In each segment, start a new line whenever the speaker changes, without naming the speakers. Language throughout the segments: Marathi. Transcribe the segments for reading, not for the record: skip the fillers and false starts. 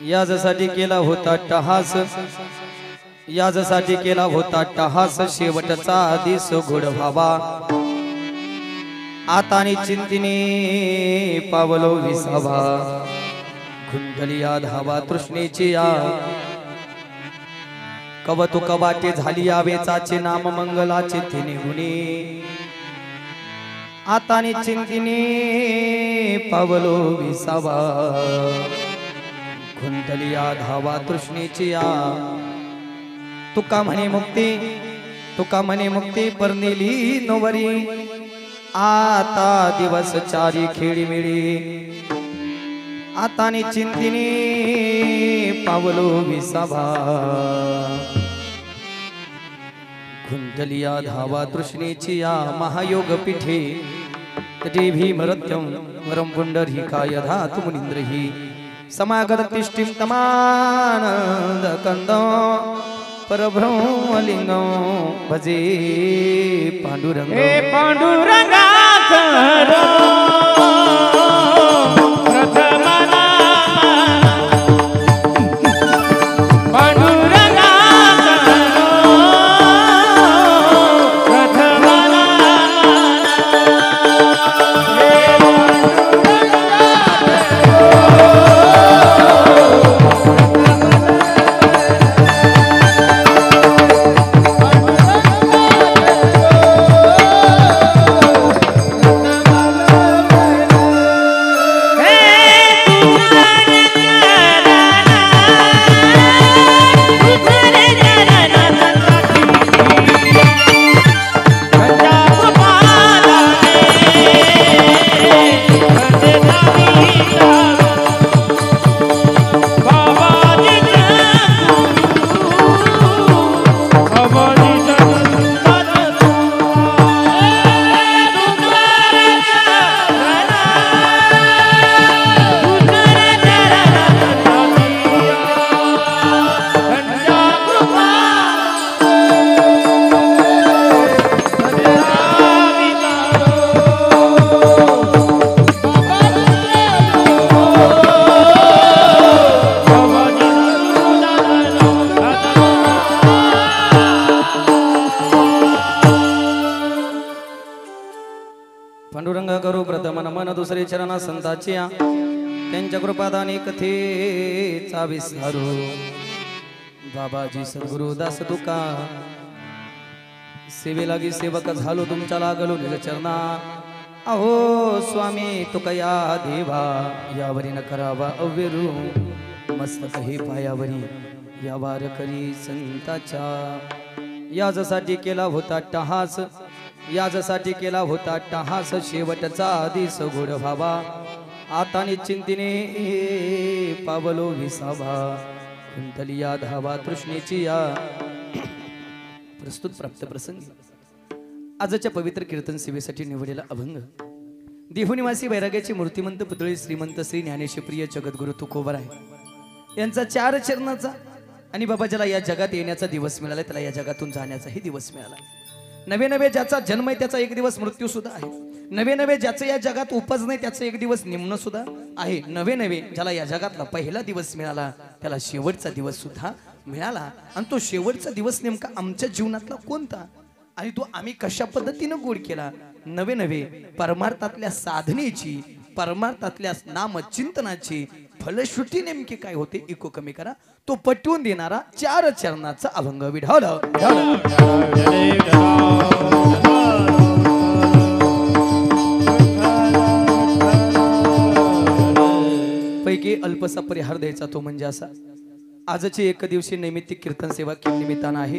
याजसाठी केला होता टहास, याजसाठी केला होता टहास, शेवटचा दिस घोड व्हावा आतानी चिंतिने पावलो विसावा, खुंटली या धावा तृष्णेची या, कवतुक वाटे झाली या वेचाचे नाम मंगलाचे तिने गुणी, आतानी चिंतिने पावलो विसावा, खुंटली या धावा तृष्णेची या, तुका म्हणे मुक्ती, तुका म्हणे मुक्ती परनेली नवरी, आता दिवस चारी खेळी मिळी, आतानी चिंतिने पावलो विसावा, खुंटलिया धावा तृष्णेची या, महायोग पीठे तटे भीमरत्यं वरं पुंडरीकाय धातु मुनींद्रहि, समागत तिष्ठिं तमानंद कंदं परब्रह्मलिंगं भजे पांडुरंग,
पांडुरंगा
करू प्रथम नमन दुसरे चरणा संताची, त्यांच्या कृपादाने कथेचा विस्तारू, बाबाजी सद्गुरु दास तुका, सेवे लागी सेवक झालो तुमच्या लागलो निलचरणा, अहो स्वामी तुका या देवा, यावरी न करावा अव्यरू, मस्तक हे पायावरी या वार करी संताच्या, याजसाठी केला होता टहास, याजसाठी केला होता टहास, शेवटचा दिस घोड व्हावा आतानी चिंतिने पावलो विसावा, खुंटली या धावा तृष्णेची या. प्रस्तुत प्राप्त प्रसंगी आजच्या पवित्र कीर्तन सेवेसाठी निवडलेला अभंग देहुनिवासी वैराग्याची मूर्तिमंत पुतळे श्रीमंत श्री ज्ञानेश्वप्रिय जगद्गुरु तुकोबराय यांचा 4 चरणाचा, आणि बाबा ज्याला या जगात येण्याचा दिवस मिळाला, त्याला या जगातून जाण्याचाही दिवस मिळाला. नवे नवे ज्याचा जन्म आहे त्याचा एक दिवस मृत्यू सुद्धा आहे, नवे नवे ज्याचं या जगात उपज नाही त्याचं एक दिवस निम्न सुद्धा आहे, नवे नवे ज्याला या जगातला पहिला दिवस मिळाला त्याला शेवटचा दिवस सुद्धा मिळाला. आणि तो शेवटचा दिवस नेमका आमच्या जीवनातला कोणता, आणि तो आम्ही कशा पद्धतीनं गोड केला. नवे नवे परमार्थातल्या साधनेची, परमार्थातल्या नामचिंतनाची फलश्रुती नेमकी काय होते, इको कमी करा. तो पटवून देणारा 4 चरणाचा अभंग विढाल. पैकी अल्पसा परिहार द्यायचा तो म्हणजे असा, आजची एक दिवसीय नैमित्तिक कीर्तन सेवा निमित्तानं आहे.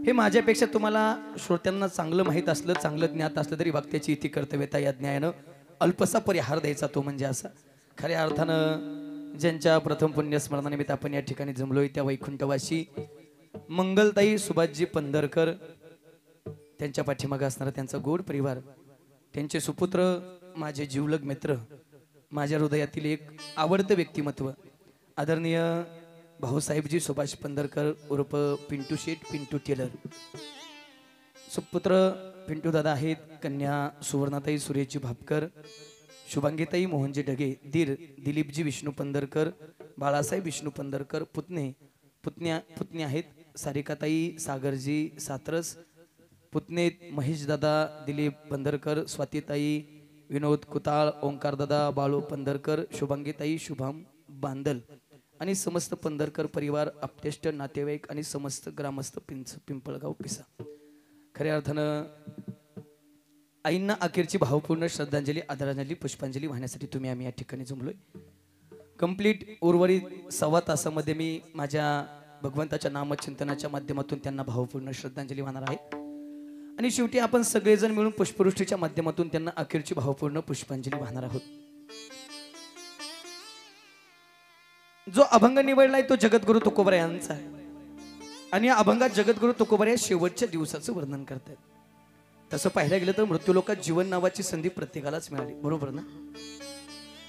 हे माझ्यापेक्षा तुम्हाला श्रोत्यांना चांगलं माहीत असलं, चांगलं ज्ञात असलं तरी वक्त्याची इति कर्तव्यता या ज्ञानानं अल्पसा परिहार द्यायचा तो म्हणजे असा. खऱ्या अर्थानं ज्यांच्या प्रथम पुण्यस्मरणानिमित्त आपण या ठिकाणी जमलोय त्या वैकुंठवासी मंगलताई सुभाषजी पंधरकर, त्यांच्या पाठीमागे असणारा त्यांचा गोड परिवार, त्यांचे सुपुत्र, माझे जीवलग मित्र, माझ्या हृदयातील एक आवडतं व्यक्तिमत्व आदरणीय भाऊसाहेबजी सुभाष पंधरकर उर्फ पिंटू शेठ, पिंटू टेलर. सुपुत्र पिंटू दादा आहेत, कन्या सुवर्णाताई सुरेशजी भापकर, शुभांगीताई मोहनजी ढगे, दीर दिलीपजी विष्णू पंधरकर, बाळासाहेब विष्णू पंधरकर पुतण्या आहेत सारिकाताई सागरजी सातरस, पुतणे महेश दादा दिलीप पंधरकर, स्वातीताई विनोद कुताळ, ओंकार दादा बाळू पंधरकर, शुभांगीताई शुभम बांदल आणि समस्त पंधरकर परिवार, आपटेष्ट नातेवाईक आणि समस्त ग्रामस्थ पिंपळगाव पिसा. खऱ्या अर्थानं आईंना अखेरची भावपूर्ण श्रद्धांजली आदरांजली पुष्पांजली वाहण्यासाठी तुम्ही आम्ही या ठिकाणी जमलोय. कंप्लीट उर्वरित सव्वा तासामध्ये मी माझ्या भगवंताच्या नामचिंतनाच्या माध्यमातून त्यांना भावपूर्ण श्रद्धांजली वाहणार आहे आणि शेवटी आपण सगळेजण मिळून पुष्पवृष्टीच्या माध्यमातून त्यांना अखेरची भावपूर्ण पुष्पांजली वाहणार आहोत. जो अभंग निवडलाय तो जगद्गुरु तुकोबरा यांचा आहे आणि या अभंगात जगद्गुरु तुकोबरा शेवटच्या दिवसाचं वर्णन करतात. तसं पाहायला गेलं तर मृत्यूलोकात जीवन नावाची संधी प्रत्येकालाच मिळाली, बरोबर ना?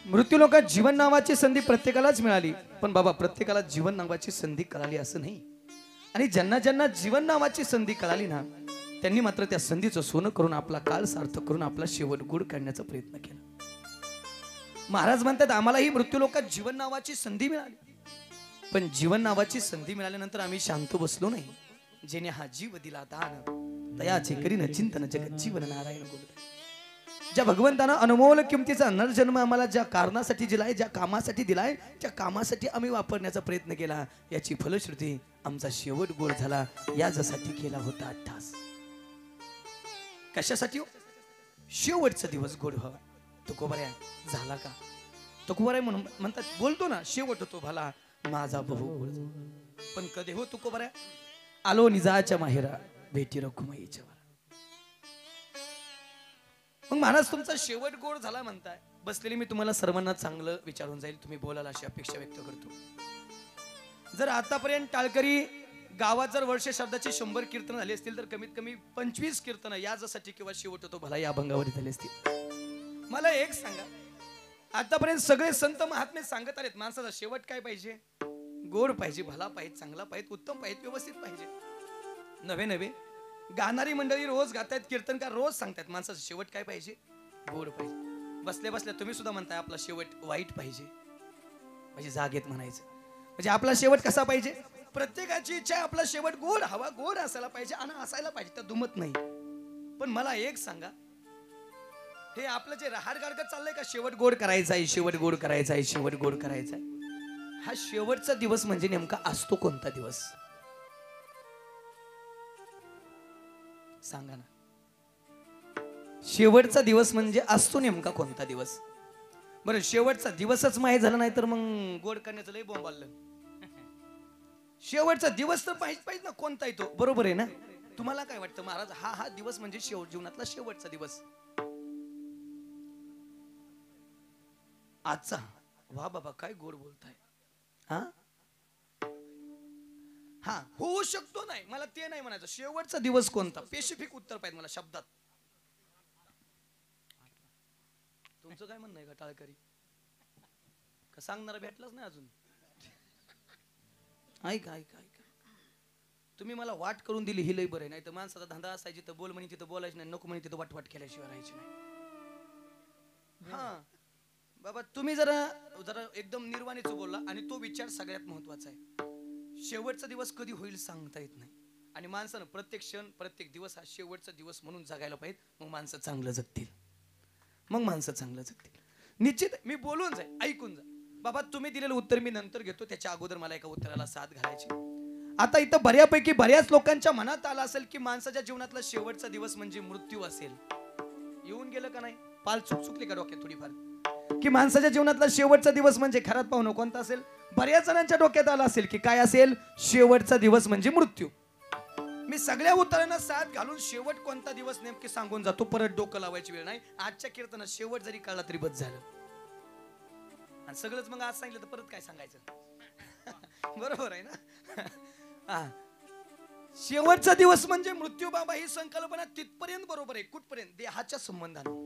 मृत्यूलोकात जीवन नावाची संधी प्रत्येकालाच मिळाली, पण बाबा प्रत्येकाला जीवन नावाची संधी कळाली असं नाही. आणि ज्यांना ज्यांना जीवन नावाची संधी कळाली ना त्यांनी मात्र त्या संधीचं सोनं करून आपला काळ सार्थक करून आपला शेवट गोड काढण्याचा प्रयत्न केला. महाराज म्हणतात आम्हालाही मृत्यूलोकात जीवन नावाची संधी मिळाली, पण जीवन नावाची संधी मिळाल्यानंतर आम्ही शांत बसलो नाही. जेणे हा जीव दिला दान दयाचे करीन चिंतन जगत जीवन नारायण गोविंद. ज्या भगवंतानं अनमोल किमतीचा नरजन्म आम्हाला ज्या कारणासाठी दिलाय, ज्या कामासाठी दिलाय, त्या कामासाठी आम्ही वापरण्याचा प्रयत्न केला, याची फलश्रुती आमचा शेवट गोड झाला. यासाठी केला होता अट्टास. कशासाठी? शेवटचा दिवस गोड व्हावा. तुकोबऱ्या झाला का? तुकोबऱ्या म्हणतात बोलतो ना शेवट होतो भला माझा बहु गोड. पण कधी हो तुकोबऱ्या? आलो निजाच्या माहेरा भेटी रखुमाईच्या. मग महाराज तुमचा शेवट गोड झाला म्हणताय. बसलेली मी तुम्हाला सर्वांना चांगलं विचारून जाईल, तुम्ही बोलाल अशी अपेक्षा व्यक्त करतो. जर आतापर्यंत टाळकरी गावात जर वर्ष शब्दाची 100 कीर्तन झाली असतील तर कमीत कमी 25 कीर्तन यासाठी किंवा शेवट होतो भला या अभंगावर झाले असतील. मला एक सांगा, आतापर्यंत सगळे संत महात्मे सांगत आलेत माणसाचा शेवट काय पाहिजे? गोड पाहिजे, भला पाहिजे, चांगला पाहिजे, उत्तम पाहिजे, व्यवस्थित पाहिजे. नवे गाणारी मंडळी रोज गातायत, कीर्तनकार रोज सांगतायत माणसाचा शेवट काय पाहिजे? गोड पाहिजे. बसल्या बसल्या तुम्ही सुद्धा म्हणताय आपला शेवट वाईट पाहिजे. म्हणजे जागेत म्हणायचं म्हणजे आपला शेवट कसा पाहिजे? प्रत्येकाची इच्छा आहे आपला शेवट गोड हवा, गोड असायला पाहिजे आणि असायला पाहिजे, त्या दुमत नाही. पण मला एक सांगा, हे आपलं जे रहाड गाडगत चाललंय का शेवट गोड करायचा आहे, शेवट गोड करायचा आहे, शेवट गोड करायचा आहे, हा शेवटचा दिवस म्हणजे नेमका असतो कोणता दिवस? सांगा ना. शेवटचा दिवस म्हणजे असतो नेमका कोणता दिवस? बरं शेवटचा दिवसच माहीत झाला नाही तर मग गोड करण्याचं लय बोंबाललं. शेवटचा दिवस तर पाहिजे ना कोणता आहे तो, बरोबर आहे ना? तुम्हाला काय वाटतं महाराज हा दिवस म्हणजे जीवनातला शेवटचा दिवस आजचा? वा बाबा काय गोड बोलताय. हा होऊ शकतो नाही, मला ते नाही म्हणायचं. शेवटचा दिवस कोणता? स्पेसिफिक उत्तर पाहिजे मला शब्दात. तुमचं काय म्हणणं आहे का टाळकरी? का सांगणारा भेटलाच नाही अजून? ऐका तुम्ही मला वाट करून दिली ही लई बरं आहे. नाही तर माणसाचा धंदा असायची तर बोल म्हणे तिथं बोलायचं नाही, नको म्हणे तिथं वाटवाट केल्याशिवाय राहायची नाही. हा बाबा तुम्ही जरा एकदम निर्वाणीचं बोलला आणि तो विचार सगळ्यात महत्वाचा आहे. शेवटचा दिवस कधी होईल सांगता येत नाही आणि माणसानं प्रत्येक क्षण प्रत्येक दिवस हा शेवटचा दिवस म्हणून जगायला पाहिजे. मग माणसं चांगलं जगतील, निश्चित. मी बोलून जाईल, ऐकून जा. बाबा तुम्ही दिलेलं उत्तर मी नंतर घेतो, त्याच्या अगोदर मला एका उत्तराला साथ घालायची. आता इथं बऱ्याच लोकांच्या मनात आलं असेल की माणसाच्या जीवनातला शेवटचा दिवस म्हणजे मृत्यू असेल. येऊन गेलं का नाही? पाल चुकली का डोक्यात थोडीफार की माणसाच्या जीवनातला शेवटचा दिवस म्हणजे खरात पाहुणं कोणता असेल? बऱ्याच जणांच्या डोक्यात आलं असेल की काय असेल? शेवटचा दिवस म्हणजे मृत्यू. मी सगळ्या उत्तरांना साथ घालून शेवट कोणता दिवस नेमके सांगून जातो, परत डोकं लावायची वेळ नाही. आजच्या कीर्तनात शेवट जरी कळला तरी बस झालं. आणि सगळंच मग आज सांगितलं तर परत काय सांगायचं? बरोबर आहे ना? शेवटचा दिवस म्हणजे मृत्यू बाबा ही संकल्पना तिथपर्यंत बरोबर आहे. कुठपर्यंत? देहाच्या संबंधाने.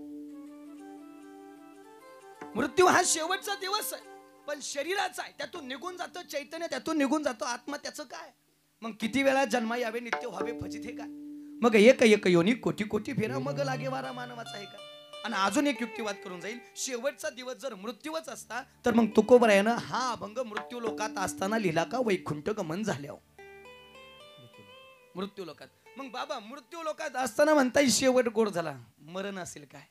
मृत्यू हा शेवटचा दिवस आहे पण शरीराचा आहे, त्यातून निघून जातं चैतन्य, त्यातून निघून जातो आत्मा. त्याचं काय? मग किती वेळा जन्मा यावे नित्य व्हावे फजित हे काय? मग एक योनी कोटी कोटी फेरा मग लागे वारा मानवाचा आहे का? आणि अजून एक युक्तिवाद करून जाईल, शेवटचा दिवस जर मृत्यूच असता तर मग तुकोबरायानं हा अभंग मृत्यू लोकात असताना लिहिला का वैकुंठ गमन झाल्यावर? मृत्यू लोकात. मग बाबा मृत्यू लोकात असताना म्हणताय शेवट गोड झाला, मरण असेल काय?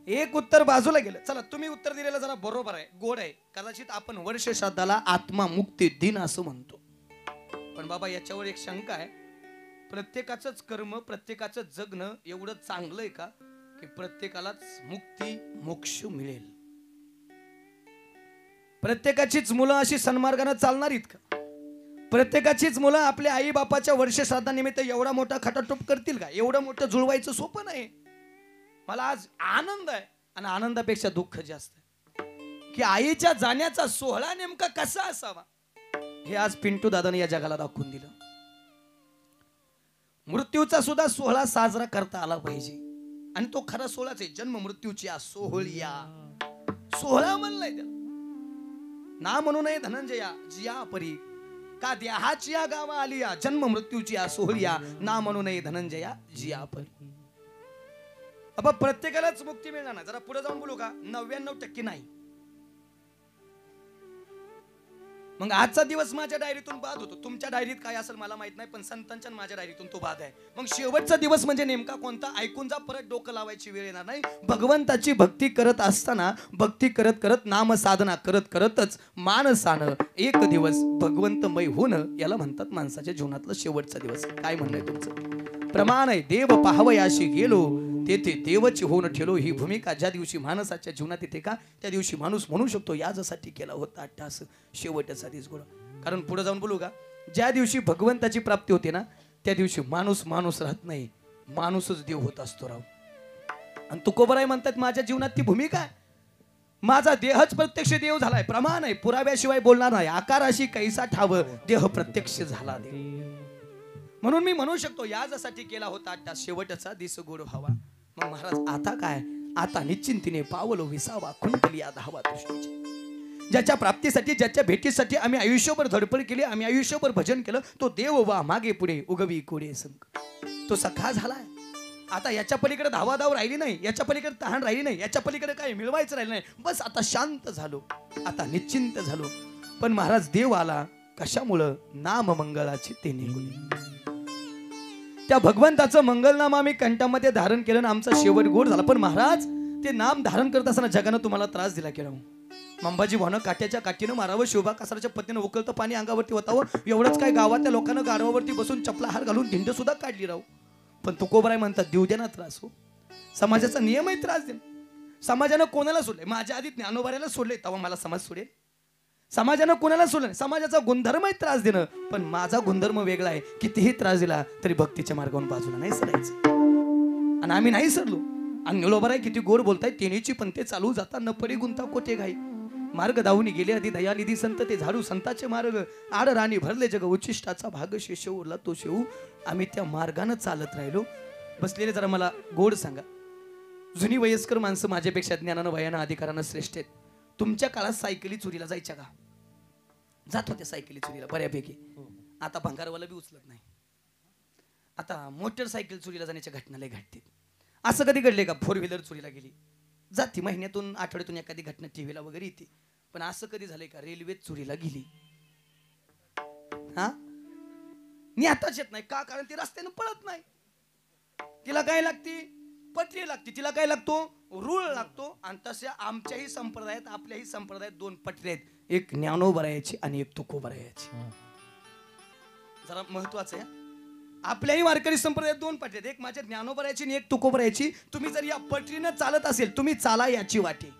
एक उत्तर बाजूला गेलं. चला तुम्ही उत्तर दिलेलं जरा बरोबर आहे, गोड आहे. कदाचित आपण वर्ष श्राद्धाला आत्मा मुक्ती दिन असं म्हणतो, पण बाबा याच्यावर एक शंका आहे. प्रत्येकाचंच कर्म, प्रत्येकाचं जगणं एवढं चांगलं आहे का की प्रत्येकालाच मुक्ती मोक्ष मिळेल? प्रत्येकाचीच मुलं अशी सन्मार्गाने चालणारीत का? प्रत्येकाचीच मुलं आपल्या आई बापाच्या वर्ष श्राद्धानिमित्त एवढा मोठा खटाटोप करतील का? एवढं मोठं जुळवायचं सोपं नाही. मला आज आनंद आहे आणि आनंदापेक्षा दुःख जास्त आहे की आईच्या जाण्याचा सोहळा नेमका कसा असावा हे आज पिंटू दादाने या जगाला दाखवून दिलं. मृत्यूचा सुद्धा सोहळा साजरा करता आला पाहिजे आणि तो खरा सोहळाच आहे. जन्म मृत्यूची सोहळ्या सोहळा म्हणलाय त्याला. ना म्हणू नये धनंजया जिया परी का देहाची या गावा आली या, जन्म मृत्यूची सोहळ्या ना म्हणू नये धनंजया जिया परी. अब प्रत्येकालाच मुक्ती मिळणार नाही. जरा पुढे जाऊन बोलू का? 99% नाही. मग आजचा दिवस माझ्या डायरीतून बाद होतो. तुमच्या डायरीत काय असेल मला माहित नाही, पण संतांच्या माझ्या डायरीतून तो बाद आहे. मग शेवटचा दिवस म्हणजे नेमका कोणता? ऐकून जा, परत डोकं लावायची वेळ येणार नाही. भगवंताची भक्ती करत असताना, भक्ती करत करत नाम साधना करत करतच मानसानं एक दिवस भगवंतमय होणं याला म्हणतात माणसाच्या जीवनातला शेवटचा दिवस. काय म्हणणं तुमचं? प्रमाण आहे देव पाहावयाशी गेलो तेथे देवची होऊन ठेलो. ही भूमिका ज्या दिवशी माणसाच्या जीवनात येते का त्या दिवशी माणूस म्हणू शकतो यासाठी केला होता अट्टास शेवटचा दिवस गोळा. कारण पुढे जाऊन बोलू का? ज्या दिवशी भगवंताची प्राप्ती होते ना त्या दिवशी माणूस माणूस राहत नाही, माणूसच देव होत असतो राव. आणि तुकोबराय म्हणतात माझ्या जीवनात ती भूमिका आहे. माझा देहच प्रत्यक्ष देव झालाय. प्रमाण आहे, पुराव्याशिवाय बोलणार नाही. आकाराशी कैसा ठाव देह प्रत्यक्ष झाला देव. म्हणून मी म्हणू शकतो यासाठी केला होता अट्टास शेवटचा दिस गोड व्हावा. मग महाराज आता काय? आता निश्चिंतीने पावलो विसावा कुंडली धावा दृष्टीची. ज्याच्या प्राप्तीसाठी, ज्याच्या भेटीसाठी आम्ही आयुष्यभर धडपड केली, आम्ही आयुष्यभर भजन केलं, तो देव वा मागे पुढे उगवी कोडे संक तो सखा झालाय. आता याच्या पलीकडे धावाधाव राहिली नाही, याच्या पलीकडे तहान राहिली नाही, याच्या पलीकडे काय मिळवायचं राहिलं नाही. बस आता शांत झालो, आता निश्चिंत झालो. पण महाराज देव आला कशामुळं? नाम मंगळाची ते निघून. त्या भगवंताचं मंगलनाम आम्ही कंठामध्ये धारण केलं ना आमचा शेवट गोड झाला. पण महाराज ते नाम धारण करत असताना जगानं तुम्हाला त्रास दिला केला. मंबाजी भावनं काट्याच्या काठीनं मारावं, शोभा कासाराच्या पत्नीनं उकळतं पाणी अंगावरती वतावं. एवढंच काय गावातल्या लोकांना गारवावरती बसून चपला हार घालून धिंड सुद्धा काढली राहू. पण तुकोबराय म्हणतात देऊ दे ना त्रास. हो समाजाचा नियम आहे त्रास देणं. समाजानं कोणाला सोडले? माझ्या आधी ज्ञानोबाऱ्याला सोडले तेव्हा मला समाज सोडेल? समाजानं कोणाला सोडलं? समाजाचा गुणधर्म आहे त्रास देणं, पण माझा गुणधर्म वेगळा आहे. कितीही त्रास दिला तरी भक्तीच्या मार्गावरून बाजूला नाही सरायचं. आणि आम्ही नाही सरलो. आणि निळोबराय किती गोड बोलताय. तेनेची पण ते चालू जाता न पडी गुंता कोटे घाई. मार्ग दावून गेले आधी दयानिधी संत ते झाडू संताचे मार्ग. आड राणी भरले जग उच्चिष्टाचा भाग शेष उरला तो शेऊ. आम्ही त्या मार्गानं चालत राहिलो. बसलेले जरा मला गोड सांगा. जुनी वयस्कर माणसं माझ्यापेक्षा ज्ञानानं वयानं अधिकारानं श्रेष्ठ आहेत. तुमच्या काळात सायकली चोरीला जायच्या का? जात होत्या सायकली चोरीला बऱ्यापैकी. आता भंगारवाला बी उचलत नाही. आता मोटरसायकल चोरीला जाण्याच्या घटना लय घडतील. असं कधी घडले का? 4 व्हीलर चोरीला गेली जाती, महिन्यातून आठवड्यातून एखादी घटना टीव्हीला वगैरे येते. पण असं कधी झालंय का रेल्वे चोरीला गेली? हा मी आताच येत नाही का? कारण ती रस्त्यानं पळत नाही. तिला काय लागती? पटरी लागते. तिला काय लागतो? रूळ लागतो. आणि तशा आमच्याही संप्रदायात, आपल्याही संप्रदायात 2 पटरी आहेत. एक ज्ञानोबरायाची आणि एक तुकोबरायाची. जरा महत्वाचं आहे. आपल्याही वारकरी संप्रदायात 2 पटरी आहेत. एक माझ्या ज्ञानोबरायाची आणि एक तुकोबरायाची. तुम्ही जर या पटरीनं चालत असेल, तुम्ही चाला याची वाटे.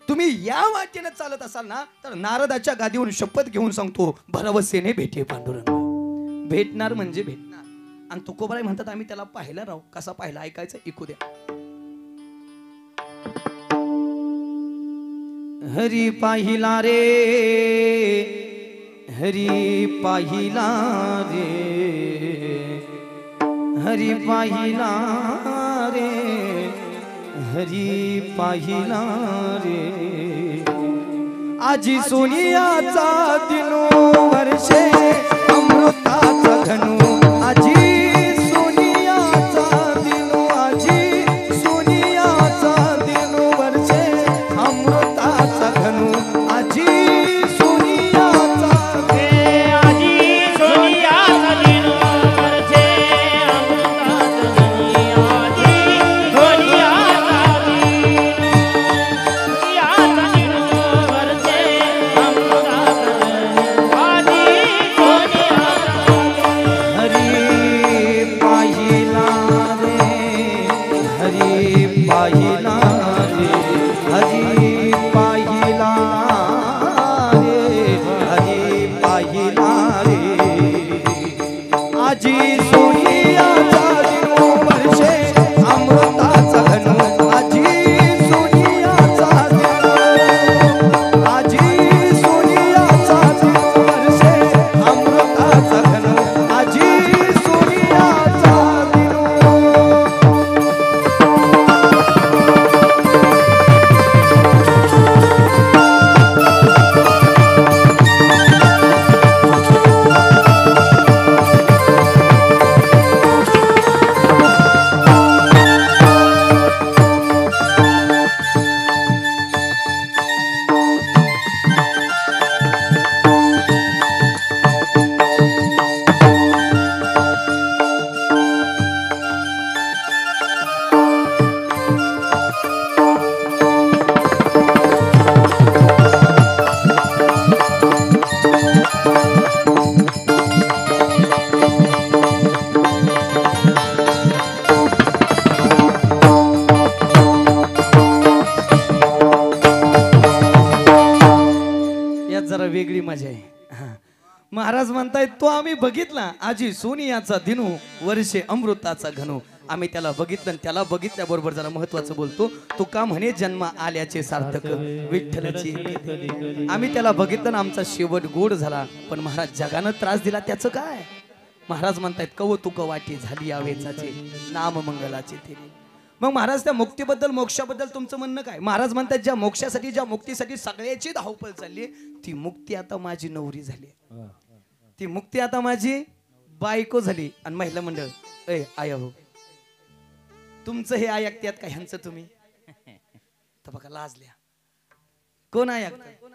तुम्ही या वाटेनं चालत असाल ना तर नारदाच्या गादीवरून शपथ घेऊन सांगतो भरवसेने भेटे पांडुरंग. भेटणार म्हणजे भेटणार. आणि तुकोबराय म्हणतात आम्ही त्याला पाहिला राहू. कसा पाहिला ऐकायचं? ऐकू द्या. हरी पाहिला रे, हरी पाहिला रे, हरी पाहिला रे, हरी पाहिला रे. आजी सोनियाचा दिनो वर्षे अमृताचा घनू. आजी सोनियाचा दिनो, आजी जरा वेगळी मजा आहे. हा. महाराज म्हणतायत तो आम्ही बघितला आजी सोनियाचा दिनू वर्षे अमृताचा घनू. आम्ही त्याला बघितलं आणि त्याला बघितल्याबरोबर जरा महत्वाचं बोलतो. तो का म्हणे जन्म आल्याचे सार्थक विठ्ठलची. आम्ही त्याला बघितलं आणि आमचा शेवट गोड झाला. पण महाराज जगानं त्रास दिला त्याचं काय. महाराज म्हणतायत कौतुक वाटी झाली आवेचाचे नाम मंगलाचे तेरे. मग महाराज त्या मुक्तीबद्दल मोक्षाबद्दल तुमचं म्हणणं काय. महाराज म्हणतात ज्या मोक्षासाठी ज्या मुक्तीसाठी सगळ्याची धावपळ चालली ती मुक्ती आता माझी नवरी झाली. ती मुक्ती आता माझी बायको झाली. आणि महिला मंडळ ए आया हो तुमचं हे ऐकत्यात का ह्यांचं तुम्ही तर बघा लाजल्या. कोण ऐकत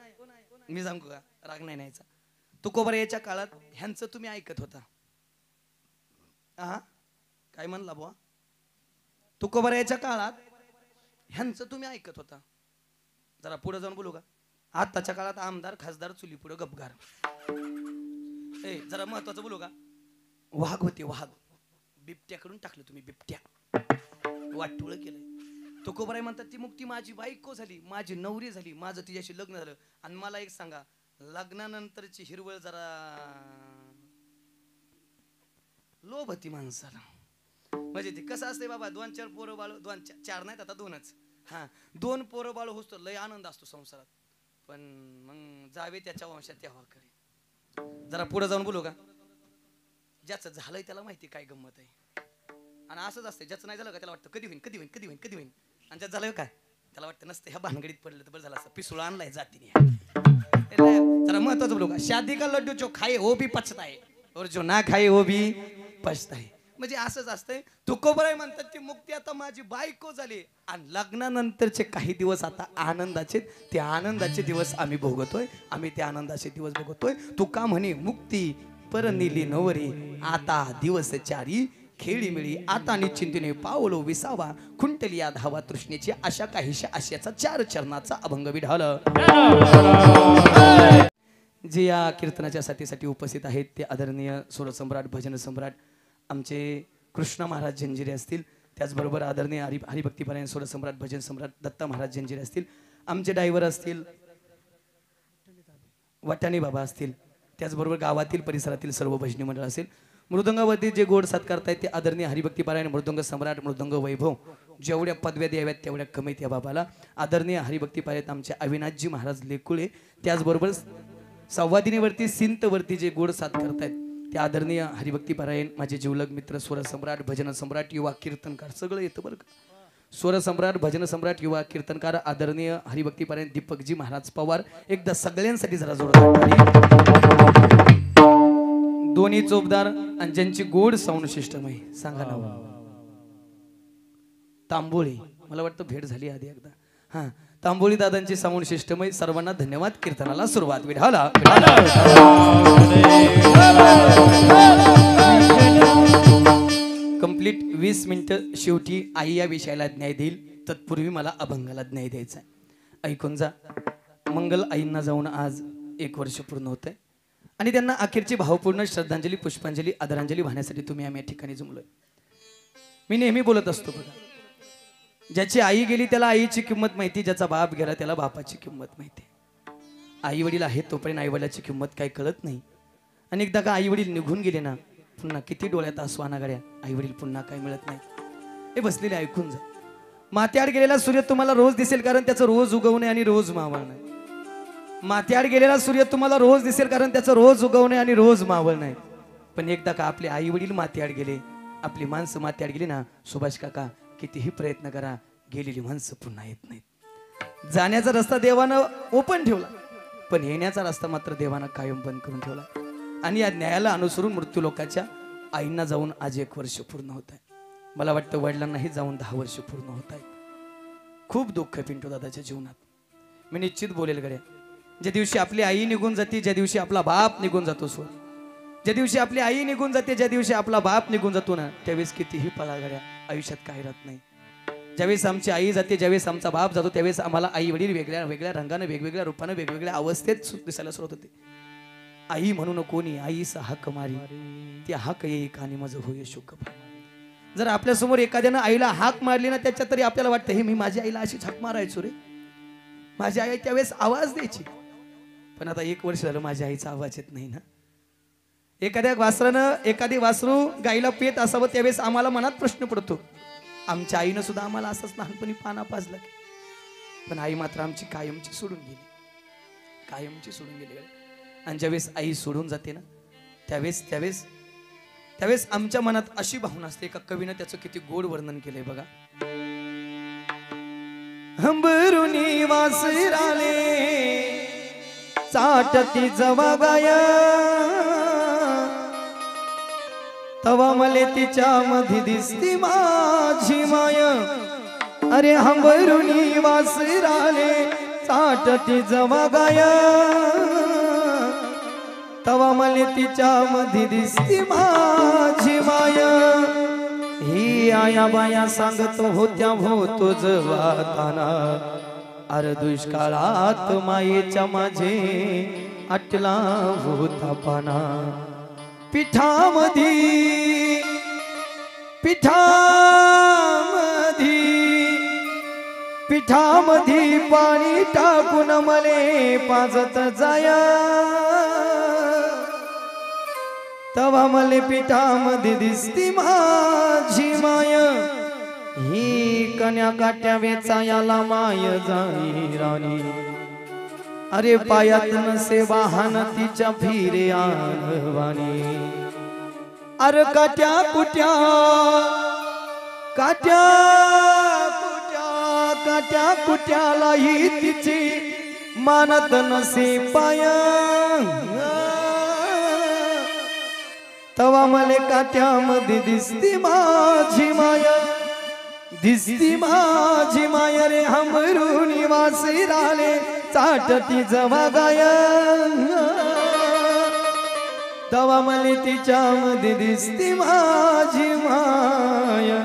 मी सांगू का राग नाही न्यायचा. तुकोबा याच्या काळात ह्यांचं तुम्ही ऐकत होता. काय म्हणला बुवा. तुकोबा याच्या काळात ह्यांचं तुम्ही ऐकत होता. जरा पुढे जाऊन बोलू का. आताच्या काळात आमदार खासदार चुली पुढे गपगार. ए जरा महत्वाचं बोलू का. वाघ होते वाघ बिबट्याकडून टाकलं तुम्ही बिबट्या वाटोळ केलंय. तुकोबाराय म्हणतात ती मुक्ती माझी बायको झाली माझी नवरी झाली माझं तिच्याशी लग्न झालं. आणि मला एक सांगा लग्नानंतरची हिरवळ जरा लोभ होती माणसाला. म्हणजे ते कसं असते बाबा 2-4 पोरं बाळ 2-4 नाहीत आता 2च. हा 2 पोरं बाळ होतो लय आनंद असतो संसारात. पण मग जावे त्याच्या वंशात तेव्हा करे. जरा पुढे जाऊन बोलू का. ज्याचं झालंय त्याला माहिती काय गंमत आहे. आणि असंच असते ज्याचं नाही झालं का त्याला वाटतं कधी होईन कधी होईन कधी होईन कधी होईन. आणि ज्याचं झालं काय त्याला वाटतं नसतं ह्या भानगडीत पडलं तर बरं झालं असतं पिसुळा आणलाय जातीने. जरा महत्वाचं बोलू का. शादी का लड्डू जो खाए वो भी पछताए और जो ना खाए वो भी पछताए. म्हणजे असंच असतंय. तुकोबाराय म्हणतात ती मुक्ती आता माझी बायको झाली. आणि लग्नानंतरचे काही दिवस आता आनंदाचे ते आनंदाचे दिवस आम्ही भोगतोय. आम्ही ते आनंदाचे दिवस भोगतोय. तू का म्हणे मुक्ती परनिली नवरी आता दिवस चारी खेळी मिळी आता निश्चिंतीने पावलो विसावा खुंटली या धावा तृष्णेची अशा काहीशा आशयाचा 4 चरणाचा अभंग विढालं. जे या कीर्तनाच्या साथीसाठी उपस्थित आहेत ते आदरणीय सुरसम्राट भजन सम्राट आमचे कृष्ण महाराज जंजिरे असतील. त्याचबरोबर आदरणीय हरिभक्तीपरायण सुरसम्राट भजन सम्राट दत्ता महाराज जंजिरे असतील. आमचे ड्रायव्हर असतील वाटाणे बाबा असतील. त्याचबरोबर गावातील परिसरातील सर्व भजनी मंडळ असेल. मृदंगावरती जे गोड साथ करतायत ते आदरणीय हरिभक्तीपरायण मृदंग सम्राट मृदंग वैभव. जेवढ्या पदव्या द्याव्यात तेवढ्या कमीत या बाबाला. आदरणीय हरिभक्तीपरायण आमचे अविनाशजी महाराज लेकुळे. त्याचबरोबर संवादिनीवरती सिंतवरती जे गोड साथ करतायत ते आदरणीय हरिभक्तीपरायण माझे जीवलग मित्र स्वरसम्राट भजन सम्राट युवा कीर्तनकार सगळं येतं बरं का. स्वरसम्राट भजन सम्राट युवा कीर्तनकार आदरणीय हरिभक्तीपरायण दीपकजी महाराज पवार. एकदा सगळ्यांसाठी जरा जोरदार दोन्ही चोपदार आणि ज्यांची गोड साऊंड सिस्टम आहे सांगा ना. तांबोळी मला वाटतं भेट झाली आधी एकदा. हा तांबोळी दादांची साऊंड सिस्टम आहे. सर्वांना धन्यवाद. कीर्तनाला सुरुवात विढाला. कंप्लीट 20 मिनिटं शेवटी आई या विषयाला न्याय देईल. तत्पूर्वी मला अभंगाला न्याय द्यायचा आहे. ऐकून जा. मंगल आईंना जाऊन आज 1 वर्ष पूर्ण होत आहे. आणि त्यांना अखेरची भावपूर्ण श्रद्धांजली पुष्पांजली आदरांजली वाहण्यासाठी तुम्ही आम्ही या ठिकाणी जमलोय. मी नेहमी बोलत असतो बघा ज्याची आई गेली त्याला आईची किंमत माहिती. ज्याचा बाप गेला त्याला बापाची किंमत माहिती. आई वडील आहेत तोपर्यंत आई वडिलाची किंमत काही कळत नाही. आणि एकदा का आई वडील निघून गेले ना पुन्हा किती डोळ्यात आसू आणा गाड्या आई वडील पुन्हा काही मिळत नाही. हे बसलेले ऐकून जा. माथ्याआड गेलेला सूर्य तुम्हाला रोज दिसेल कारण त्याचं रोज उगवणे आणि रोज मावळणे. माथ्याआड गेलेला सूर्य तुम्हाला रोज दिसेल कारण त्याचं रोज उगवणे आणि रोज मावळणे. पण एकदा का आपले आई वडील माथ्याआड गेले आपली माणसं माथ्याआड गेली ना सुभाष काका कितीही प्रयत्न करा गेलेली माणसं पुन्हा येत नाहीत. जाण्याचा रस्ता देवानं ओपन ठेवला पण येण्याचा रस्ता मात्र देवानं कायम बंद करून ठेवला. आणि या न्यायाला अनुसरून मृत्यू लोकाच्या आईंना जाऊन आज 1 वर्ष पूर्ण होत आहे. मला वाटतं वडिलांनाही जाऊन 10 वर्ष पूर्ण होत आहे. खूप दुःख पिंटू दादाच्या जीवनात. मी निश्चित बोलेल गड्या ज्या दिवशी आपली आई निघून जाते ज्या दिवशी आपला बाप निघून जातो सो ज्या दिवशी आपली आई निघून जाते ज्या दिवशी आपला बाप निघून जातो ना त्यावेळेस कितीही पळा गड्या आयुष्यात काही राहत नाही. ज्यावेळेस आमची आई जाते ज्यावेळेस आमचा बाप जातो त्यावेळेस आम्हाला आई वडील वेगळ्या वेगळ्या रंगाने वेगवेगळ्या रूपाने वेगवेगळ्या अवस्थेत दिसायला सुरुवात होते. आई म्हणून कोणी आईचा हाक मारी ती हाक येईक आणि माझं होय शोक. जर आपल्या समोर एखाद्यानं आईला हाक मारली ना त्याच्यात तरी आपल्याला वाटतं हे मी माझ्या आईला अशीच हाक मारायचो रे. माझी आई त्यावेळेस आवाज द्यायची पण आता 1 वर्ष झालं माझ्या आईचा आवाज येत नाही ना. एखाद्या वासरानं एखादी वासरू गाईला पेत असावं त्यावेळेस आम्हाला मनात प्रश्न पडतो. आमच्या आईनं सुद्धा आम्हाला असंच लहानपणी पाना पाजला, पण आई मात्र आमची कायमची सोडून गेली, कायमची सोडून गेली. आणि ज्यावेळेस आई सोडून जाते ना त्यावेळेस त्यावेळेस त्यावेळेस आमच्या मनात अशी भावना असते. एका कवीनं त्याचं किती गोड वर्णन केलंय बघा. हंबरुनी वासराले चाटती जवा गाया, तवा मले तिच्या मध्ये दिसती माझी माया. अरे हंबरुनी वासराले चाटती जवा गाया, तवा मले तिच्या मध्ये दिसती माझी माया. ही आया बाया सांगत होत्या होतो जवाताना, अरे दुष्काळात मायेच्या माझे आटला होता पाना. पिठामधी पिठामधी पाणी टाकून मले पाजत जाया, तवा मले पिठामध्ये दिसती माझी माय. ही कन्या काट्या वेचायाला माय जाई राणी, अरे पायात नसे वाहन तिच्या फिरे आणवानी. अरे काट्या कुट्या काट्या कुट्या काट्या कुट्याला ही तिची मानत नसे पाया, तवा मले काट्यामध्ये दिसती माझी माया, दिसती माझी माया. रे हमरुनी वासराले चाटती जवा गाया, तवा मले तिच्यामध्ये दिसती माझी माया,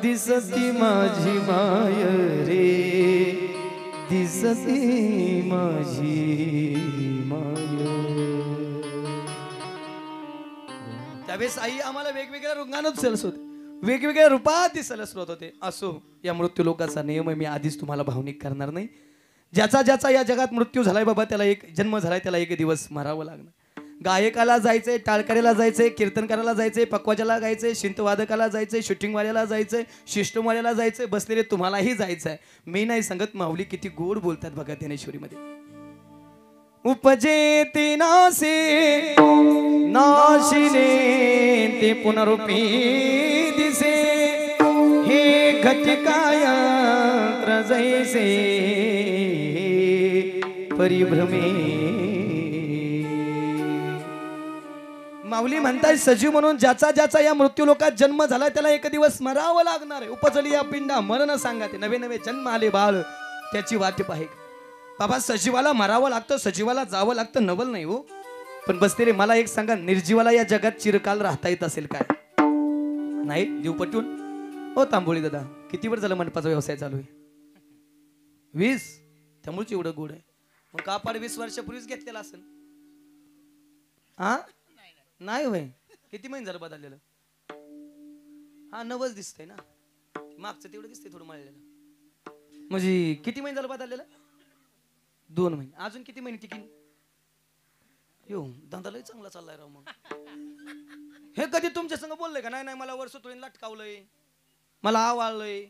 दिसती माझी माया रे, दिसती माझी माया. त्यावेळेस आई आम्हाला वेगवेगळ्या रंगानं दिसत होते, वेगवेगळ्या रूपात दिसायला सुरुवात होते. असो, या मृत्यू लोकाचा नियम आहे, मी आधीच तुम्हाला भावनिक करणार नाही. ज्याचा ज्याचा या जगात मृत्यू झालाय बाबा, त्याला एक जन्म झालाय, त्याला एक दिवस मरावं लागणार. गायकाला जायचंय, टाळकऱ्याला जायचंय, कीर्तनकाराला जायचंय, पक्वाजाला जायचंय, शिंतवादकाला जायचंय, शूटिंगवाल्याला जायचंय, शिष्टमवाल्याला जायचंय, बसलेले तुम्हालाही जायचंय. मी नाही सांगत, माऊली किती गोड बोलतात बघा ज्ञानेश्वरीमध्ये. उपजे ते नासे नाशिले ते पुनरुपी दिसे, हे घटिकाय त्रजैसे परिभ्रमे. माऊली म्हणताय सजीव म्हणून ज्याचा ज्याचा या मृत्यू लोकात जन्म झाला त्याला एक दिवस मरावं लागणार आहे. उपजली या पिंडा मरण सांगा, ते नवे नवे जन्म आले बाळ त्याची वाट पाहे. बाबा सजीवाला मरावं लागतं, सजीवाला जावं लागतं, नवल नाही हो. पण बसते रे, मला एक सांगा, निर्जीवाला या जगात चिरकाल राहता येत असेल काय? नाही जीव पटून. हो तांबोळी दादा, किती वेळ झाला मंडपाचा व्यवसाय चालू आहे? 20. त्यामुळेच एवढं गोड आहे. मग कापाड 20 वर्षापूर्वीच घेतलेला असेल. हा नाही होय, किती महिने झालं बदललेलं? हा नवच दिसतंय ना, मागचं तेवढं दिसतंय थोडं मळलेलं. म्हणजे किती महिने झालं बदललेलं? 2 महिने. अजून किती महिने टिकीन? यो धंदा लय चांगला चाललाय राव. मग हे कधी तुमच्या संग बोललंय का? नाही नाही, मला वर्ष तुळीन लटकावलंय, मला आवाळलंय,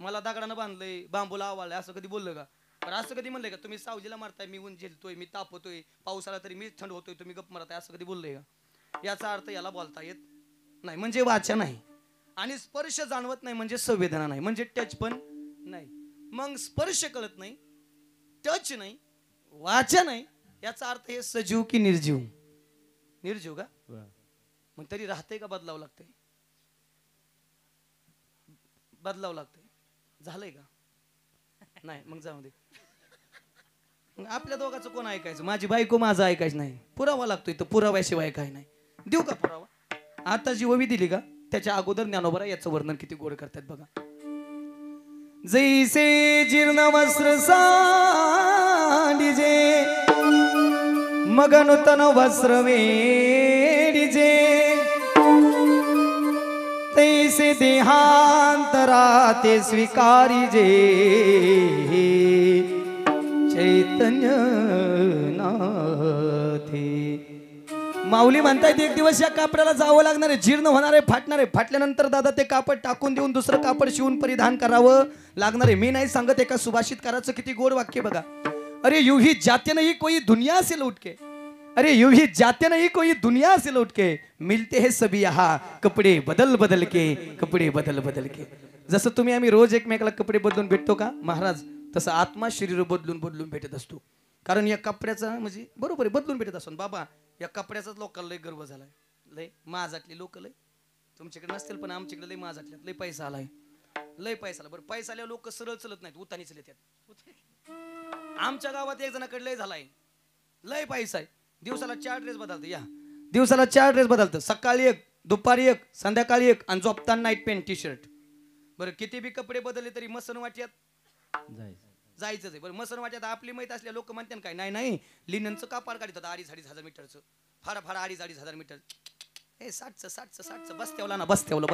मला दगडानं बांधलंय, बांबूला आवाळलंय, असं कधी बोललं का? पण असं कधी म्हणलंय का तुम्ही सावजीला मारताय, मी ऊन झेलतोय, मी तापतोय, पाऊस आला तरी मी थंड होतोय, तुम्ही गप मारताय, असं कधी बोललंय का? याचा अर्थ याला बोलता येत नाही, म्हणजे वाचा नाही. आणि स्पर्श जाणवत नाही म्हणजे संवेदना नाही, म्हणजे टच पण नाही. मग स्पर्श कळत नाही, टच नाही, वाचा नाही, याचा अर्थ हे सजीव की निर्जीव? निर्जीव का? मग तरी राहतंय का बदलावं लागतंय? बदलावं लागतंय. झालंय का? नाही, मग जाऊ दे. मग आपल्या दोघांचं कोण ऐकायचं? माझी बायको माझं ऐकायचं नाही. पुरावा लागतोय, तर पुराव्याशिवाय काय नाही. देऊ का पुरावा? आता जी ओवी दिली का त्याच्या अगोदर ज्ञानोबा याचं वर्णन किती गोड करतात बघा. जैसे जीर्ण वस्त्र सांडिजे, मग नूतन वस्त्र वेडिजे, तैसे देहांतरा ते स्वीकारिजे, चैतन्य नाथे. माऊली म्हणतायत एक दिवस या कापडाला जावं लागणार आहे, जीर्ण होणार आहे, फाटणार आहे. फाटल्यानंतर दादा ते कापड टाकून देऊन दुसरं कापड शिवून परिधान करावं लागणार आहे. मी नाही सांगत, एका सुभाषितकाराचं किती गोड वाक्य बघा. अरे यूं ही जाते नहीं कोई दुनिया से लौट के, अरे यूं ही जाते नहीं कोई दुनिया से लौट के, मिलते हैं सभी यहाँ कपडे बदल बदल के, कपडे बदल बदल के. जसं तुम्ही आम्ही रोज एकमेकाला कपडे बदलून भेटतो का महाराज, तसं आत्मा शरीर बदलून बदलून भेटत असतो. कारण या कपड्याचा म्हणजे बरोबर आहे, बदलून भेटत असतो. बाबा या कपड्याचाच लोकांना लय गर्व झालाय, लय माझातली लोक लय, तुमच्याकडे नसतील पण आमच्याकडे लय माझातल्यात लय पैसा आलाय, लय पैसा आला. बरं पैसा आल्यावर लोक सरळ चलत नाहीत, उतानी चलत येतात. आमच्या गावात एक जणाकडे लय झालाय, लय पैसा आहे, दिवसाला 4 ड्रेस बदलतं. या दिवसाला 4 ड्रेस बदलतं, सकाळी एक, दुपारी एक, संध्याकाळी एक, आणि झोपताना नाईट पॅन्ट टी शर्ट. बरं किती बी कपडे बदलले तरी मसन वाट्यात जायचं आहे. बरं मसन वाट्यात आपली माहित असल्या लोक म्हणतात काय, नाही नाही लिननचं कापाड काढतात 2,500 मीटरचं, फार 2,500 मीटर. हे 60 बसतेवला ना, बसतेवलं.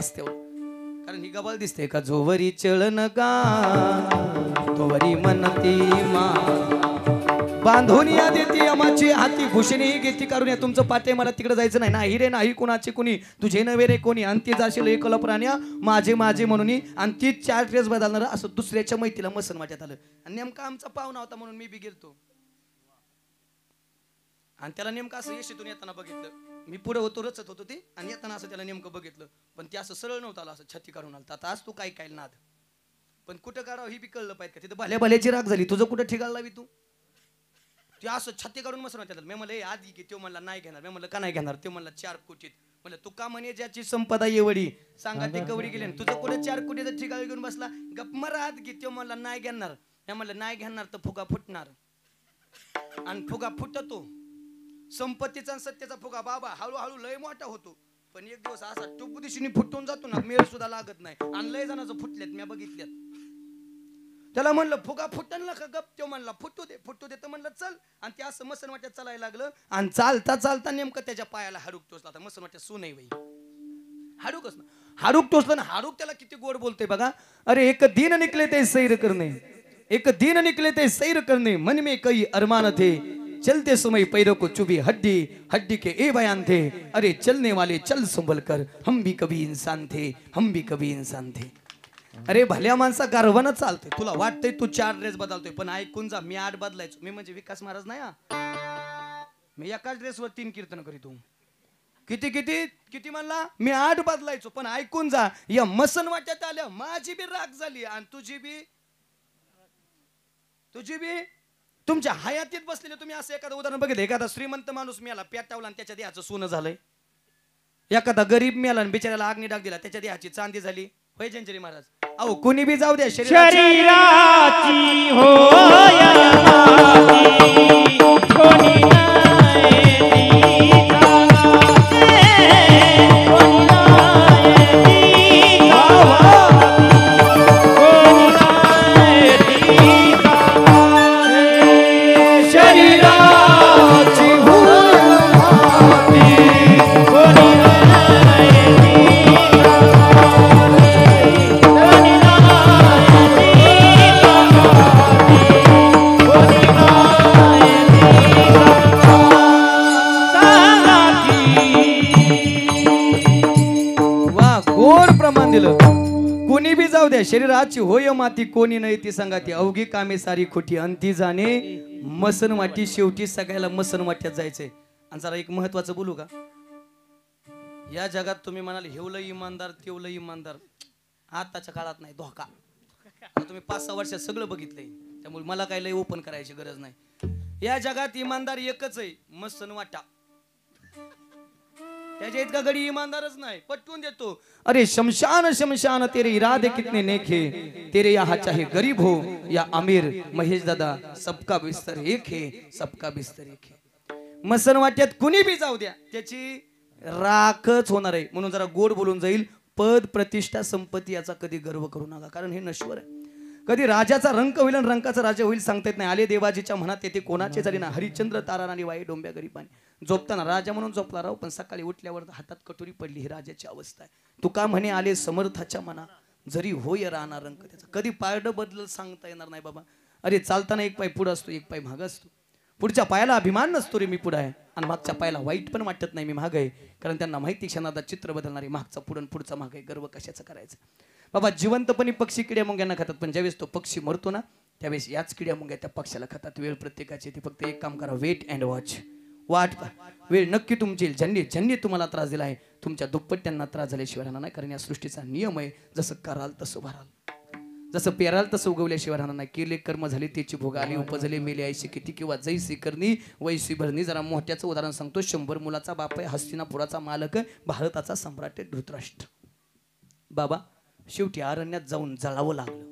कारण ही गबाळ दिसते का, जोवरी चळन का तोवरी मनती मा, बांधून या देती आमाची हाती, भूषणी घेती करून. या तुमचं पाटे मला तिकडे जायचं नाही. नाही रे नाही कोणाचे कोणी, तुझे नवे रे कोणी, अंती जाशील एकल प्राण्या माझे माझे म्हणून. आणि ती 4 ड्रेस बदलणार असं दुसऱ्याच्या मैत्रीला मसन वाट्यात आलं. आणि नेमका आमचा पाहुणा होता म्हणून मी बी गेलतो. आणि त्याला नेमकं असं येशीतून येताना बघितलं, मी पुढे होतो रचत होतो ते, आणि येताना असं त्याला नेमकं बघितलं, पण ते असं सरळ नव्हतं आलं, असं छत्ती काढून आलं. आता आज तू काय काय नाद, पण कुठं काढावं ही बी कळलं पाहिजे का. तिथं भल्या भल्याची राग झाली, तुझं कुठं ठिकाण लावी तू. ते असं छत्ती काढून मस्त म्हणतात. मी म्हणलं आधी की तो म्हणला नाही घेणार. मी म्हणलं का नाही घेणार, ते म्हणला 4 कोटीत. म्हणलं तू का म्हणे ज्याची संपदा येवडी सांगा ते कवडी गेले, तुझं कुठे 4 कोटीचं ठिकाण घेऊन बसला, गप मरा आत की. तो म्हणला नाही घेणार. मी म्हणलं नाही घेणार तर फुगा फुटणार, आणि फुगा फुटतो संपत्तीचा आणि सत्याचा फुगा बाबा हळूहळू लय मोठा होतो, पण एक दिवस असा टुपू दिशेने फुटून जातो ना, मेळ सुद्धा लागत नाही. आणि लय जणांचं फुटल्यात मी बघितल्यात. त्याला म्हणलं फुगा फुटन का गप. तो म्हणला फुटू दे तर म्हणलं चल. आणि ते असं मसन वाट्यात चालायला लागलं, आणि चालता नेमकं त्याच्या पायाला हाडूक टोचला. आता मसन वाट्यात सू नाही बाई, हाडूकच ना, हाडूक टोचलं ना. हाडूक त्याला किती गोड बोलतोय बघा. अरे एक दिन निकले ते सैर करणे, एक दिन निकले ते सैर करणे, मन में कई अरमान थे, चलते समय पैरों को चुभी हड्डी, हड्डी के ए बयान थे, अरे चलने वाले चल संभल कर, हम भी कभी इंसान थे, हम भी कभी इंसान थे. अरे भल्या माणसा गर्वानं चालतोय. तुला वाटतंय तू 4 ड्रेस बदलतोय, पण ऐकून जा, मी 8 बदलायचो. मी म्हणजे विकास महाराज नाही, मी एकाच ड्रेसवर 3 कीर्तन करीतो. किती किती किती म्हणला, मी 8 बदलायचो. पण ऐकून जा, या मसन वाट्यात आल्या माझी बी राग झाली, आणि तुझी बी तुमच्या हयातीत बसलेले. तुम्ही असं एखादं उदाहरण बघितलं, एखादा श्रीमंत माणूस मेला पेटावला आणि त्याच्या देहाचं सोनं झालंय. एखादा गरीब मेला आणि बिचाऱ्याला अग्नी डाग दिला, त्याच्या देहाची चांदी झाली. होय जंजरी महाराज. अहो कोणी बी जाऊ द्या, शरीराची कोणी बी जाऊ द्या, शरीराची होय माती कोणी नाही ती सांगाती, अवघी कामे सारी खोटी अंती जाणे मसन वाटी. शेवटी सगळ्याला मसन वाट्यात जायचंय. आणि जरा एक महत्वाचं बोलू का, या जगात तुम्ही म्हणाले हेवलं इमानदार तेवलं इमानदार, आताच्या काळात नाही धोका. तुम्ही 5-6 वर्षात सगळं बघितलंय, त्यामुळे मला काही लय ओपन करायची गरज नाही. या जगात इमानदार एकच आहे, मसन वाटा. त्याच्या इतका गडी इमानदारच नाही, पटवून देतो. अरे शमशान शमशान तेरे इरादे कितने नेक है, तेरे यहाँ चाहे गरीब हो या अमीर, महेश दादा सबका बिस्तर एक है, सबका बिस्तर एक है. मसन वाट्यात कुणी बी जाऊ द्या, त्याची राखच होणार आहे. म्हणून जरा गोड बोलून जाईल. पद प्रतिष्ठा संपत्ती याचा कधी गर्व करू नका, कारण हे नश्वर आहे. कधी राजाचा रंक होईल आणि रंकाचा राजा होईल सांगता येत नाही. आले देवाजीच्या मनात येते कोणाचे झाले ना, हरिश्चंद्र तारा आणि वाई डोंब्या गरीबाने. झोपताना राजा म्हणून झोपला राहू, पण सकाळी उठल्यावर हातात कटोरी पडली, ही राजाची अवस्था आहे. तुका म्हणे आले समर्थाच्या मना, जरी होय राहणार रंक त्याचा. कधी पारड बदल सांगता येणार नाही बाबा. अरे चालताना एक पाय पुढे असतो, एक पाय मागे असतो. पुढच्या पायाला अभिमान नसतो रे मी पुढे आहे, आणि मागच्या पायाला वाईट पण वाटत नाही मी मागे आहे. कारण त्यांना माहिती क्षणात चित्र बदलणारी मागचा पुढं पुढचा मागे, गर्व कशाचा करायचा. बाबा जिवंतपणी पक्षी किड्या मुंग्यांना खातात, पण ज्यावेळेस तो पक्षी मरतो ना त्यावेळेस याच किड्या मुंग्या त्या पक्षाला खातात. वेळ प्रत्येकाची, ती फक्त एक काम करा, वेट अँड वॉच. वाट पहा, वेळ नक्की तुमची येईल. ज्यांनी तुम्हाला त्रास दिला आहे तुमच्या दुप्पट त्यांना त्रास झाल्याशिवाय राहणार नाही. कारण या सृष्टीचा नियम आहे, जसं कराल तसं भराल, जसं पेराल तसं उगवल्याशिवाय राहणार नाही. केले कर्म झाले त्याची भोग आली, उपजले मेले ऐशी किती किंवा जैसी करणी वैसी भरणी. जरा मोठ्याचं उदाहरण सांगतो. 100 मुलाचा बाप आहे, हस्तिनापुराचा मालक आहे, भारताचा सम्राट आहे धृतराष्ट्र. बाबा शेवटी अरण्यात जाऊन जळावं लागलं.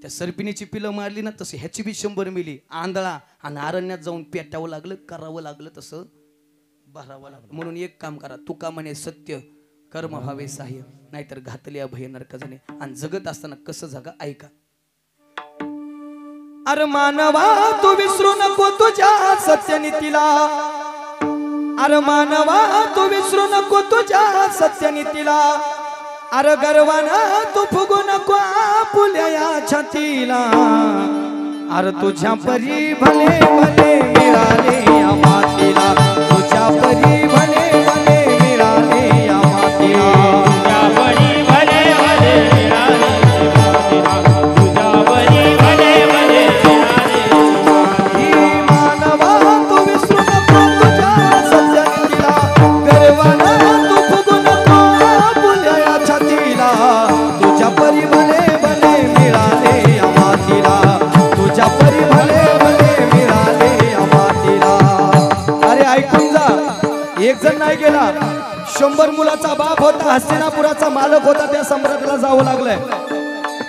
त्या सर्पिणीची पिलं मारली ना तसं ह्याची बी 100 मिली आंधळा, आणि अरण्यात जाऊन पेटावं लागलं, करावं लागलं तसं भरावं लागलं. म्हणून एक काम करा, तुका म्हणे सत्य कर्म व्हावे सहाय्य, नाहीतर घातले अभय नरक जाणे. आणि जगत असताना कसं जगा ऐका. अरे मानवा तू विसरू नको तुझ्या सत्यनीतीला, अरे मानवा तू विसरू नको तुझ्या सत्यनीतीला. अरे गर्वाना तू फुगू नको आपुल्या छातीला. अरे तुझ्या परी भले भले मिळाले या मातीला, तुझ्या परी भले भले मिळाले या मातीला. तुझ्या परी भले भले मिळाले तुझ्या परी भले भले मिळाले. मानवा तू विसरू नको तुझ्या सत्यनीतीला, गर्वाना तू फुगू नको आपुल्या छातीला. तुझ्या परी भले भले मिळाले या मातीला, तुझ्या परी भले भले मिळाले या मातीला. अरे ऐकून जा, एक जण नाही गेला. 100 मुलाचा बाप होता, हस्तिनापुराचा मालक होता, त्या सम्राटाला जावं लागलंय.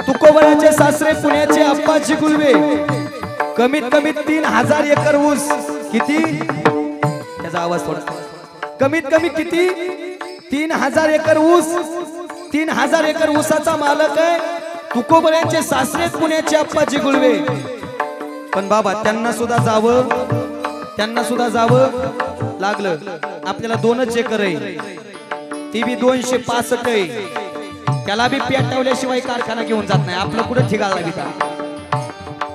तुकोबराचे सासरे पुण्याचे अप्पाजी गुलवे, कमीत कमी 3000 एकर ऊस. किती? त्याचा आवाज थोडा. कमीत कमी किती? 3000 एकर ऊस. 3000 एकर ऊसाचा मालक आहे. तुकोबऱ्यांचे सासरे पुण्याचे अप्पाजी गुलवे. पण बाबा त्यांना सुद्धा जावं लागलं. आपल्याला 2च एकर आहे, ती बी 265 आहे. त्याला बी पेटवल्याशिवाय कारखाना घेऊन जात नाही. आपलं कुठं ठिकाण लागेल.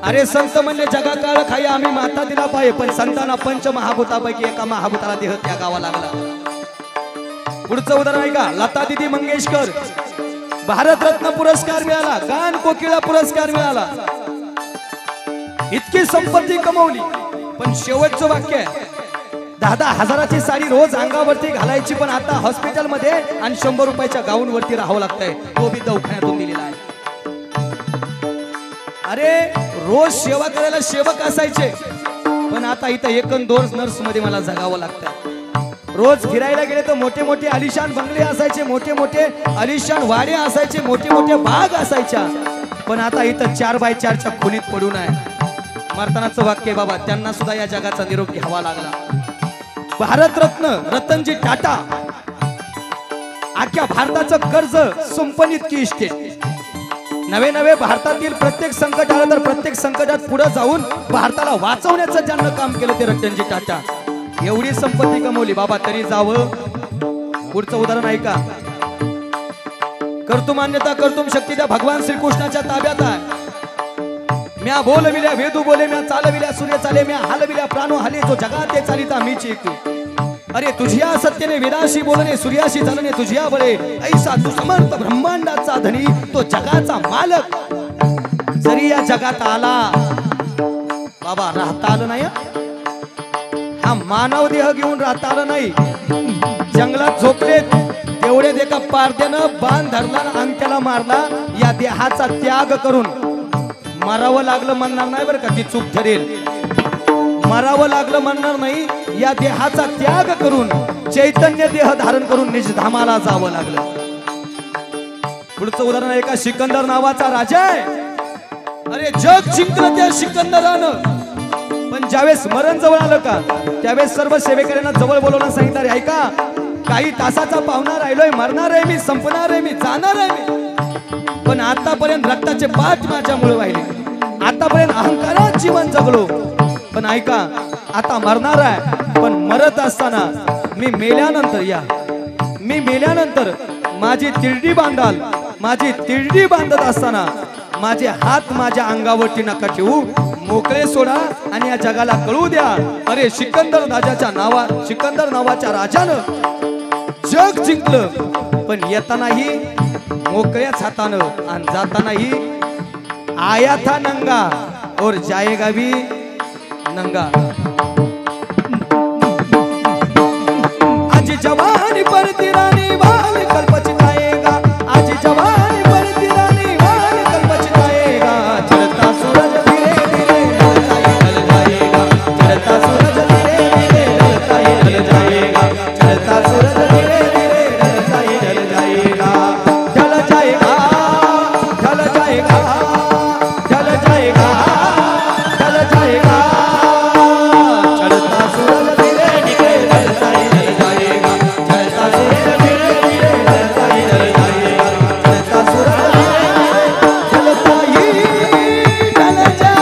अरे संत म्हणले जगा काळ खाई आम्ही माता दिला पाहिजे, पण संतांना पंचमहाभूतापैकी एका महाभूताला देह त्यागावा लागला. पुढचं उदाहरण आहे का, लता दीदी मंगेशकर भारतरत्न पुरस्कार मिळाला, गान कोकिळा पुरस्कार मिळाला. इतकी संपत्ती कमवली, पण शेवटचं वाक्य आहे 10-10 हजाराची साडी रोज अंगावरती घालायची, पण आता हॉस्पिटल मध्ये आणि 100 रुपयाच्या गाऊन वरती राहावं लागतंय. तो बी दवाखान्यातून दिलेला आहे. अरे रोज सेवा करायला सेवक असायचे, पण आता इथं 1-2 नर्स मध्ये मला जगावं लागतंय. रोज फिरायला गेले तर मोठे मोठे आलिशान बंगले असायचे, मोठे मोठे आलिशान वाडे असायचे, मोठे मोठे बाग असायच्या, पण आता इथं 4x4च्या खोलीत पडून आहे. मर्तानाचं वाक्य बाबा, त्यांना सुद्धा या जगाचा निरोप घ्यावा लागला. भारतरत्न रतनजी टाटा अख्ख्या भारताचं कर्ज संपन्नित की इस्टेट. नवे भारतातील प्रत्येक संकट आलं तर प्रत्येक संकटात पुढे जाऊन भारताला वाचवण्याचं ज्यांना काम केलं ते रतनजी टाटा. एवढी संपत्ती कमवली बाबा, तरी जावं. पुढचं उदाहरण ऐका. कर्तुम मान्यता कर्तुम शक्ती त्या भगवान श्रीकृष्णाच्या ताब्यात आहे. म्या बोलविल्या वेदू बोले, म्या चालविल्या सूर्य चाले, म्या हालविल्या प्राणो हाले, जो जगात ते चालिता मीच एक. अरे तुझ्या सत्यने वेदाशी बोलणे, सूर्याशी चालणे तुझ्या बळे, ऐसा तू समर्थ ब्रह्मांडाचा धनी, तो जगाचा मालक. जरी या जगात आला बाबा, राहता आलं नाही. हा मानव देह घेऊन राहता आलं नाही. जंगलात झोपलेत तेवढे एका पारद्यानं बाण धरला, अंगठ्याला मारला. या देहाचा त्याग करून मरावं लागलं म्हणणार नाही बरं का, ती चूक ठरेल. मरावं लागलं म्हणणार नाही, या देहाचा त्याग करून चैतन्य देह धारण करून निजधामाला जावं लागलं. पुढचं उदाहरण आहे का, सिकंदर नावाचा राजा आहे. अरे जग जिंकलं त्या सिकंदरानं, पण ज्यावेळेस मरण जवळ आलं का त्यावेळेस सर्व सेवेकऱ्यांना जवळ बोलवणं सांगितलं. रे ऐका, काही तासाचा पाहुणा राहिलोय, मरणार आहे मी, संपणार आहे मी, जाणार आहे मी, पण आतापर्यंत रक्ताचे पाठ माझ्यामुळे वाहिले, आतापर्यंत अहंकारात जीवन जगलो, पण ऐका आता मरणार आहे. पण मरत असताना मी मेल्यानंतर माझी तिरडी बांधाल. माझी तिरडी बांधत असताना माझे हात माझ्या अंगावरती नका ठेवू, मोकळे सोडा आणि या जगाला कळू द्या, अरे सिकंदर नावाच्या राजानं जग जिंकलं, पण येतानाही मोकळ्याच हातानं आणि जातानाही आया था नंगा और जाएगा भी नंगा। आज जवानी पर तिरानी बाल कल पछताएगा, आज जवानी पर तिरानी बाल कल पछताएगा, चढ़ता सूरज धीरे धीरे ढलता ही ढल जाएगा, चढ़ता सूरज धीरे धीरे ढलता ही ढल जाएगा, चढ़ता सूरज धीरे धीरे ढलता ही ढल जाएगा, ढल जाएगा, ढल जाएगा, ढल जाएगा, ढल जाएगा, चढ़ता सूरज धीरे धीरे ढलता ही ढल जाएगा, चढ़ता सूरज धीरे धीरे ढलता ही ढल जाएगा, चढ़ता सूरज ढलता ही ढल जाएगा।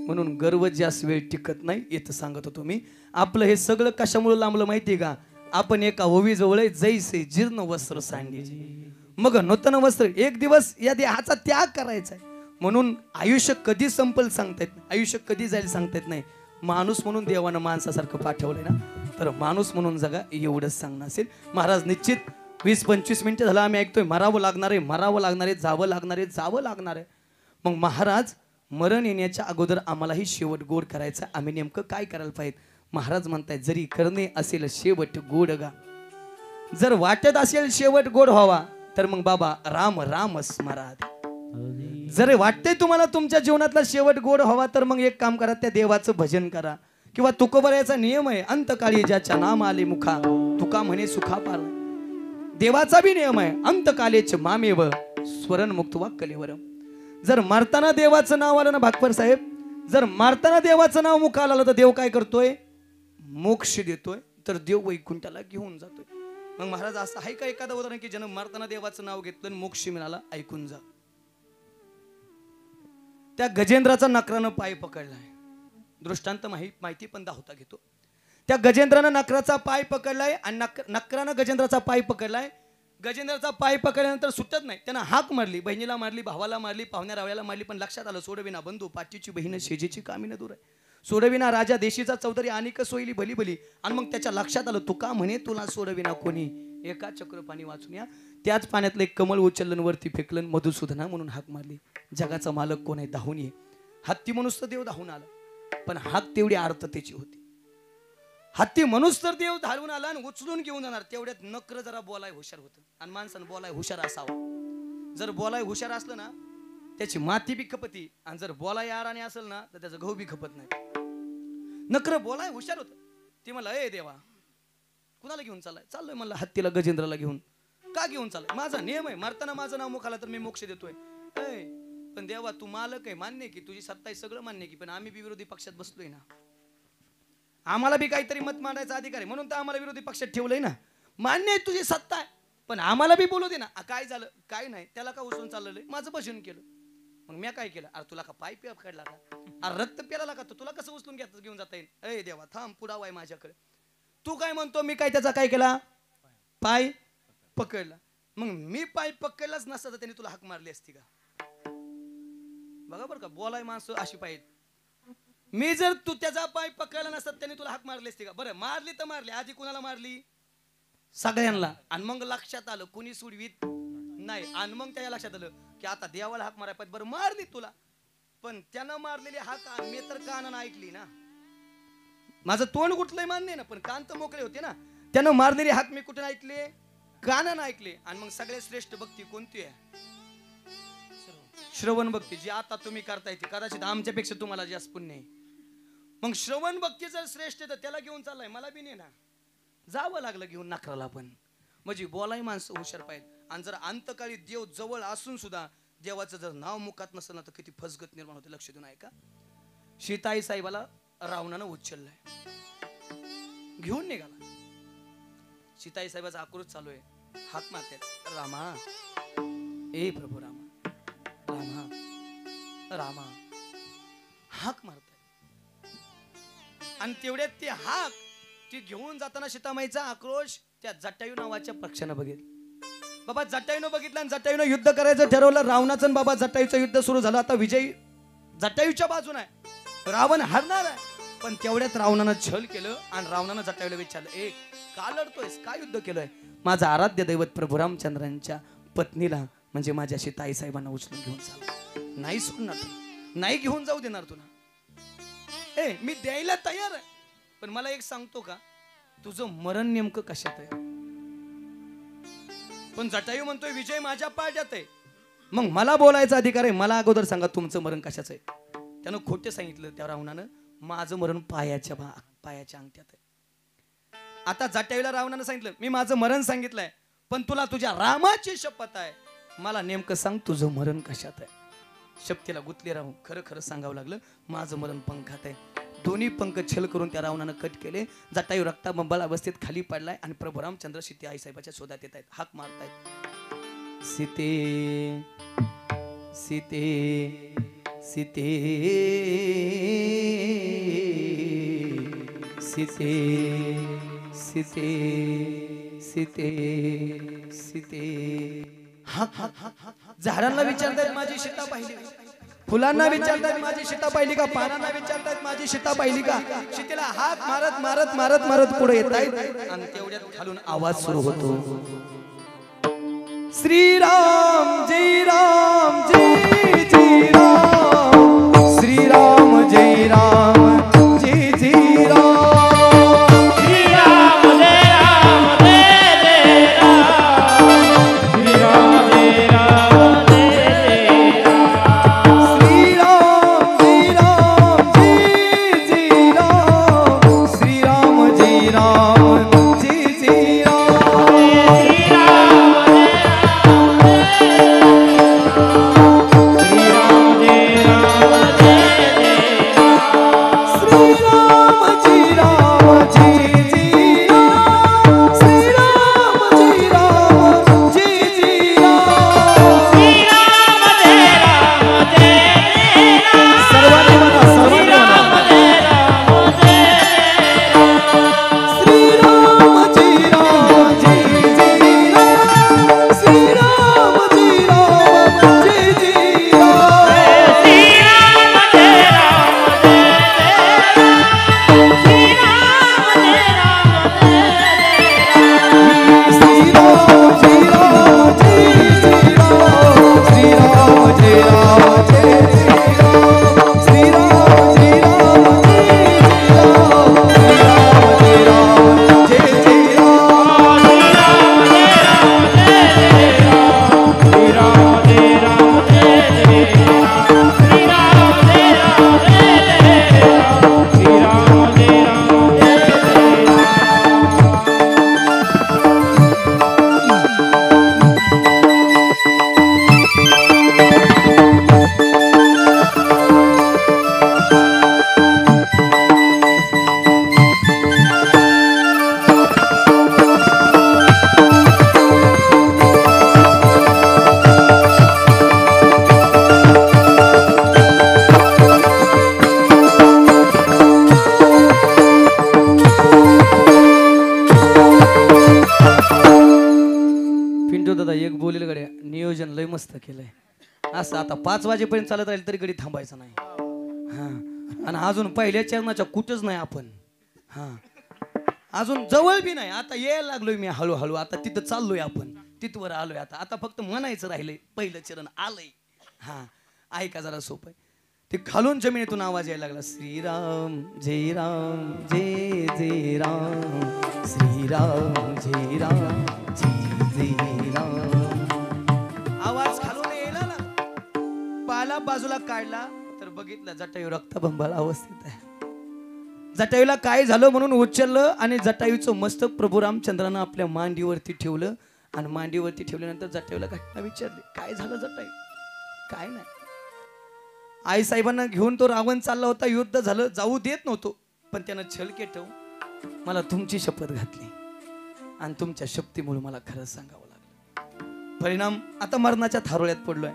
म्हणून गर्व जास्त वेळ टिकत नाही, येतं सांगत होतो मी। आपलं हे सगळं कशामुळे लांबलं माहितीये का? आपण एका ओवी जवळ जैसे जीर्ण वस्त्र सांडायचे, मग नूतन वस्त्र, एक दिवस या देहाचा त्याग करायचा आहे। म्हणून आयुष्य कधी संपल सांगता येत नाही, आयुष्य कधी जाईल सांगता येत नाही। माणूस म्हणून देवानं माणसासारखं पाठवलंय ना, तर माणूस म्हणून जगा एवढंच सांगणं असेल। महाराज निश्चित 20-25 मिनिटं झालं आम्ही ऐकतोय, मरावं लागणार आहे, जावं लागणार आहे। मग महाराज मरण येण्याच्या अगोदर आम्हालाही शेवट गोड करायचा, आम्ही नेमकं काय करायला पाहिजे? महाराज म्हणतायत, जरी करणे असेल शेवट गोड गा, जर वाटत असेल शेवट गोड व्हावा तर मग बाबा राम राम स्मरा। जर वाटतंय तुम्हाला तुमच्या जीवनातला शेवट गोड व्हावा तर मग एक काम करा, त्या देवाचं भजन करा, किंवा तुकोबरायाचा नियम आहे, अंतकाळी ज्याच्या नाम आले मुखा तुका म्हणे सुखा पार। देवाचा बी नियम आहे, अंतकालेच मामेव स्वरण मुक्तवा कलेवरम। जर मरताना देवाचं नाव आलं ना भागपर साहेब, जर मरताना देवाचं नाव मुखाला आलं तर देव काय करतोय? मोक्ष देतोय, तर देव वैकुंठाला घेऊन जातोय। मग महाराज असं आहे का एखादं उदाहरण की ज्यानं मरताना देवाचं नाव घेतलं आणि मोक्ष मिळाला? ऐकून जा। त्या गजेंद्राचा नकरानं पाय पकडलाय, दृष्टांत माहिती पण दाखवता घेतो। त्या गजेंद्रानं नकराचा पाय पकडलाय आणि नकरानं गजेंद्राचा पाय पकडलाय। गजेंद्राचा पाय पकडल्यानंतर सुटत नाही, त्यानं हाक मारली, बहिणीला मारली, भावाला मारली, पाहुण्या रावळ्याला मारली, पण लक्षात आलं सोडविना बंधू पाठीची बहीण शेजीची कामीनं दूर आहे, सोडविना राजा देशीचा चौधरी अनिक सोयली भली भली। आणि मग त्याच्या लक्षात आलं, तुका म्हणे तुला सोडविना कोणी, एका चक्र पाणी वाचून या। त्याच पाण्यातलं एक कमळ उचललं वरती फेकलं, मधुसूदना म्हणून हाक मारली। जगाचा मालक कोण आहे? धावून ये। हत्ती मनुष्य तर देव धावून आला, पण हाक तेवढी अर्थतेची होती। हत्ती मनुष्य तर देव धावून आला आणि उचलून घेऊन जाणार, तेवढ्यात नकर जरा बोलाय हुशार होतं, आणि माणसानं बोलाय हुशार असावा। जर बोलाय हुशार असलं ना त्याची माती बी खपती, आणि जर बोलाय आराने असेल ना तर त्याचं गहू बी खपत नाही। नकर बोलाय हुशार होतं, ती म्हणला, ए देवा कुणाला घेऊन चाललोय म्हणलं, हत्तीला गजेंद्राला घेऊन। का घेऊन चाललोय? माझा नियम आहे, मरताना माझं नाव मुखाला तर मी मोक्ष देतोय। पण देवा तू मालक आहे, मान्य की तुझी सत्ता आहे, सगळं मान्य की, पण आम्ही बी विरोधी पक्षात बसलोय ना, आम्हाला बी काहीतरी मत मांडायचा अधिकार आहे, म्हणून तर आम्हाला विरोधी पक्षात ठेवलंय ना। मान्य आहे तुझी सत्ता आहे, पण आम्हाला बी बोलू दे ना। काय झालं? काय नाही, त्याला का उचलून चाललंय? माझं भजन केलं। मग मी काय केलं? अरे तुला का पाय पकडला का? अरे रक्त प्याला का? तुला कसं उचलून घेऊन जाता येईल? अरे देवा थांब, पुरावा आहे माझ्याकडे। तू काय म्हणतो? मी काय त्याचा काय केला? पाय पकडला। मग मी पाय पकडलाच नसता तर त्याने तुला हाक मारली असती का? बघा बरं का, बोलाय माणसं अशी पाहिजे। मी जर तू त्याचा पाय पकडला नसता त्याने तुला हाक मारली असती का? बरं मारली तर मारली, आधी कुणाला मारली? सगळ्यांना। आणि मग लक्षात आलं कुणी सोडवीत नाही, आणि मग त्याच्या लक्षात आलं की आता देवाला हाक मारायला पाहिजे। बरं मारली तुला, पण त्यानं मारलेली हाक मी तर कानानं ऐकली ना, माझं तोंड कुठलंय मान्य आहे ना, पण कान तर मोकळे होते ना। त्यानं मारलेली हाक मी कुठे ऐकले? कानानं ऐकले। आणि मग सगळ्यात श्रेष्ठ भक्ती कोणती आहे? श्रवण भक्ती, जी आता तुम्ही करताय ती कदाचित आमच्यापेक्षा तुम्हाला जास्त पुण्य आहे। मग श्रवण भक्ती जर श्रेष्ठ आहे तर त्याला घेऊन चाललाय, मला बी नाही ना, जावं लागलं घेऊन नखराला। पण म्हणजे बोलाय माणसं हुशार पाहिजे। आणि जर अंतकाळी देव जवळ असून सुद्धा देवाचं जर नाव मुखात नसेल ना तर किती फसगत निर्माण होते। लक्ष देऊन ऐका, सीताई साहेबाला रावणानं उचललंय, घेऊन निघाला। सीताई साहेबाचा आक्रोश चालू आहे, हाक मारतात, रामा ए प्रभू रामा, रामा रामा, हाक मारतात। आणि तेवढ्यात ती घेऊन जाताना सीतामाईचा आक्रोश त्या जटायू नावाच्या पक्षानं बघितलं. बाबा जटायूनं बघितलं आणि जटायूनं युद्ध करायचं ठरवलं. रावणाचं बाबा जटायूचं युद्ध सुरू झालं. आता विजय जटायूच्या बाजून आहे, रावण हरणार आहे. पण तेवढ्यात रावणानं छल केलं आणि रावणानं जटायूला विचारलं, ए का लढतोयस, का युद्ध केलंय? माझं आराध्य दैवत प्रभू रामचंद्रांच्या पत्नीला म्हणजे माझ्या सीताई साहेबांना उचलून घेऊन चाल. नाही सोडणार, नाही घेऊन जाऊ देणार तुला. ए मी द्यायला तयार आहे, पण मला एक सांगतो का, तुझं मरण नेमकं कशात आहे? पण जटायू म्हणतोय विजय माझ्या पाड्यात आहे. मग मला बोलायचा अधिकार आहे, मला अगोदर सांगा तुमचं मरण कशाचं आहे? त्यानं खोटे सांगितलं त्या रावणानं, माझं मरण पायाच्या अंगठ्यात आहे. आता जटायूला रावणानं सांगितलं, मी माझं मरण सांगितलंय, पण तुला तुझ्या रामाची शपथ आहे, मला नेमकं सांग तुझं मरण कशात आहे? शपथेला गुतले राहून खरं खरं सांगावं लागलं, माझं मरण पंखात आहे. दोन्ही पंख छल करून त्या रावणानं कट केले. जटायू रक्ताबंबाळ अवस्थेत खाली पडलाय आणि प्रभू रामचंद्र सीते आई साहेबाच्या शोधात येत आहेत, हाक मारतायत, सीते सीते सीते सीते सीते सीते सीते. झाडांना विचारतायत माझी सीता पाहिली, फुलांना विचारतायत माझी सीता पाहिली का, पानांना विचारतायत माझी सीता पाहिली का. सीतेला हात मारत मारत मारत मारत पुढे येत आहेत आणि तेवढ्यात खालून आवाज सुरू होतो, श्रीराम जय राम जय जय राम, श्रीराम जय राम जय जय राम. नियोजन लय मस्त केलंय. असं आता 5 वाजेपर्यंत चालत राहील तरी कधी थांबायचं नाही. हा आणि अजून पहिल्या चरणाच्या कुठंच नाही आपण. हा अजून जवळ बी नाही. आता यायला लागलोय मी हळूहळू. आता तिथं चाललोय आपण, तिथवर आलोय. आता फक्त म्हणायचं राहिलंय पहिलं चरण आलंय. हा ऐका जरा सोपं आहे. ते खालून जमिनीतून आवाज यायला लागला, श्रीराम जय राम जय जय राम, श्रीराम जय राम जय जय राम. आवाज खालून यायला ना, पाला बाजूला काढला तर बघितलं जटायू रक्तबंबाळ अवस्थेत आहे. जटायूला काय झालं म्हणून उचललं आणि जटायूचं मस्तक प्रभू रामचंद्रानं आपल्या मांडीवरती ठेवलं. आणि मांडीवरती ठेवल्यानंतर जटायूला घटना विचारली, काय झालं जटायू? काय नाही. आई साहेबांना घेऊन तो रावण चालला होता, युद्ध झालं, जाऊ देत नव्हतो, पण त्यानं छल केटव मला तुमची शपथ घातली आणि तुमच्या शपथीमुळे मला खरं सांगावं लागलं. परिणाम आता मरणाच्या थारोळ्यात पडलोय.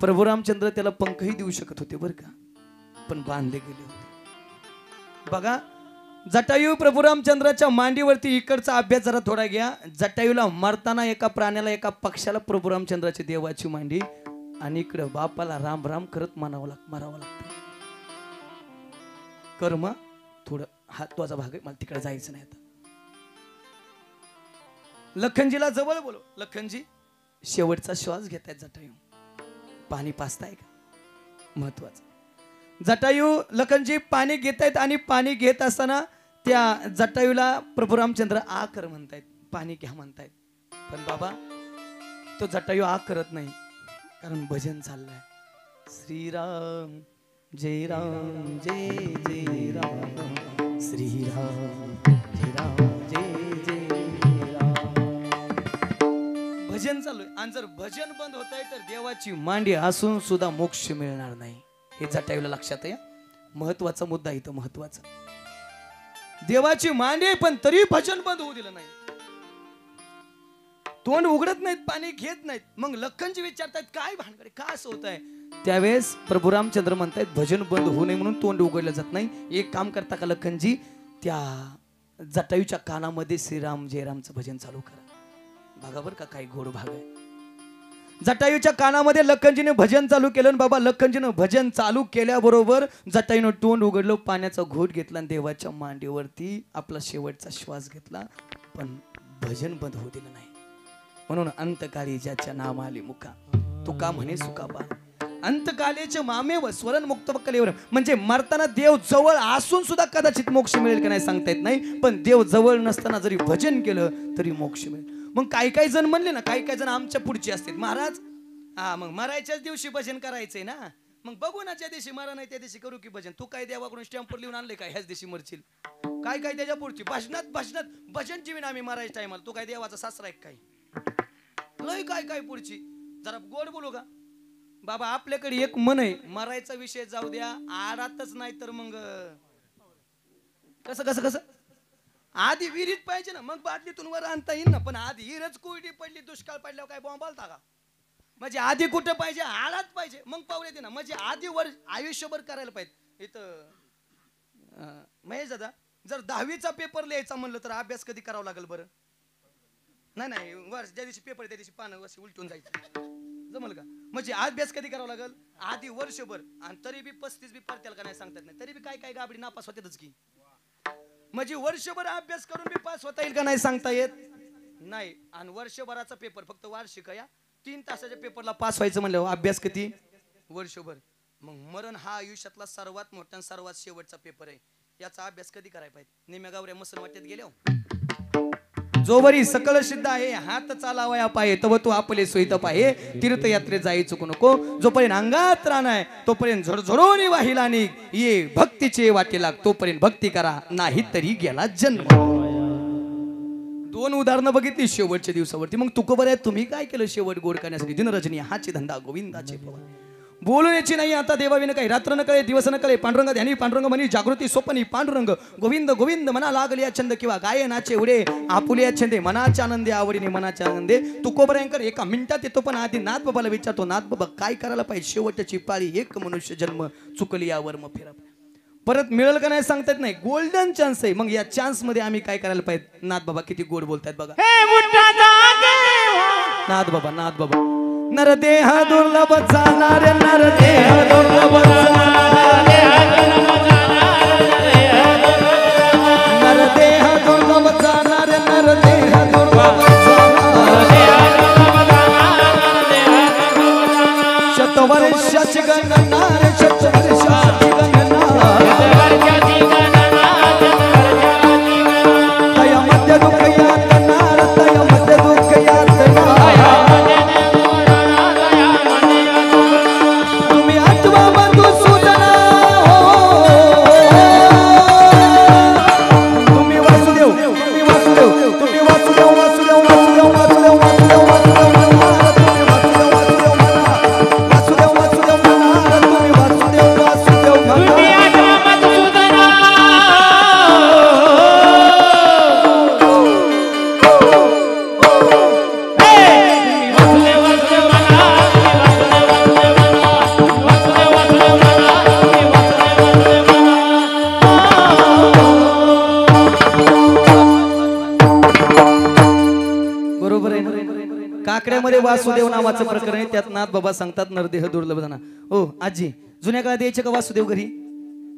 प्रभू रामचंद्र त्याला पंखही देऊ शकत होते बरं का, पण बांधले गेले होते. बघा जटायू प्रभू रामचंद्राच्या मांडीवरती इकडचा अभ्यास जरा थोडा घ्या. जटायूला मरताना एका प्राण्याला एका पक्षाला प्रभू रामचंद्राची देवाची मांडी आणि इकडं बापाला राम राम करत मरावं लागतं. कर्म थोडं हातवाचा भाग आहे, मला तिकडे जायचं नाही. आता लखनजीला जवळ बोलो. लखनजी शेवटचा श्वास घेतायत जटायू, पाणी पाजताय का? महत्वाचं. जटायू लखनजी पाणी घेतायत आणि पाणी घेत असताना त्या जटायूला प्रभू रामचंद्र आ कर म्हणतायत, पाणी घ्या म्हणतायत. पण बाबा तो जटायू आ करत नाही, कारण भजन चाललंय. श्रीराम जय राम जय जय राम, श्रीराम जय राम जय जय राम. भजन चालू आहे आणि जर भजन बंद होत आहे तर देवाची मांडी असून सुद्धा मोक्ष मिळणार नाही. हे जटायूला लक्षात आहे. महत्वाचा मुद्दा इथं महत्वाचा. देवाची मांडी पण तरी भजन बंद होऊ दिलं नाही. तोंड उघडत नाहीत, पाणी घेत नाहीत. मग लखनजी विचारतायत काय भानगडे, काय असं होत आहे? त्यावेळेस प्रभू रामचंद्र म्हणतायत भजन बंद होऊ नये म्हणून तोंड उघडलं जात नाही. एक काम करता का लखनजी, त्या जटायूच्या कानामध्ये श्रीराम जयरामचं भजन चालू करा. बघा बरं का काही गोड भाग आहे. जटायूच्या कानामध्ये लखनजीने भजन चालू केलं. बाबा लखनजीनं भजन चालू केल्याबरोबर जटायूनं तोंड उघडलं, पाण्याचा घोट घेतला आणि देवाच्या मांडीवरती आपला शेवटचा श्वास घेतला. पण भजन बंद होऊ दिलं नाही. म्हणून अंतकाळी ज्याच्या नाम आली मुका, तुका म्हणे सुखापा. अंतकालेचे मामेव स्वरण मुक्त कलेवर, म्हणजे मरताना देव जवळ असून सुद्धा कदाचित मोक्ष मिळेल की नाही सांगता येत नाही. पण देव जवळ नसताना जरी भजन केलं तरी मोक्ष मिळेल. मग काही जण म्हणले ना, काही जण आमच्या पुढचे असतात, महाराज मग मरायच्याच दिवशी भजन करायचंय ना, मग बघू ना ज्या दिवशी मरा नाही त्या दिवशी करू की भजन. तू काय देवाकडून स्टॅम्पवर लिहून आणले काय ह्याच दिवशी मरशील? काय त्याच्या पुढची भाषणात भजन जीवन आम्ही मरायच्या टायमाला. तू काय देवाचा सासरा आहे काय? लय काय पुढची. जरा गोड बोलू का बाबा. आपल्याकडे एक मन आहे, मरायचा विषय जाऊ द्या, आडातच नाही तर मग कसं आधी विहिरीत पाहिजे ना, मग बादलीतून वर आणता येईल ना. पण आधी हिरच कोरडी पडली, दुष्काळ पडल्यावर काय बॉम्ब आलता का? म्हणजे आधी कुठं पाहिजे? आडात पाहिजे, मग पावले ते ना. म्हणजे आधी वर आयुष्यभर करायला पाहिजे. इथं महेश दादा, जर 10वीचा पेपर लिहायचा म्हणलं तर अभ्यास कधी करावा लागेल बरं? नाही वर्ष ज्या दिवशी पेपर त्या दिवशी पानं वर्ष उलटून जायचं, जमल का? म्हणजे अभ्यास कधी करावा लागेल? आधी वर्षभर. आणि तरी बी 35 बी पडत्याल का नाही सांगतात नाही, तरी बी काय गाबडी नापास होत्यातच की. म्हणजे वर्षभर अभ्यास करून बी पास होता येईल का नाही सांगता येत नाही. आणि वर्षभराचा पेपर फक्त वार्षिक या 3 तासाच्या पेपरला पास व्हायचं म्हणलं अभ्यास किती? वर्षभर. मग मरण हा आयुष्यातला सर्वात मोठा सर्वात शेवटचा पेपर आहे. याचा अभ्यास कधी करायला पाहिजे? निम्या गावऱ्या मसन वाट्यात गेल्या जोवरी सकल सिद्ध आहे, हात चालावया पाये तव तू आपले सोयीत पाये. तीर्थयात्रे जाई चुकू नको, जोपर्यंत अंगात राहणार आहे तोपर्यंत झडझडून वाहिला निघ. ये भक्तीचे वाटे लाग, तोपर्यंत भक्ती करा, नाही तरी गेला जन्म. 2 उदाहरणं बघितली शेवटच्या दिवसावरती. मग तुकोबर आहे, तुम्ही काय केलं शेवट गोड करण्यासाठी? दिनरजनी हाची धंदा गोविंदाचे पवन. बोलून याची नाही आता देवाविन काही, रात्र न कळे दिवस न कळे. पांडुरंग ध्यानी पांडुरंग म्हणी, जागृती स्वप्नी पांडुरंग. गोविंद गोविंद मना लागली छंद, किंवा गायनाचे उडे आपुले छंदे. मनाच्या आनंदे आवडीने मनाच्या आनंदे. तुकोबऱ्यांकर एका मिनिटात येतो, पण आधी नाथ बाबाला विचारतो, नाथ बाबा काय करायला पाहिजे? शेवटची पाळी, एक मनुष्य जन्म चुकली यावर मग फिरा, परत मिळेल का नाही सांगतात नाही. गोल्डन चान्स आहे. मग या चान्स मध्ये आम्ही काय करायला पाहिजे? नाथ बाबा किती गोड बोलतात बघा. नाथ बाबा नरदेह दुर्लभ जाणार, नरदेह दुर्लभ नरदेह दुर्लभ जाणार, नरदेह दुर्लभ शतवर्षाची गणनार, शतवर्षाची गणनार. तया मध्य दुःख यातनार, तया मध्य दुःख यातनार. वासुदेव नावाचं प्रकरण आहे. त्यात नाथ बाबा सांगतात नरदेह दुर्लभ जाना. ओ आजी, जुन्या काळात यायचे का वासुदेव घरी?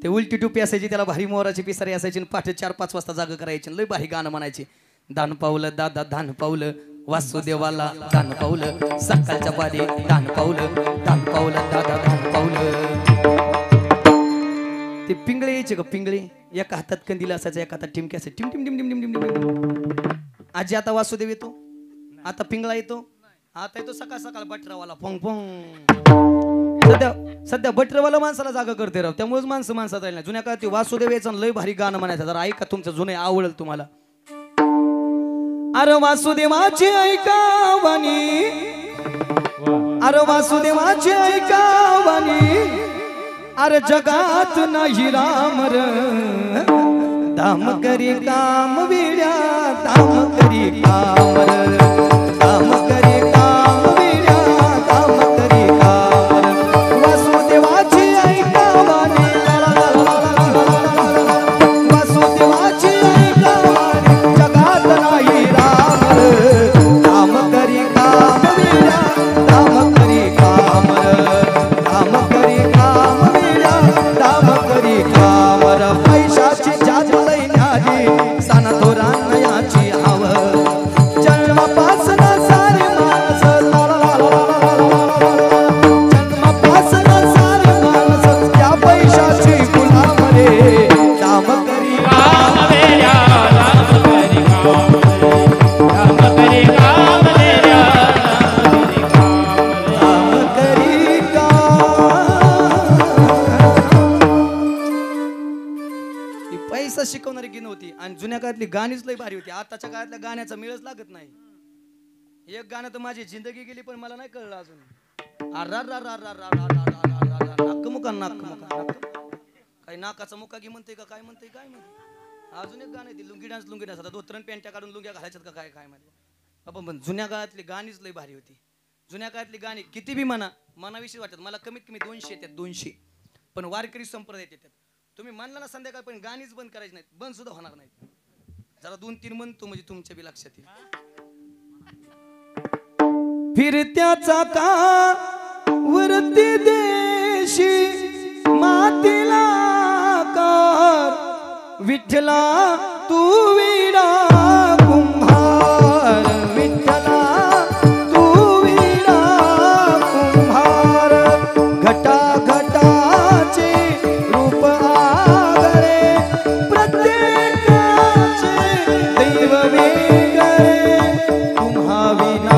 ते उलटी टोपी असायची, त्याला भारी मोराची पिसारी असायची, पहाटे 4-5 वाजता जागा करायची, लय भारी गाणं म्हणायचे. दान पावलं दादा दान पावलं, वासुदेवाला दान पावलं, सकाळच्या पारी दान पावलं, दान पावलं दादा दान पावलं. ते पिंगळे यायचे का पिंगळे? एका हातात कंदील असायचा, एका हातात टिमकी असायची. टिम टिम टिम टिम टिम टिम. आजी आता वासुदेव येतो, आता पिंगळा येतो, आता येतो सकाळ सकाळ बटरावाला फोंग फोंग. सध्या बटरवाला माणसाला जागा करते राव, त्यामुळेच माणसं माणसात राहिली. जुन्या काळात वासुदेव यायचं लय भारी गाणं म्हणायचं. जरा ऐका, तुमचं जुने आवडेल तुम्हाला. अरे वासुदेवाची ऐकावानी, अरे वासुदेवाची ऐकावानी, अरे जगात नाही राम र. दाम करी काम विड्या, दाम करी काम र, दाम करी काम विड्या, दाम करी काम र. वासुदेवाची ऐकावानी, वासुदेवाची ऐकावानी, जगात नाही राम र. दाम करी काम विड्या, दाम करी काम र, दाम करी काम विड्या, दाम करी काम र. पैशाची जात लई न्यारी, साना थोरांना याची हाव, जन्मापासून सारे माणस, जन्मापासून सारे माणस त्या पैशाची गुलाम रे. दाम करी काम वेड्या, दाम करी काम रे, दाम करी काम वेड्या, दाम करी काम. ही पैसा शिकवणारी गिन होती. आणि जुन्या काळातली गाणीच लई भारी होती. आताच्या काळातल्या गाण्याचा मेळच लागत नाही. एक गाणं तर माझी जिंदगी गेली, पण मला नाही कळलं अजून. नाकमुका नाकमुका, काही नाकाचा मुका घे म्हणते का काय म्हणते काय म्हणते. अजून एक गाणं आहे, लुंगी डान्स आता धोतरण पॅन्ट्या काढून लुंग्या घालायच्यात का काय काय माहिती. आपण पण जुन्या काळातली गाणीच लई भारी होती. जुन्या काळातली गाणी किती बी मनाविषयी वाटतात. मला कमीत कमी 200 येतात, 200. पण वारकरी संप्रदाय येतात. तुम्ही मानला ना संध्याकाळ, पण गाणीच बंद करायची नाहीत, बंद सुद्धा होणार नाहीत. जरा 2-3 म्हणतो म्हणजे तुमच्या बी लक्षात येईल. फिरत्या चाका वरती देशी मातीला कार, विठ्ठला तू विडा कुंभार, विठ्ठला तू विडा कुंभार. घटा घटाचे रूप आगळे, प्रत्येकाचे दैव वेगळे. तुम्हा विना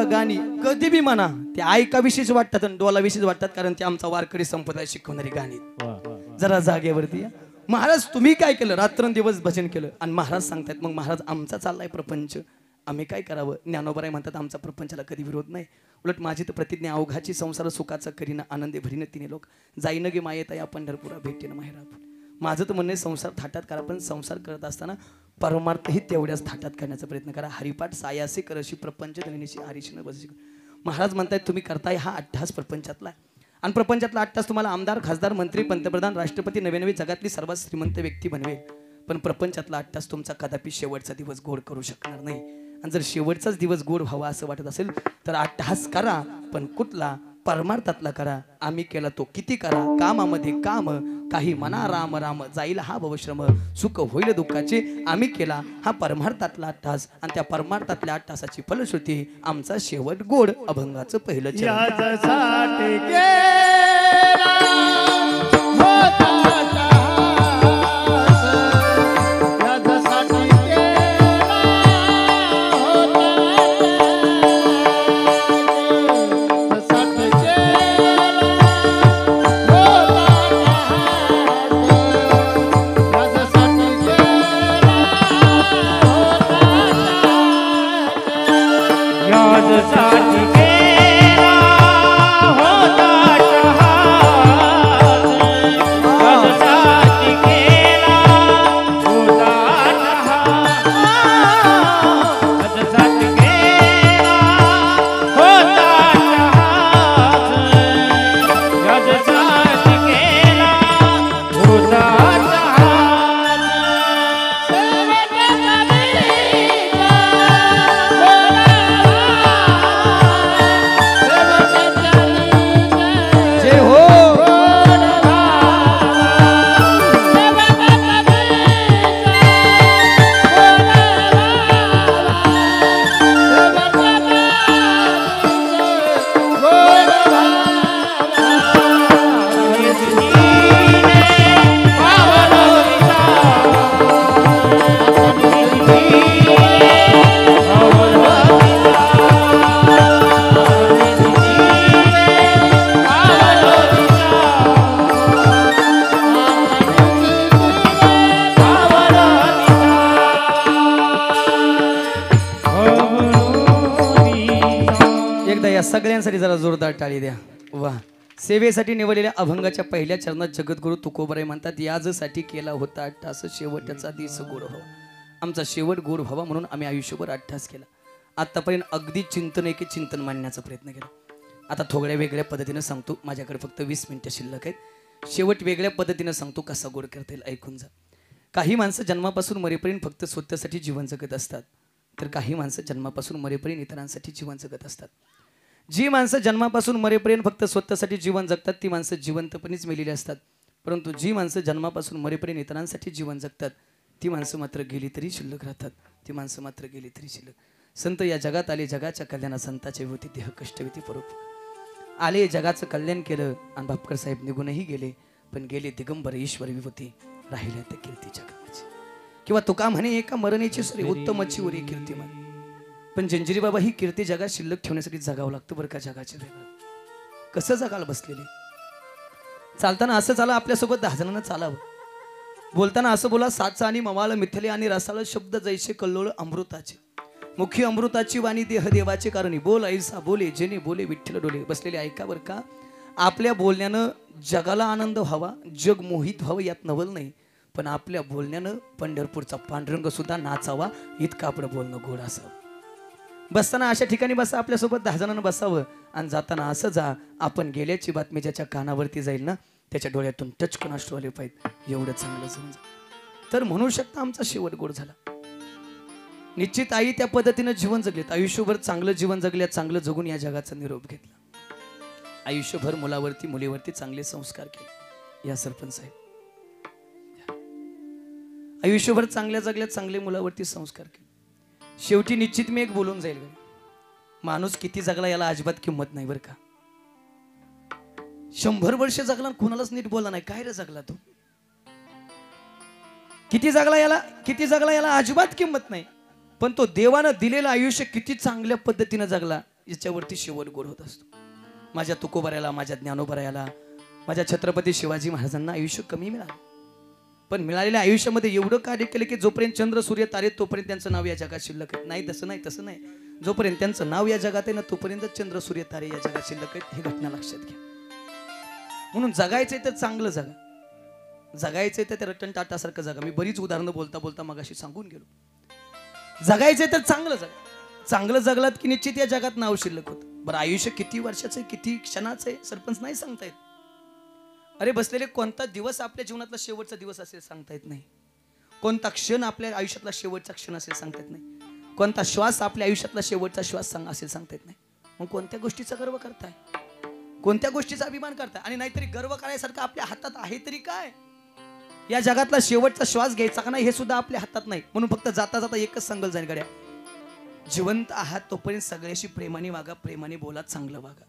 गाणी कधी बी म्हणा ते ऐकाविषयीच वाटतात आणि डोलाविषयीच वाटतात, कारण ते आमचा वारकरी संप्रदाय शिकवणारी गाणी. जरा जागेवरती या. महाराज तुम्ही काय केलं? रात्रंदिवस भजन केलं. आणि महाराज सांगतायत मग महाराज आमचा चाललाय प्रपंच, आम्ही काय करावं? ज्ञानोबराय म्हणतात आमचा प्रपंचाला कधी विरोध नाही, उलट माझी तर प्रतिज्ञा अवघाची संसार सुखाचा करीन आनंदे भरीन तिने लोक, जाईन गे मायेता या पंढरपुरा भेटेन माहेर आपण. माझं तर म्हणणे संसार थाटात करा, पण संसार करत असताना परमार्थही तेवढ्याच थाटात करण्याचा प्रयत्न करा. हरिपाठ सायासी करशी प्रपंच धनिशी हरिशी न बसी. महाराज म्हणतायत तुम्ही करताय हा अट्टहास प्रपंचातला, आणि प्रपंचातला अट्टहास तुम्हाला आमदार खासदार मंत्री पंतप्रधान राष्ट्रपती नवे नवे जगातली सर्वात श्रीमंत व्यक्ती बनवेल, पण प्रपंचातला अट्टहास तुमचा कदापि शेवटचा दिवस गोड करू शकणार नाही. आणि जर शेवटचाच दिवस गोड व्हावा असं वाटत असेल तर अट्टहास करा, पण कुठला? परमार्थातला करा, आम्ही केला तो किती करा, कामामध्ये काम, काही मना राम राम, जाईल हा भवश्रम, सुख होईल दुःखाचे, आम्ही केला हा परमार्थातला 8 तास, आणि त्या परमार्थातल्या 8 तासाची फलश्रुती आमचा शेवट गोड अभंगाचं पहिलं सगळ्यांसाठी जरा जोरदार टाळी द्या. वा. सेवेसाठी निवडलेल्या अभंगाच्या पहिल्या चरणात जगद्गुरु तुकोबाराय म्हणतात, याजसाठी केला होता 8 तास, शेवटचा दिस गोड व्हावा. आमचा शेवट गोड व्हावा म्हणून आम्ही आयुष्यभर 8 तास केला. आतापर्यंत अगदी चिंतन एके चिंतन मांडण्याचा प्रयत्न केला. आता थोड्या वेगळ्या पद्धतीने सांगतो, माझ्याकडे फक्त 20 मिनिटं शिल्लक आहेत. शेवट वेगळ्या पद्धतीने सांगतो, कसा गोड करता येईल ऐकून जा. काही माणसं जन्मापासून मरेपर्यंत फक्त स्वतःसाठी जीवन जगत असतात, तर काही माणसं जन्मापासून मरेपर्यंत इतरांसाठी जीवन जगत असतात. जी माणसं जन्मापासून मरेपर्यंत फक्त स्वतःसाठी जीवन जगतात ती माणसं जिवंतपणेच मेलेली असतात. परंतु जी माणसं जन्मापासून मरेपर्यंत इतरांसाठी जीवन जगतात ती माणसं मात्र गेली तरी शिल्लक राहतात. ती माणसं मात्र गेली तरी शिल्लक. संत या जगात आले, जगाच्या कल्याणा संताच्या विभूती देह कष्टविती परोप आले, जगाचं कल्याण केलं आणि भापकर साहेब निघूनही गेले, पण गेले दिगंबर ईश्वर विभूती, राहिल्या त्या कीर्तीच्या कामाची. किंवा तुका म्हणे एका मरणेची सरी उत्तमची उरी कीर्तिमान. पण जंजिरी बाबा ही कीर्ती जगात शिल्लक ठेवण्यासाठी जगावं लागतं बरं का. जगाचे वेगळं कसं जगायला बसलेले. चालताना असं चाला, आपल्यासोबत 10 जणांना चालावं. बोलताना असं बोला, साचा आणि मवाळ मिथले आणि रसाळ शब्द जैसे कल्लोळ अमृताचे, मुखी अमृताची वाणी देह देवाचे कारणी, बोल ऐसा बोले जेणे बोले विठ्ठल डोले. बसलेले ऐका बरं का. आपल्या बोलण्यानं जगाला आनंद व्हावा, जग मोहित व्हावं यात नवल नाही, पण आपल्या बोलण्यानं पंढरपूरचा पांडुरंग सुद्धा नाचावा इतकं आपलं बोलणं गोड असावं. बसताना अशा ठिकाणी बसा, आपल्यासोबत 10 जणांना बसावं, आणि जाताना असं जा, आपण गेल्याची बातमी ज्याच्या कानावरती जाईल ना त्याच्या डोळ्यातून टचकन अश्रू आले पाहिजे, एवढं चांगलं समजा. तर म्हणू शकता आमचा शेवट गोड झाला. निश्चित आई त्या पद्धतीनं जीवन जगलेत, आयुष्यभर चांगलं जीवन जगल्यात, चांगलं जगून या जगाचा निरोप घेतला. आयुष्यभर मुलावरती मुलीवरती चांगले संस्कार केले या सरपंच साहेब. आयुष्यभर चांगल्या जगल्यात, चांगले मुलावरती संस्कार केले. शेवटी निश्चित मी एक बोलून जाईल, माणूस किती जगला याला अजिबात किंमत नाही बरं का. 100 वर्ष जगला कोणालाच नीट बोलला नाही, काय रे जगला तो. किती जगला याला अजिबात किंमत नाही, पण तो देवानं दिलेलं आयुष्य किती चांगल्या पद्धतीने जगला याच्यावरती शेवट गोड होत असतो. माझ्या तुकोबारायाला, माझ्या ज्ञानोबारायाला, माझ्या छत्रपती शिवाजी महाराजांना आयुष्य कमी मिळालं, पण मिळालेल्या आयुष्यामध्ये एवढं कार्य केलं की जोपर्यंत चंद्र सूर्य तारे तोपर्यंत त्यांचं नाव या जगात शिल्लक आहे. नाही तसं नाही. जोपर्यंत त्यांचं नाव या जगात आहे ना तोपर्यंत चंद्र सूर्य तारे या जगात शिल्लक आहेत, ही घटना लक्षात घ्या. म्हणून जगायचंय तर चांगलं जगा, जगायचंय तर रतन टाटासारखं जगा. मी बरीच उदाहरणं बोलता बोलता मगाशी सांगून गेलो. जगायचंय तर चांगलं जगा. चांगलं जगलात की निश्चित या जगात नाव शिल्लक होतं. बरं, आयुष्य किती वर्षाचं आहे, किती क्षणाचं आहे, सरपंच नाही सांगता येत. अरे बसलेले, कोणता दिवस आपल्या जीवनातला शेवटचा दिवस असेल सांगता येत नाही. कोणता क्षण आपल्या आयुष्यातला शेवटचा क्षण असेल सांगता येत नाही. कोणता श्वास आपल्या आयुष्यातला शेवटचा श्वास असेल सांगता येत नाही. मग कोणत्या गोष्टीचा गर्व करताय, कोणत्या गोष्टीचा अभिमान करता आणि नाहीतरी गर्व करायसारखं आपल्या हातात आहे तरी काय? या जगातला शेवटचा श्वास घ्यायचा का नाही हे सुद्धा आपल्या हातात नाही. म्हणून फक्त जाता जाता एकच सांगल जाईल गड्या, जिवंत आहात तोपर्यंत सगळ्याशी प्रेमाने वागा, प्रेमाने बोला, चांगलं वागा.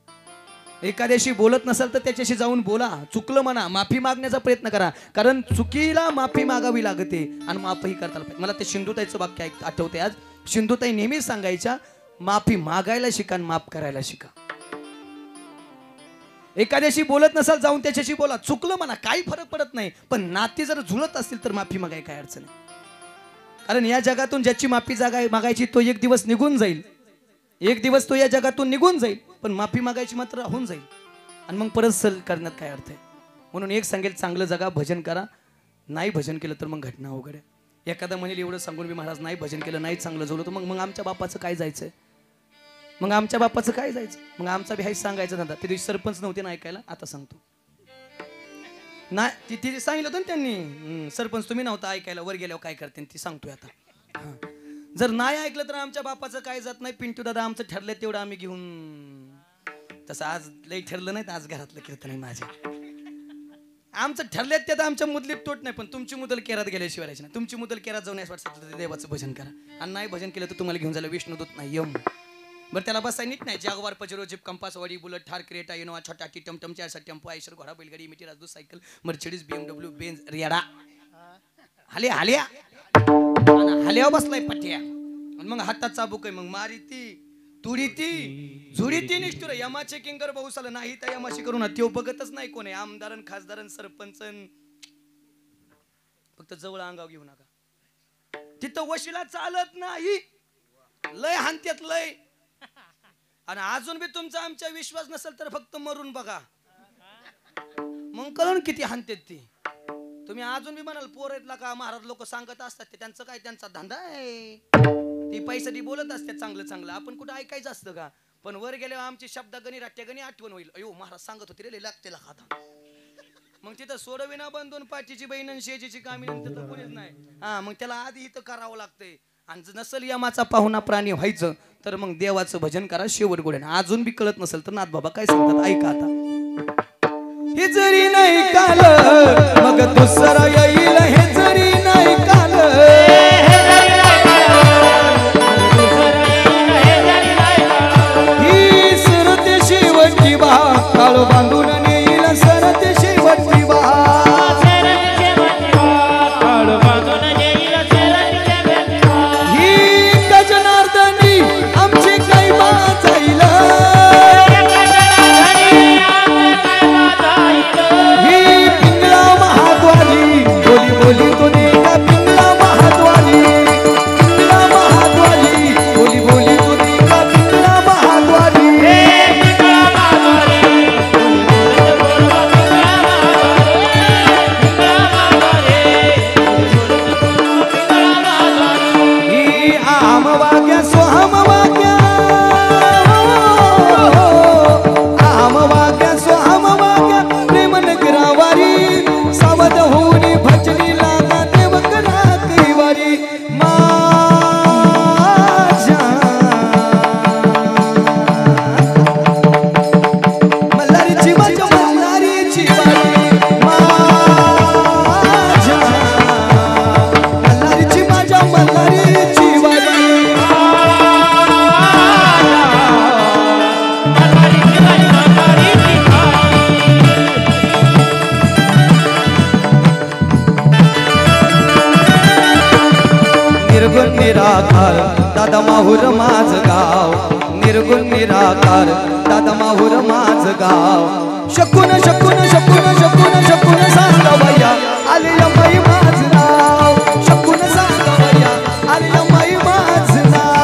एखाद्याशी बोलत नसेल तर त्याच्याशी जाऊन बोला, चुकलं म्हणा, माफी मागण्याचा प्रयत्न करा, कारण चुकीला माफी मागावी लागते आणि माफही करता पाहिजे. मला ते सिंधुताईचं वाक्य आठवते आज. सिंधुताई नेहमी सांगायच्या, माफी मागायला शिका आणि माफ करायला शिका. एखाद्याशी बोलत नसाल जाऊन त्याच्याशी बोला, चुकलं म्हणा, काही फरक पडत नाही, पण नाती जर जुळत असतील तर माफी मागाय काय अडचण आहे. कारण या जगातून ज्याची माफी मागायची तो एक दिवस निघून जाईल, एक दिवस तो या जगातून निघून जाईल, पण माफी मागायची मात्र राहून जाईल आणि मग परत सल करण्यात काय अर्थ आहे. म्हणून एक सांगेल, चांगलं जगा, भजन करा. नाही भजन केलं तर मग घटना अवघड आहे. एखादा म्हणेल एवढं सांगून मी महाराज नाही भजन केलं, नाही चांगलं झालं, तर मग आमच्या बापाचं काय जायचंय, मग आमच्या बापाचं काय जायचं, मग आमचा बी हाच सांगायचं दादा. ते दिवशी सरपंच नव्हते ना ऐकायला, आता सांगतो नाही. तिथे सांगितलं होतं ना त्यांनी, सरपंच तुम्ही नव्हता ऐकायला, वर गेल्यावर काय करते ती सांगतोय आता. जर नाही ऐकलं तर आमच्या बापाचं काय जात नाही. पिंटू दादा आमचं ठरलं तेवढं आम्ही घेऊन, तसं आज लई ठरलं नाही, आज घरातलं कीर्तन आहे माझे. आमचं ठरल्यात त्यात आमच्या मुदलीत तोट नाही, पण तुमची मुदल केरात गेल्याशिवाय राहायची नाही. तुमची मुदल केरात जाऊन याच वाटतं देवाचं भजन करा, आणि नाही भजन केलं तर तुम्हाला घेऊन जायला विष्णुदूत नाही यम. बरं त्याला बसाय नीट नाही. जागवार, पजेरो, जीप, कंपास, वाडी, बुलेट, थार, क्रेटा, इनोवा, छोटा टी, टमटम, 4 टेम्पो, आयशर, घोडा, बैलगाडी, मिठी, राजदूत, सायकल, मर्सिडीज, BMW, बेंज, रियाडा, हाल्या हाल्या बसलाय पट्ट्या, आणि मग हातात चाबूक आहे, मग मारी ती, तुडी ती, झुडी ती निष्ठुर. यमाचे किंकर पाऊस आला नाही तर यमाशी करू ना, त्यो बघतच नाही कोण आहे, आमदारन, खासदारन, सरपंचन, फक्त जवळ अंगाव घेऊ नका. तिथं वशिला चालत नाही, लय हानत्यात लय. आणि अजून बी तुमचा आमचा विश्वास नसेल तर फक्त मरून बघा, मग कळण किती हानतेत ती. तुम्ही अजून बी म्हणाल पोर येतला का, महाराज लोक सांगत असतात ते त्यांचं काय, त्यांचा धंदा आहे, ती पैसा बोलत असतात चांगलं चांगलं, आपण कुठं ऐकायचं असतं का. पण वर गेल्यावर आमची शब्दागणी राट्यागणी आठवण होईल, अयो महाराज सांगत होते रे लागते खाता. मग तिथं सोडविना बंधून पाठीची बहीण आणि शेजीची कामी नंतर कोणीच नाही. हा मग त्याला आधी इथं करावं लागतंय. आणि नसल यमाचा पाहुणा प्राणी व्हायचं तर मग देवाचं भजन करा शेवट गोड्यानं. अजून बी कळत नसेल तर नाथ बाबा काय सांगतात ऐका आता. हे जरी नाही काल मग दुसरा येईल, हे जरी नाही काल, ही सरते शेवटची बा, काळ बांधून नेईल सरते शेवटची बा. निराकार दादा माहुर माझ गाव, निर्गुण निराकार दादा माहुर माझ गाव. शकून शकून शकून शकून शकून सांगवया आले माई माझ नाव, शकून सांगवया आले माई माझ नाव.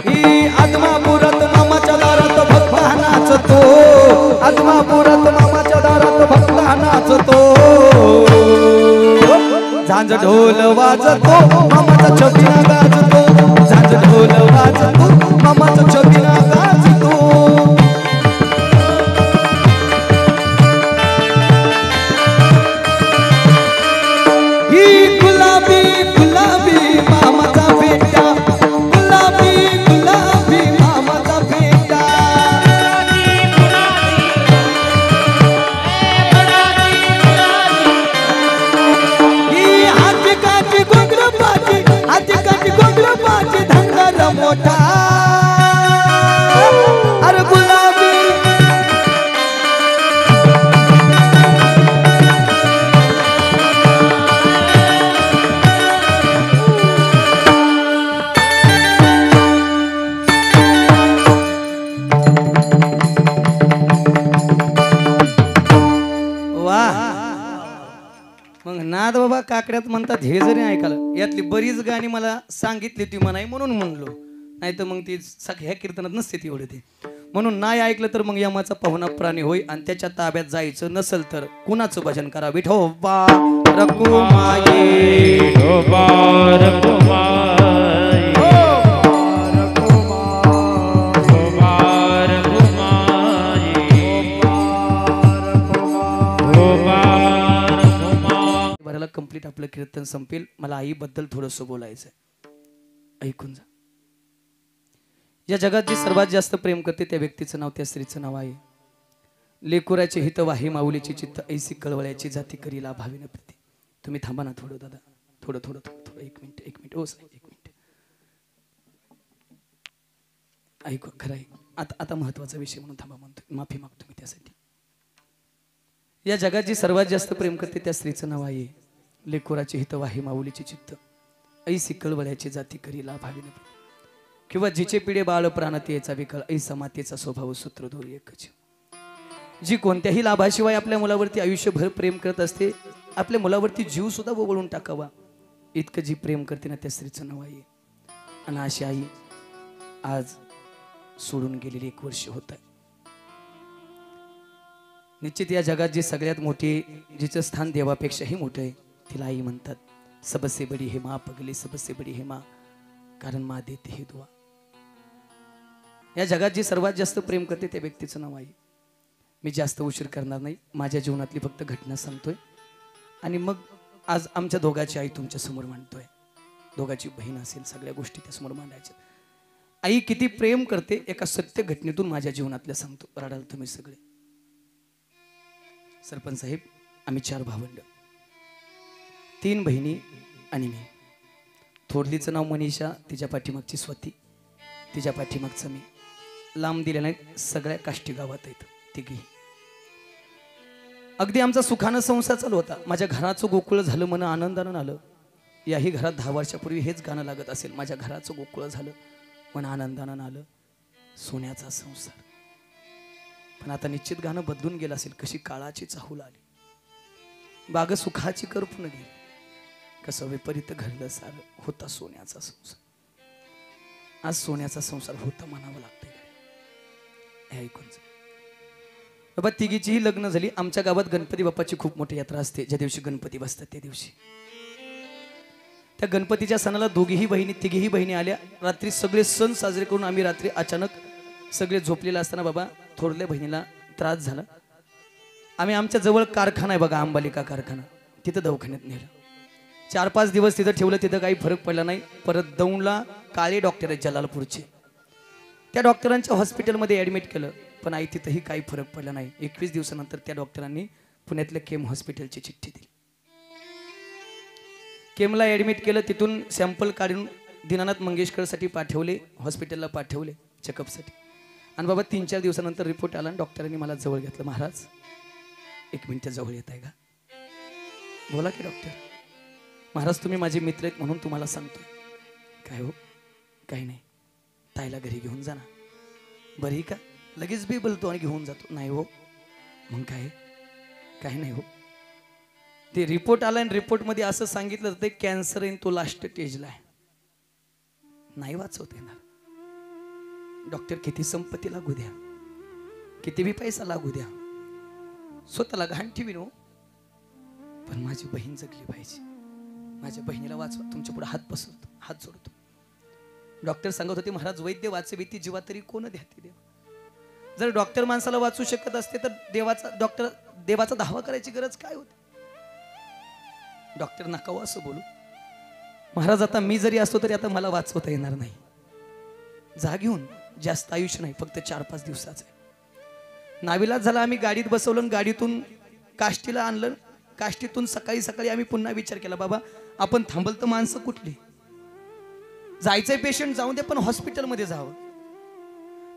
ही आत्मापुरात मामाच्या दारात भगवा नाचतो, आत्मापुरात मामाच्या दारात भक्ता नाचतो. झांज ढोल वाजतो मामाचा छबिना गाजतो, झांज ढोल वाजतो मामाचा छबिना गाजतो. ही गुलाबी ओठा अरे गुलाबी मग नाद बाबा काकड्यात म्हणतात हे जरी ऐकायला यातली बरीच गाणी मला सांगितली ती म्हणाय म्हणून म्हणलो नाही तर मग ती ह्या कीर्तनात नसते ती एवढे ते म्हणून नाही ऐकलं तर मग यमाचा पाहुणा प्राणी होय आणि त्याच्या ताब्यात जायचं नसल तर कुणाचं भजन करा विठोबा रकुमाई विठोबा रकुमाई कंप्लीट आपलं कीर्तन संपेल मला आईबद्दल थोडंसं बोलायचं आहे ऐकून जा या जगात जी सर्वात जास्त प्रेम करते त्या व्यक्तीचं नाव त्या स्त्रीचं नाव आहे लेकुराचे हित वाही माऊलीची चित्त ऐसी कळवळ्याची जाती करीला भावीन प्रीती तुम्ही थांबा ना थोडं दादा थोडं थोडं थोडं थोडं एक मिनिट ओ साहेब एक मिनिट ऐकू खरं आहे आता महत्वाचा विषय म्हणून थांबा म्हणतो माफी मागतो मी त्यासाठी या जगात जी सर्वात जास्त प्रेम करते त्या स्त्रीचं नाव आहे लेकुराचे हित वाही माऊलीची चित्त ऐसी कळवळ्याची जाती करीला भावीन किंवा जिचे पिढे बाळ प्राणात याचा विकळ ऐसा मातेचा स्वभाव सूत्रधोर एकच जी कोणत्याही लाभाशिवाय आपल्या मुलावरती आयुष्यभर प्रेम करत असते आपल्या मुलावरती जीव सुद्धा ओवाळून टाकावा इतकं जी प्रेम करते ना त्या स्त्रीचं नाव आहे आणि अशी आई आज सोडून गेलेली 1 वर्ष होत आहे निश्चित या जगात जी सगळ्यात मोठी जिचं स्थान देवापेक्षाही मोठं आहे तिला आई म्हणतात सबसे बडी हे माँ पगली सबसे बडी हे माँ कारण माँ देते हे दुआ या जगात जी सर्वात जास्त प्रेम करते त्या व्यक्तीचं नाव आहे मी जास्त उशीर करणार नाही माझ्या जीवनातली फक्त घटना सांगतोय आणि मग आज आमच्या दोघाची आई तुमच्या समोर मांडतोय दोघाची बहीण असेल सगळ्या गोष्टी त्या समोर मांडायच्या आई किती प्रेम करते एका सत्य घटनेतून माझ्या जीवनातल्या सांगतो रडाल तुम्ही सगळे सरपंच साहेब आम्ही 4 भावंड 3 बहिणी आणि मी थोरलीचं नाव मनीषा तिच्या पाठीमागची स्वाती तिच्या पाठीमागचं मी लांब दिल्या नाही सगळ्या काष्टी गावात आहेत तिघी अगदी आमचा सुखानं संसार चालू होता माझ्या घराचं गोकुळ झालं मन आनंदानं आलं याही घरात 10 वर्षापूर्वी हेच गाणं लागत असेल माझ्या घराचं गोकुळ झालं मन आनंदानं आलं सोन्याचा संसार पण आता निश्चित गाणं बदलून गेलं असेल कशी काळाची चाहूल आली बाग सुखाची करपून गेली कसं विपरीत घडलं सारं होता सोन्याचा संसार आज सोन्याचा संसार होता म्हणावं लागतंय हे ऐकून बाबा तिघीचीही लग्न झाली आमच्या गावात गणपती बाप्पाची खूप मोठी यात्रा असते ज्या दिवशी गणपती बसतात त्या दिवशी त्या गणपतीच्या सणाला तिघीही बहिणी आल्या रात्री सगळे सण साजरे करून आम्ही रात्री अचानक सगळे झोपलेले असताना बाबा थोरल्या बहिणीला त्रास झाला आम्ही आमच्या जवळ कारखाना आहे बघा अंबालिका कारखाना तिथं दवाखान्यात नेलं 4-5 दिवस तिथं ठेवलं तिथं काही फरक पडला नाही परत दौंडला काळे डॉक्टर आहेत जलालपूरचे त्या डॉक्टरांच्या हॉस्पिटलमध्ये ॲडमिट केलं पण आई तिथंही काही फरक पडला नाही 21 दिवसानंतर त्या डॉक्टरांनी पुण्यातल्या केम हॉस्पिटलची चिठ्ठी दिली केमला ॲडमिट केलं तिथून सॅम्पल काढून दीनानाथ मंगेशकरसाठी पाठवले हॉस्पिटलला पाठवले चेकअपसाठी आणि बाबा 3-4 दिवसानंतर रिपोर्ट आला आणि डॉक्टरांनी मला जवळ घेतलं महाराज 1 मिनिट जवळ येत आहे का बोला की डॉक्टर महाराज तुम्ही माझे मित्र आहेत म्हणून तुम्हाला सांगतोय काय हो काही नाही ताईला घरी घेऊन जा ना बरी का लगेच बी बोलतो आणि घेऊन जातो नाही हो मग काय काही नाही हो ते रिपोर्ट आला आणि रिपोर्टमध्ये असं सांगितलं जातं कॅन्सर इन तो लास्ट स्टेजला आहे नाही वाचवता येणार डॉक्टर किती संपत्ती लागू द्या किती बी पैसा लागू द्या स्वतःला घाण ठेवीन हो पण माझी बहीण जगली पाहिजे माझ्या बहिणीला वाचवा तुमच्या पुढे हात पसरतो हात जोडतो डॉक्टर सांगत होते महाराज वैद्य वाचवी ती जीवा तरी कोण द्याती देवा जर डॉक्टर माणसाला वाचू शकत असते तर देवाचा दावा करायची गरज काय होती डॉक्टर नकावं असं बोलू महाराज आता मी जरी असतो तरी आता मला वाचवता येणार नाही जा घेऊन जास्त आयुष्य नाही फक्त 4-5 दिवसाचं आहे नाविलाज झाला आम्ही गाडीत बसवलं गाडीतून काष्टीला आणलं काष्टीतून सकाळी आम्ही पुन्हा विचार केला बाबा आपण थांबल तर माणसं कुठली जायचंय पेशंट जाऊन दे, पण हॉस्पिटलमध्ये जावं.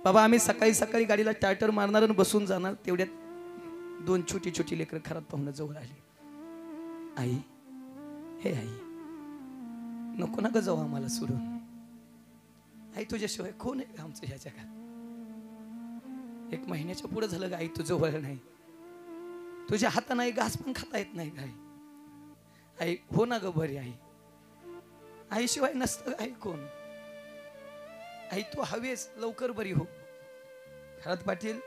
बाबा आम्ही सकाळी सकाळी गाडीला टायटर मारणार आणि बसून जाणार, तेवढ्यात 2 छोटी छोटी लेकरं खरात पाहुणं जवळ आली. आई, हे आई, नको ना ग जाऊ आम्हाला सोडून. आई तुझ्याशिवाय कोण आहे आमचं ह्या जगात? 1 महिन्याच्या पुढे झालं ग आई, तू जवळ नाही. तुझ्या हाताने आई घास पण खाता येत नाही गाई. आई हो ना ग बरी आई. आईशिवाय नसतं आई कोण. आई तू हवेस लवकर बरी हो. खरात पाटील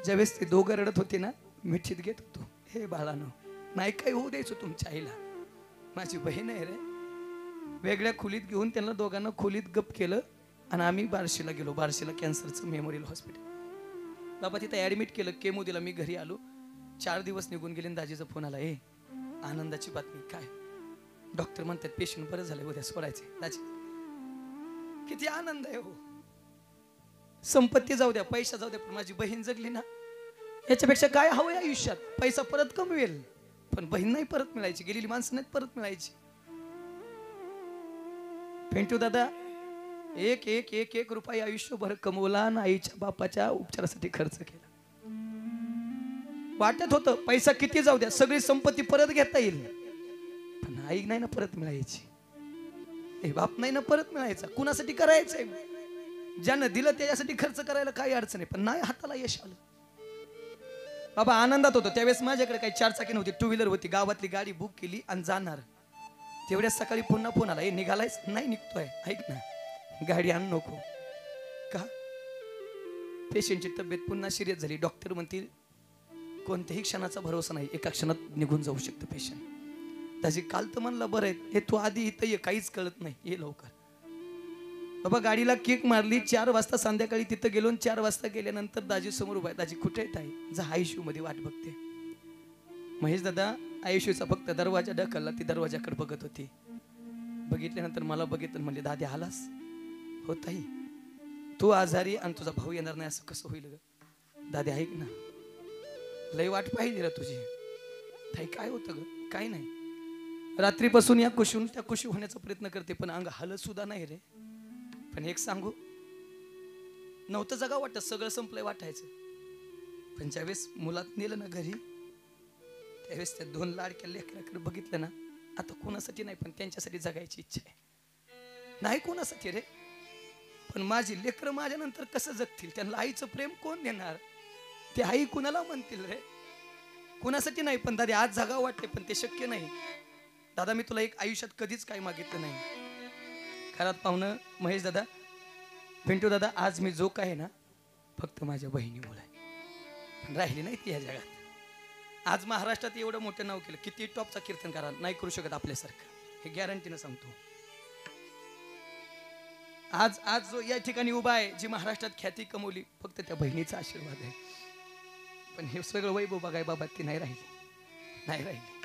ज्यावेळेस ते दोघं रडत होते ना, मिठीत घेत होतो. हे बाळानो, नाही काय होऊ द्यायचो तुमच्या आईला. माझी बहीण आहे रे. वेगळ्या खोलीत घेऊन त्यांना दोघांना खोलीत गप केलं आणि आम्ही बार्शीला गेलो. बार्शीला कॅन्सरचं मेमोरियल हॉस्पिटल. बाबा तिथं ऍडमिट केलं, केमो दिला. मी घरी आलो. 4 दिवस निघून गेले. दाजीचा फोन आला, ए आनंदाची बातमी. काय? डॉक्टर म्हणतात पेशंट बरं झालंय, उद्या सोडायचे. दाजी किती आनंद आहे हो. संपत्ती जाऊ द्या, पैसा जाऊ द्या, पण माझी बहीण जगली ना, याच्यापेक्षा काय हवंय आयुष्यात? पैसा परत कमवेल, पण बहीण नाही परत मिळायची. गेलेली माणसं नाहीत परत मिळायची. पेंटू दादा एक एक एक एक रुपया आयुष्यभर कमवला आणि आईच्या बापाच्या उपचारासाठी खर्च केला. वाटत होतं पैसा किती जाऊ द्या, सगळी संपत्ती परत घेता येईल, पण आई नाही ना परत मिळायची. हे बाप नाही ना परत मिळायचा. कुणासाठी करायचंय? ज्यानं दिलं त्याच्यासाठी खर्च करायला काही अडचण आहे, पण नाही हाताला यश आलं. बाबा आनंदात होतो. त्यावेळेस माझ्याकडे काही 4 चाकी नव्हती, 2 व्हीलर होती. गावातली गाडी बुक केली आणि जाणार. तेवढ्याच सकाळी पुन्हा फोन आला, हे निघालायच? नाही निघतोय. ऐक ना, गाडी आण नको. का? पेशंटची तब्येत पुन्हा सिरियस झाली. डॉक्टर म्हणतील कोणत्याही क्षणाचा भरोसा नाही, एका क्षणात निघून जाऊ शकतं पेशंट. त्याची काल तर म्हणला बरं आहे, हे तू आधी इथं ये, काहीच कळत नाही, ये लवकर. बाबा गाडीला किक मारली. 4 वाजता संध्याकाळी तिथं गेलो. 4 वाजता गेल्यानंतर दाजी समोर उभा आहे. दाजी कुठे आहेत? आहे जा आयसीयू मध्ये वाट बघते. महेश दादा आयसीयूचा फक्त दरवाजा ढकलला, ती दरवाजाकडे बघत होती. बघितल्यानंतर मला बघितलं, म्हणले दादी आलास? होत आहे. तू आजारी आणि तुझा भाऊ येणार नाही असं कसं होईल ग? दादी ऐक ना, लय वाट पाहिजे रे तुझी. ताई काय होतं ग? काय नाही. रात्रीपासून या कुशीहून त्या कुशी होण्याचा प्रयत्न करते, पण अंग हलत सुद्धा नाही रे. पण एक सांगू, नव्हतं जगा वाटत, सगळं संपलंय वाटायचं. पण ज्यावेळेस मुलात नेलं ना घरी, त्यावेळेस त्या 2 लाडक्या लेकराकडे बघितलं ना, आता कोणासाठी नाही पण त्यांच्यासाठी जगायची इच्छा आहे. नाही कोणासाठी रे, पण माझी लेकरं माझ्या नंतर कसं जगतील? त्यांना आईचं प्रेम कोण देणार? ते आई कुणाला म्हणतील रे? कुणासाठी नाही, पण दादा आज जगावं वाटते, पण ते शक्य नाही. दादा मी तुला एक आयुष्यात कधीच काही मागितलं नाही. खरात पाहुणं महेश दादा, पिंटू दादा, आज मी जो काय ना फक्त माझ्या बहिणीमुळे आहे, पण राहिली नाही ती या जगात. आज महाराष्ट्रात एवढं मोठं नाव केलं, किती टॉपचा कीर्तनकार नाही करू शकत आपल्यासारखं, हे गॅरंटीनं सांगतो. आज आज जो या ठिकाणी उभा आहे, जी महाराष्ट्रात ख्याती कमवली, फक्त त्या बहिणीचा आशीर्वाद आहे. पण हे सगळं वैभव बघाय बाबा ती नाही राहिली, नाही राहिली.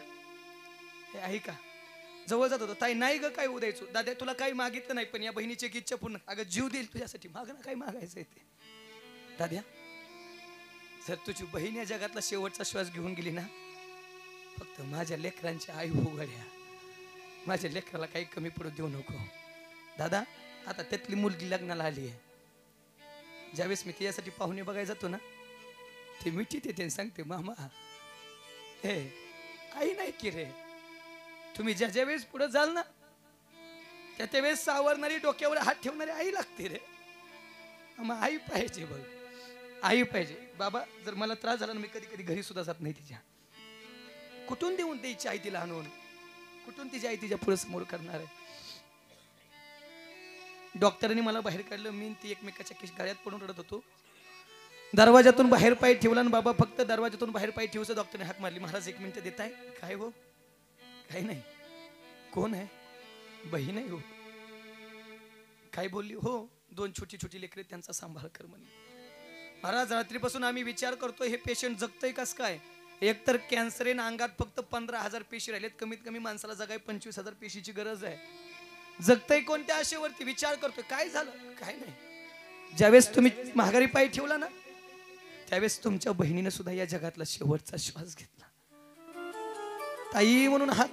हे आहे का? जवळ जात होतं, ताई नाही ग काय उद्यायचो. दादा तुला काही मागितलं नाही, पण या बहिणीची एक इच्छा पूर्ण. अगं जीव देईल तुझ्यासाठी, माग ना काय मागायचंय ते. दाद्या जर तुझी बहीण या जगातला शेवटचा श्वास घेऊन गेली ना, फक्त माझ्या लेकरांची आई हो गड्या, माझ्या लेकराला काही कमी पडू देऊ नको. दादा आता त्यातली मुलगी लग्नाला आली आहे. ज्यावेळेस मी तिच्यासाठी पाहुणे बघायला जातो ना, ते मिठीत येते सांगते, मामा हे आई नाही की रे, तुम्ही ज्या ज्या वेळेस पुढे जाल ना, त्या त्यावेळेस सावरणारी, डोक्यावर हात ठेवणारी आई लागते रे. मग आई पाहिजे बघ, आई पाहिजे. बाबा जर मला त्रास झाला ना, मी कधी कधी घरी सुद्धा जात नाही तिच्या. कुठून देऊन द्यायची आई तिला आणून? कुठून तिची आई तिच्या पुढे समोर करणार आहे? डॉक्टरांनी मला बाहेर काढलं, मी ती एकमेकाच्या गाड्यात पडून रडत होतो. दरवाजातून बाहेर पाय ठेवला आणि बाबा फक्त दरवाजातून बाहेर पाय ठेवचं डॉक्टरने हाक मारली. महाराज 1 मिनिट देताय? काय हो? काही नाही. कोण आहे? बहीण आहे हो. काय बोलली? हो 2 छोटी छोटी लेकरे, त्यांचा सांभाळ कर म्हणे. महाराज रात्रीपासून आम्ही विचार करतो, हे पेशंट जगतंय कस काय? एक तर कॅन्सर आहे, अंगात फक्त 15,000 पेशी राहिलेत. कमीत कमी माणसाला जगाय 25,000 पेशीची गरज आहे. जगतंय कोणत्या आशेवरती? विचार करतोय काय झालं? काय नाही. ज्यावेळेस तुम्ही महागारी पाय ठेवला ना, त्यावेळेस तुमच्या बहिणीने सुद्धा या जगातला शेवटचा श्वास घेतला. ताई म्हणून हात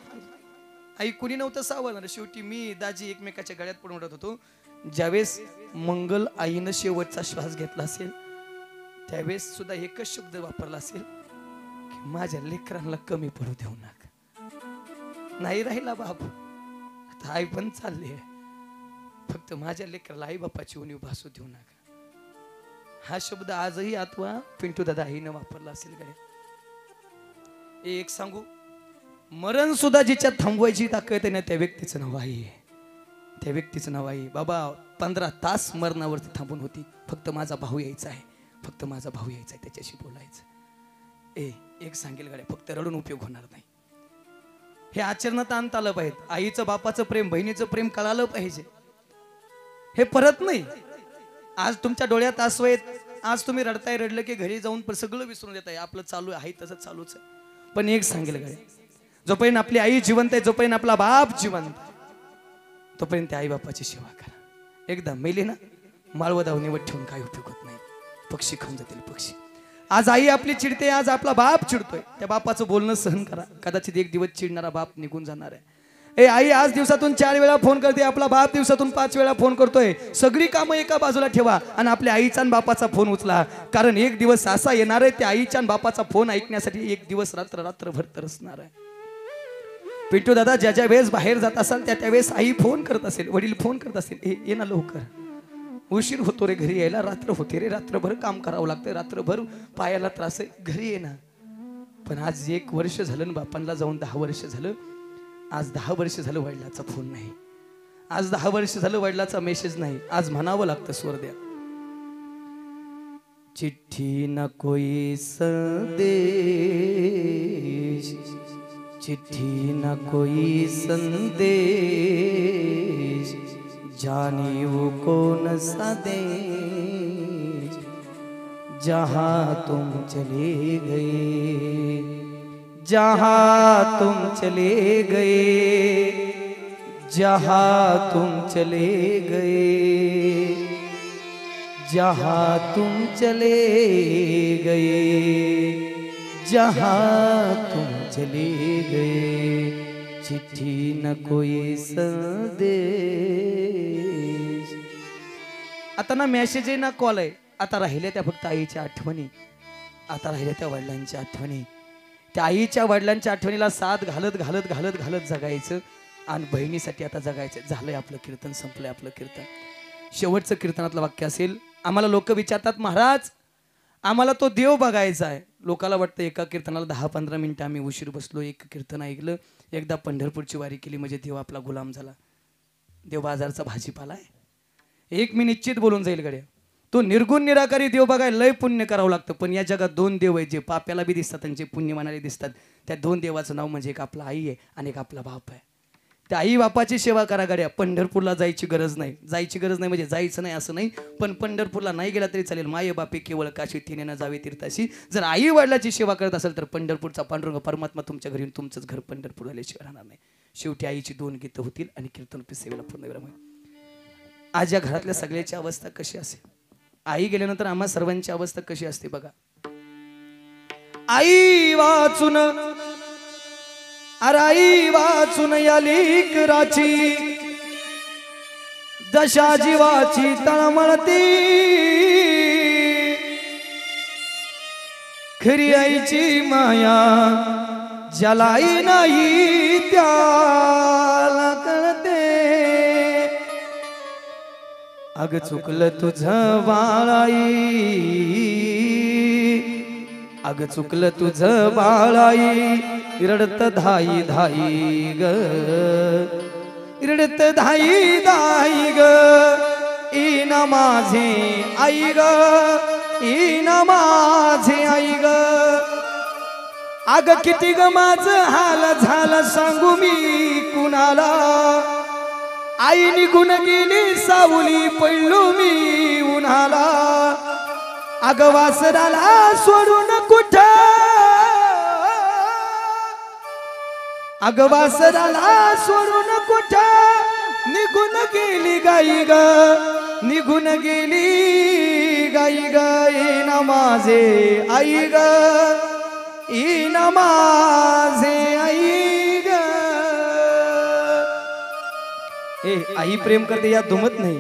आई कुणी नव्हतं सावरणार. शेवटी मी दाजी एकमेकाच्या गळ्यात पडून उडत होतो. ज्यावेळेस मंगल आईनं शेवटचा श्वास घेतला असेल त्यावेळेस सुद्धा एकच शब्द वापरला असेल की माझ्या लेकरांना कमी पडू देऊ नका. नाही राहिला बाप, आता आई पण चालली आहे, फक्त माझ्या लेकराला आई बापाची उणीव भासू देऊ नका. हा शब्द आजही आठवा पिंटू दादा आईनं वापरला असेल. एक सांगू, मरण सुद्धा जिच्या थांबवायची ताकद आहे ना त्या व्यक्तीचं नाव आई आहे. त्या व्यक्तीचं नाव आई. बाबा 15 तास मरणावरती थांबून होती. फक्त माझा भाऊ यायचा आहे, फक्त माझा भाऊ यायचा आहे, त्याच्याशी बोलायचं. एक सांगेल गाड्या, फक्त रडून उपयोग होणार नाही. हे आचरणात आणता आलं पाहिजे. आईचं बापाचं प्रेम, बहिणीचं प्रेम कळालं पाहिजे. हे परत नाही. आज तुमच्या डोळ्यात आसू आहेत, आज तुम्ही रडताय, रडलं की घरी जाऊन सगळं विसरून देताय. आपलं चालू आहे तसं चालूच आहे. पण एक सांगेल गाड्या, जोपर्यंत आपली आई जिवंत आहे, जोपर्यंत आपला बाप जिवंत आहे, तोपर्यंत आई बापाची सेवा करा. एकदा मेले ना माळव दावणीवर ठेवून काय उपयोग होत नाही. पक्षी खाऊन जातील पक्षी. आज आई आपली चिडते, आज आपला बाप चिडतोय, त्या बापाचं बोलणं सहन करा. कदाचित एक दिवस चिडणारा बाप निघून जाणार आहे. आई आज दिवसातून 4 वेळा फोन करते, आपला बाप दिवसातून 5 वेळा फोन करतोय. सगळी कामं एका बाजूला ठेवा आणि आपल्या आईचा आणि बापाचा फोन उचला. कारण एक दिवस असा येणार आहे, त्या आईच्या आणि बापाचा फोन ऐकण्यासाठी एक दिवस रात्रभर तरसणार आहे. पिंटू दादा ज्या वेळेस बाहेर जात असाल त्या वेळेस आई फोन करत असेल, वडील फोन करत असेल, ये ना लवकर, उशीर होतो रे घरी यायला, रात्र होते रे, रात्रभर काम करावं लागतं, रात्रभर पायाला त्रास आहे, घरी ये ना. पण आज 1 वर्ष झालं बापांना जाऊन 10 वर्ष झालं. आज 10 वर्ष झालं वडिलाचा फोन नाही, आज 10 वर्ष झालं वडिलाचा मेसेज नाही. आज म्हणावं लागतं स्वर द्या. चिठ्ठी न कोई संदेश, चिट्ठी न कोई संदेश, जाने वो कौन सा देश, जहाँ तुम चले गए, जहाँ तुम चले गए, जहाँ तुम चले गए, जहाँ तुम चले गए, जहाँ तुम चले गए, चिट्ठी न कोई संदेश. आता ना मेसेज आहे ना कॉल आहे. आता राहिल्या त्या फक्त आईच्या आठवणी, आता राहिल्या त्या वडिलांच्या आठवणी. त्या आईच्या वडिलांच्या आठवणीला साथ घालत घालत घालत घालत जगायचं आणि बहिणीसाठी आता जगायचं. झालंय आपलं कीर्तन, संपलंय आपलं कीर्तन. शेवटचं कीर्तनातलं वाक्य असेल. आम्हाला लोक विचारतात, महाराज आम्हाला तो देव बघायचा आहे. लोकाला वाटतं एका कीर्तनाला 10-15 मिनिटं आम्ही उशीर बसलो, एक कीर्तन ऐकलं. एकदा पंढरपूरची वारी केली म्हणजे देव आपला गुलाम झाला. देव बाजारचा भाजीपाला आहे. एक मी निश्चित बोलून जाईल गड्या, तो निर्गुण निराकारी देव बघायला लय पुण्य करावं लागतं. पण या जगात 2 देव आहेत जे पाप्याला बी दिसतात आणि जे पुण्यमानाला दिसतात. त्या 2 देवाचं नाव म्हणजे एक आपला आई आहे आणि एक आपला बाप आहे. त्या आई बापाची सेवा करा गड्या. पंढरपूरला जायची गरज नाही, जायची गरज नाही म्हणजे जायचं नाही असं नाही, पण पंढरपूरला नाही गेला तरी चालेल. माय बापे केवळ काशी तिने न जावे तीर्थाशी. जर आई वडिलाची सेवा करत असेल तर पंढरपूरचा पांडुरंग परमात्मा तुमच्या घरी, तुमचंच घर पंढरपूर झाल्याशिवाय राहणार नाही. शेवटी आईची 2 गीतं होतील आणि कीर्तन सेवेला पूर्ण वेळ. आज या घरातल्या सगळ्याची अवस्था कशी असेल, आई गेल्यानंतर आम्हा सर्वांची अवस्था कशी असते बघा. आई वाचून, आई वाचून या लेकराची दशा जीवाची तळमळती. खरी आईची माया ज्याला आई नाही त्याला कळते. अग चुकलं तुझं बाळाई, अग चुकलं तुझं बाळाई, रडत धाई धाई ग, रडत धाई धाई ग, इन माझे आई ग, इन माझे आई ग. अग किती ग माझं हाल झालं सांगू मी कुणाला. आई निघून गेली सावली पडलो मी उन्हाला. अग वासराला सोडून कुठं, अग वासराला सोडून कुठं निघून गेली गाई ग, निघून गेली गाई ग. इन माझे आई ग, इन माझे आई ग. आई प्रेम करते या दुमत नाही,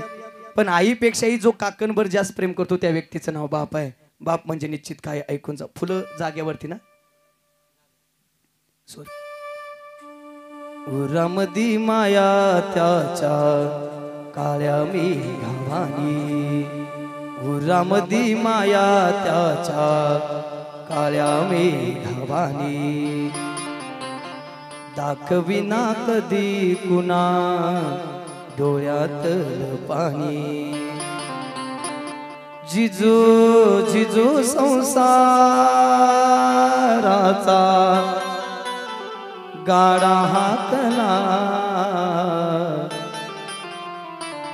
पण आईपेक्षाही जो काकणभर जास्त प्रेम करतो त्या व्यक्तीचं नाव बाप आहे. बाप म्हणजे निश्चित काय ऐकून जा. फुलं जाग्यावरती ना सॉरी. उरामदी माया त्याच्या काळ्या मेघावानी, उरामदी माया त्याच्या काळ्या मेघावानी, दाखविना कधी कुणा डोळ्यातलं पाणी. जिजू जिजू संसाराचा गाडा हाकला,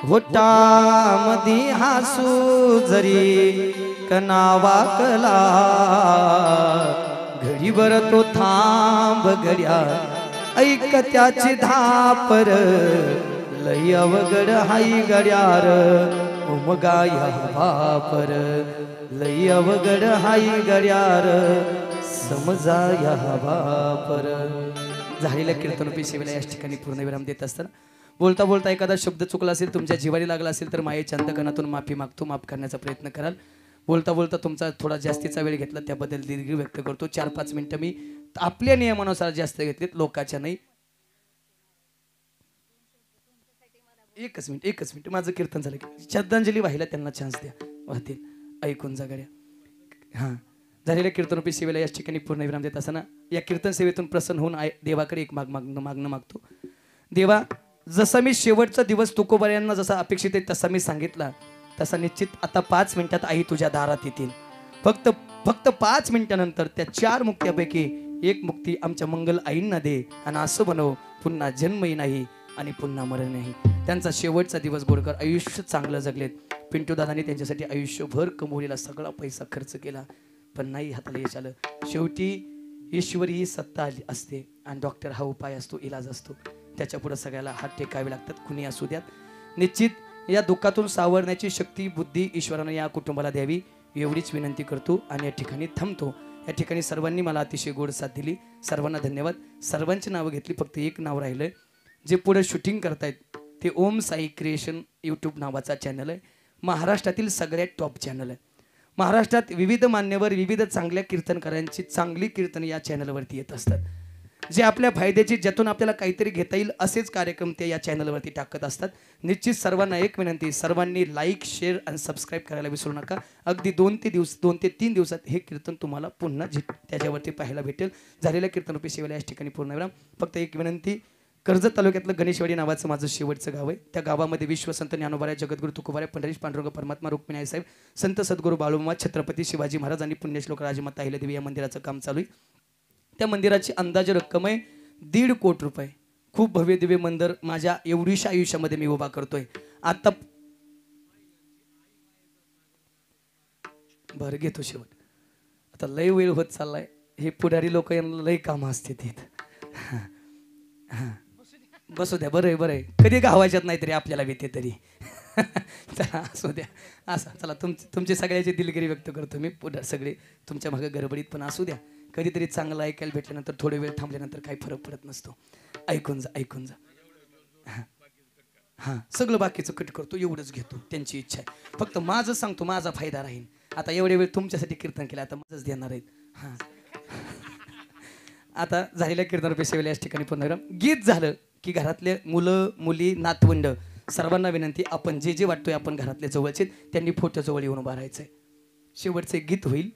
होटामधी हासू जरी कना वाकला, घडीभर तो थांब घड्या ऐक त्याची धापर, लय अवघड हाई गड्यार उमगाया बापर, लय अवघड हाई गड्यार समजाया बापर. झालेल्या कीर्तनोपी सेवेला याच ठिकाणी पूर्णविराम देत असताना बोलता बोलता एखादा शब्द चुकला असेल, तुमच्या जिवारी लागला असेल तर मायेच्या अंतकणातून माफी मागतो. माफ करण्याचा प्रयत्न कराल. बोलता बोलता तुमचा थोडा जास्तीचा वेळ घेतला त्याबद्दल दीर्घ व्यक्त करतो. 4-5 मिनिटं मी आपल्या नियमानुसार जास्त घेतलेत, लोकांच्या नाही. एकच मिनिट माझं कीर्तन झालं की श्रद्धांजली व्हायला त्यांना चान्स द्या, वाहतील. ऐकून जा गड्या. हां, झालेल्या कीर्तनोपी सेवेला याच ठिकाणी पूर्णविराम देत असताना या कीर्तन सेवेतून प्रसन्न होऊन देवाकडे एक मागणं मागतो. देवा, जसा मी शेवटचा दिवस तुकोबा यांना जसा अपेक्षित आहे तसा मी सांगितला, तसा निश्चित आता 5 मिनिटात आई तुझ्या दारात येतील. फक्त 5 मिनिटानंतर त्या 4 मुक्त्यापैकी एक मुक्ती आमच्या मंगल आईंना दे आणि असं बनव पुन्हा जन्मही नाही आणि पुन्हा मरण नाही. त्यांचा शेवटचा दिवस गोडकर आयुष्य चांगलं जगलेत. पिंटू दादांनी त्यांच्यासाठी आयुष्यभर कमवलेला सगळा पैसा खर्च केला, पण नाही हाताला यश आलं. शेवटी ईश्वरी ही सत्ता आली असते आणि डॉक्टर हा उपाय असतो, इलाज असतो. त्याच्या पुढे सगळ्याला हात टेकावे लागतात, कुणी असू द्यात. निश्चित या दुःखातून सावरण्याची शक्ती बुद्धी ईश्वरानं या कुटुंबाला द्यावी एवढीच विनंती करतो आणि या ठिकाणी थांबतो. या ठिकाणी सर्वांनी मला अतिशय गोड साथ दिली, सर्वांना धन्यवाद. सर्वांची नावं घेतली, फक्त एक नाव राहिलंय. जे पुढे शूटिंग करतायत ते ओम साई क्रिएशन यूट्यूब नावाचा चॅनल आहे. महाराष्ट्रातील सगळ्यात टॉप चॅनल आहे. महाराष्ट्रात विविध मान्यवर विविध चांगल्या कीर्तनकारांची चांगली कीर्तन या चॅनलवरती येत असतात. जे आपल्या फायद्याची, ज्यातून आपल्याला काहीतरी घेता येईल असेच कार्यक्रम ते या चॅनलवरती टाकत असतात. निश्चित सर्वांना एक विनंती, सर्वांनी लाईक शेअर आणि सबस्क्राईब करायला विसरू नका. अगदी 2 ते 3 दिवसात हे कीर्तन तुम्हाला पुन्हा त्याच्यावरती पाहायला भेटेल. झालेल्या कीर्तनोपी सेवेला याच ठिकाणी पूर्णविराम. फक्त एक विनंती, कर्जत तालुक्यातलं गणेशवाडी नावाचं माझं शेवटचं गाव आहे. त्या गावामध्ये विश्वसंत ज्ञानोबा, जगद्गुरू तुकोबा, पंढरीश पांडुरंग परमात्मा, रुक्मिणी साहेब, संत सद्गुरू बाळूमामा, छत्रपती शिवाजी महाराज आणि पुण्यश्लोक राजमाता अहिल्यादेवी या मंदिराचं काम चालू आहे. त्या मंदिराची अंदाजे रक्कम आहे 1.5 कोटी रुपये. खूप भव्य दिव्य मंदिर माझ्या एवढीशा आयुष्यामध्ये मी उभा करतोय. आता बरं घेतो शेवट. आता लय वेळ होत चाललाय. हे पुढारी लोक यांना लय कामं असते तिथं. हां, बसू द्या. बरं आहे. कधी गावाच्यात नाही तरी आपल्याला भेटे तरी. चला असू द्या. असं चला, तुमची सगळ्याची दिलगिरी व्यक्त करतो मी. पुढे सगळे तुमच्या मागे गडबडीत पण असू द्या. कधीतरी चांगलं ऐकायला भेटल्यानंतर थोडे वेळ थांबल्यानंतर काही फरक पडत नसतो. ऐकून जा. हां, सगळं बाकीचं कट करतो, एवढंच घेतो. त्यांची इच्छा आहे. फक्त माझं सांगतो, माझा फायदा राहील. आता एवढे वेळ तुमच्यासाठी कीर्तन केलं, आता माझंच देणार आहेत. हां, आता झालेल्या कीर्तनापेक्षा सेवेला याच ठिकाणी पुन्हा गीत झालं की घरातले मुलं मुली नातवंड सर्वांना विनंती, आपण जे वाटतोय आपण घरातले जवळचे त्यांनी फोटो जवळ येऊन उभा राहायचंय. शेवटचे गीत होईल.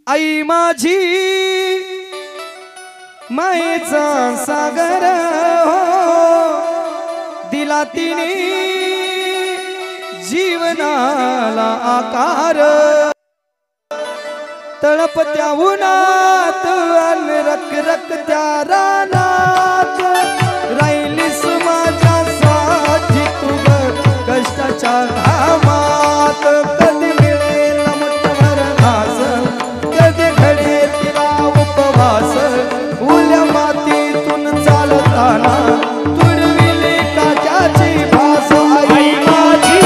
आई माझी मायेचा सागर दिला तिने जीवनाला आकार, तळपत्या उन्हात अन रक त्या रानात राहिलीस माझ्यासाठी तू कष्टाच्या घामात. कधी मिळेल मोठभर घास, कधी घडेल तिला उपवास, उल्या मातीतून चालताना तुडविली काच्याची भास. आई माझी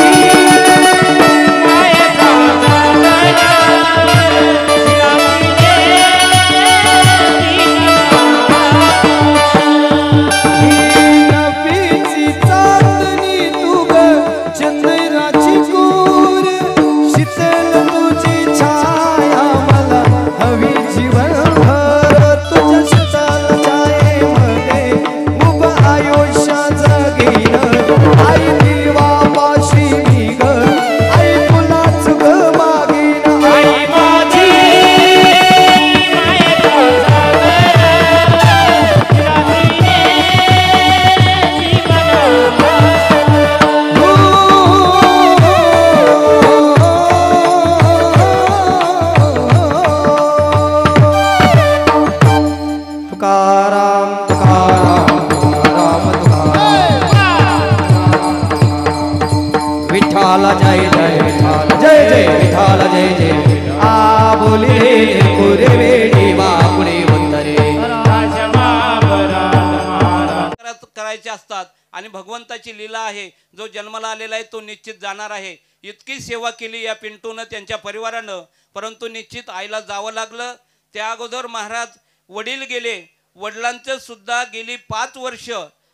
चाल जय विठाल जय जय विठाल जय जय आ बोलिले पुरे वेडी वाकुळे वंदरे
करायचे असतात आणि भगवंताची लीला आहे. जो जन्माला आलेला आहे तो निश्चित जाणार आहे. इतकी सेवा केली या पिंटूनं त्यांच्या परिवारानं, परंतु निश्चित आईला जावं लागलं. त्या अगोदर महाराज वडील गेले. वडिलांचं सुद्धा गेली 5 वर्ष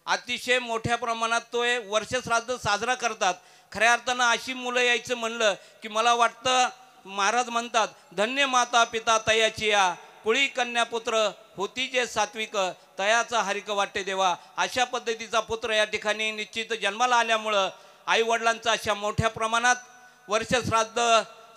अतिशय मोठ्या प्रमाणात तो वर्ष श्राद्ध साजरा करतात. खऱ्या अर्थानं अशी मुलं यायचं म्हणलं की मला वाटतं महाराज म्हणतात धन्य माता पिता तयाची या कुळी कन्या पुत्र होती जे सात्विक तयाचा हरिक वाटे देवा. अशा पद्धतीचा पुत्र या ठिकाणी निश्चित जन्माला आल्यामुळं आई वडिलांचं अशा मोठ्या प्रमाणात वर्ष श्राद्ध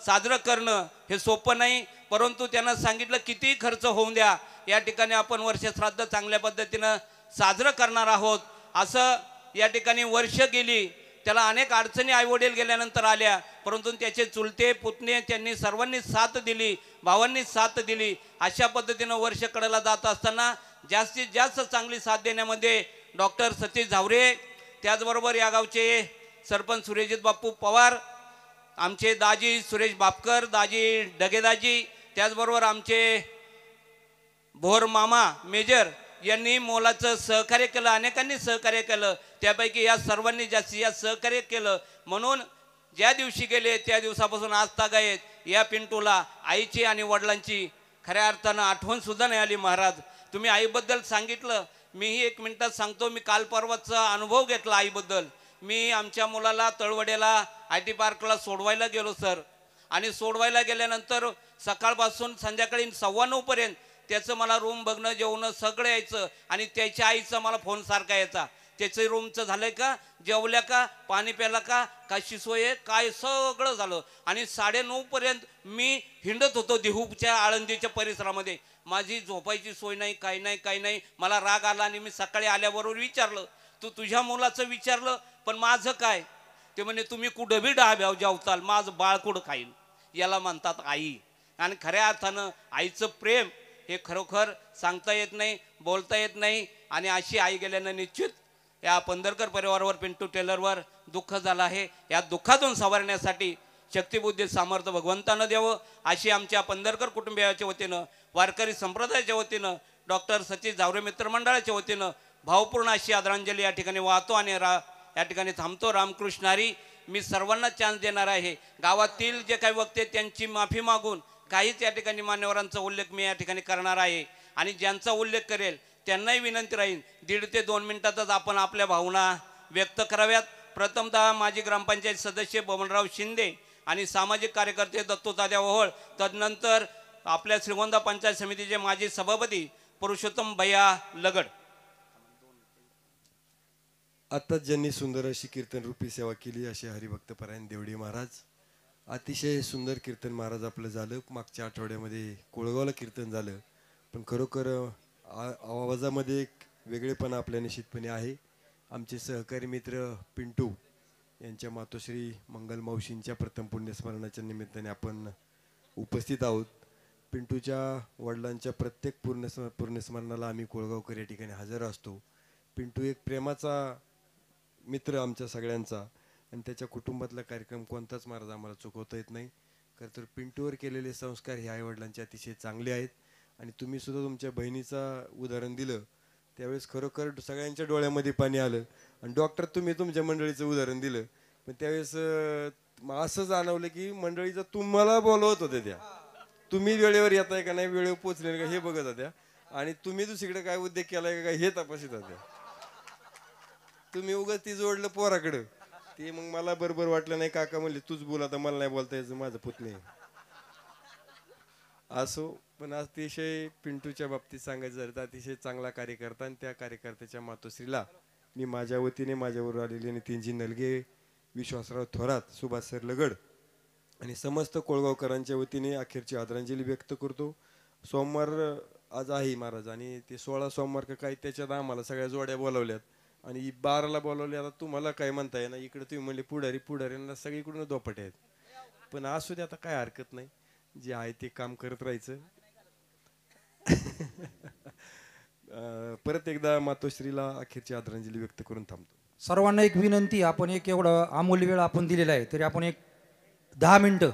साजरं करणं हे सोपं नाही. परंतु त्यांना सांगितलं किती खर्च होऊन द्या, या ठिकाणी आपण वर्ष श्राद्ध चांगल्या पद्धतीनं साजरं करणार आहोत. असं या ठिकाणी वर्ष गेली. त्याला अनेक अडचणी आईवडील गेल्यानंतर आल्या, परंतु त्याचे चुलते पुतणे त्यांनी सर्वांनी साथ दिली, भावांनी साथ दिली. अशा पद्धतीनं वर्ष कडेला जात असताना जास्तीत जास्त चांगली साथ देण्यामध्ये डॉक्टर सतीश झावरे, त्याचबरोबर या गावचे सरपंच सुरेजित बापू पवार, आमचे दाजी सुरेश बापकर, दाजी डगेदाजी, त्याचबरोबर आमचे भोर मामा मेजर यांनी मोलाचं सहकार्य केलं. अनेकांनी सहकार्य केलं. त्यापैकी या सर्वांनी जास्तीत जास्त सहकार्य केलं. म्हणून ज्या दिवशी गेले त्या दिवसापासून आज तागायत या पिंटूला आईची आणि वडिलांची खऱ्या अर्थानं आठवण सुद्धा नाही आली. महाराज तुम्ही आईबद्दल सांगितलं, मीही 1 मिनिटात सांगतो. मी काल परवाचा अनुभव घेतला आईबद्दल. मी आमच्या मुलाला तळवड्याला IT पार्कला सोडवायला गेलो सर, आणि सोडवायला गेल्यानंतर सकाळपासून संध्याकाळी 9:15 पर्यंत त्याचं मला रूम बघणं जेवणं सगळं यायचं. आणि त्याच्या आईचा मला फोन सारखा यायचा, त्याचं रूमचं झालंय का, जेवल्या का, पाणी प्याला का, कशी सोय आहे काय, सगळं झालं. आणि 9:30 पर्यंत मी हिंडत होतो देहूच्या आळंदीच्या परिसरामध्ये. माझी झोपायची सोय नाही, काही नाही काही नाही. मला राग आला आणि मी सकाळी आल्याबरोबर विचारलं, तू तुझ्या मुलाचं विचारलं पण माझं काय? ते म्हणे तुम्ही कुठं बी डाब्याव जेवताल, माझं बाळ कुठं खाईल. याला म्हणतात आई. आणि खऱ्या अर्थानं आईचं प्रेम हे खरोखर सांगता येत नाही, बोलता येत नाही. आणि अशी आई गेल्यानं निश्चित या पंधरकर परिवारावर, पिंटू टेलरवर दुःख झालं आहे. या दुःखातून सावरण्यासाठी शक्तिबुद्धी सामर्थ्य भगवंतानं द्यावं अशी आमच्या पंधरकर कुटुंबियाच्या वतीनं, वारकरी संप्रदायाच्या वतीनं, डॉक्टर सतीश झावरे मित्रमंडळाच्या वतीनं भावपूर्ण अशी आदरांजली या ठिकाणी वाहतो आणि या ठिकाणी थांबतो. रामकृष्ण हरी. मी सर्वांना चान्स देणार आहे. गावातील जे काही वक्ते त्यांची माफी मागून काहीच या ठिकाणी मान्यवरांचा उल्लेख मी या ठिकाणी करणार आहे. आणि ज्यांचा उल्लेख करेल त्यांनाही विनंती राहील 1.5 ते 2 मिनिटातच आपण आपल्या भावना व्यक्त कराव्यात. प्रथमतः माजी ग्रामपंचायत सदस्य बबनराव शिंदे आणि सामाजिक कार्यकर्ते दत्तूदादा ओहोळ, तदनंतर आपल्या श्रीगोंदा पंचायत समितीचे माजी सभापती पुरुषोत्तम भैया लगड.
आत्ताच ज्यांनी सुंदर अशी कीर्तन रूपी सेवा केली असे हरिभक्तपरायण देवडी महाराज. अतिशय सुंदर कीर्तन महाराज आपलं झालं. मागच्या आठवड्यामध्ये कोळगावला कीर्तन झालं, पण खरोखर आवाजामध्ये एक वेगळेपणा आपल्या निश्चितपणे आहे. आमचे सहकारी मित्र पिंटू यांच्या मातोश्री मंगल मावशींच्या प्रथम पुण्यस्मरणाच्या निमित्ताने आपण उपस्थित आहोत. पिंटूच्या वडिलांच्या प्रत्येक पुण्यस्मरणाला आम्ही कोळगावकर या ठिकाणी हजर असतो. पिंटू एक प्रेमाचा मित्र आमच्या सगळ्यांचा, आणि त्याच्या कुटुंबातला कार्यक्रम कोणताच महाराज आम्हाला चुकवता येत नाही. खरं तर पिंटूवर केलेले संस्कार हे आईवडिलांचे अतिशय चांगले आहेत. आणि तुम्ही सुद्धा तुमच्या बहिणीचं उदाहरण दिलं त्यावेळेस खरोखर सगळ्यांच्या डोळ्यामध्ये पाणी आलं. आणि डॉक्टर तुम्ही तुमच्या मंडळीचं उदाहरण दिलं, पण त्यावेळेस असं जाणवलं की मंडळीचं तुम्हाला बोलवत होते, त्या तुम्ही वेळेवर येताय का नाही, वेळेवर पोचले का हे बघत होत्या, आणि तुम्ही दुसरीकडे काय उद्योग केलाय का हे तपासित होत्या. तुम्ही उगाच ती जोडलं पोराकडं, ते मग मला बरोबर वाटलं नाही. काका म्हणले तूच बोल आता, मला नाही बोलता यायचं, माझं पुतणे असो. पण अतिशय पिंटूच्या बाबतीत सांगायचं झालं तर अतिशय चांगला कार्यकर्ता, आणि त्या कार्यकर्त्याच्या मातोश्रीला मी माझ्या वतीने, माझ्यावर आलेले नितीनजी नलगे, विश्वासराव थोरात, सुभाष सर लगड आणि समस्त कोळगावकरांच्या वतीने अखेरची आदरांजली व्यक्त करतो. सोमवार आज आहे महाराज, आणि ते 16 सोमवार का काय त्याच्यात आम्हाला सगळ्या जोड्या बोलावल्यात आणि 12ला बोलावले. आता तुम्हाला काय म्हणता येईल ना, इकडे तुम्ही म्हणले पुढाऱ्यांना सगळीकडून दोपटे आहेत, पण असू दे आता, काय हरकत नाही, जे आहे ते काम करत राहायचं. परत एकदा मातोश्रीला अखेरची आदरांजली व्यक्त करून थांबतो.
सर्वांना एक विनंती, आपण एक एवढं अमूल्य वेळ आपण दिलेला आहे, तरी आपण एक 10 मिनटं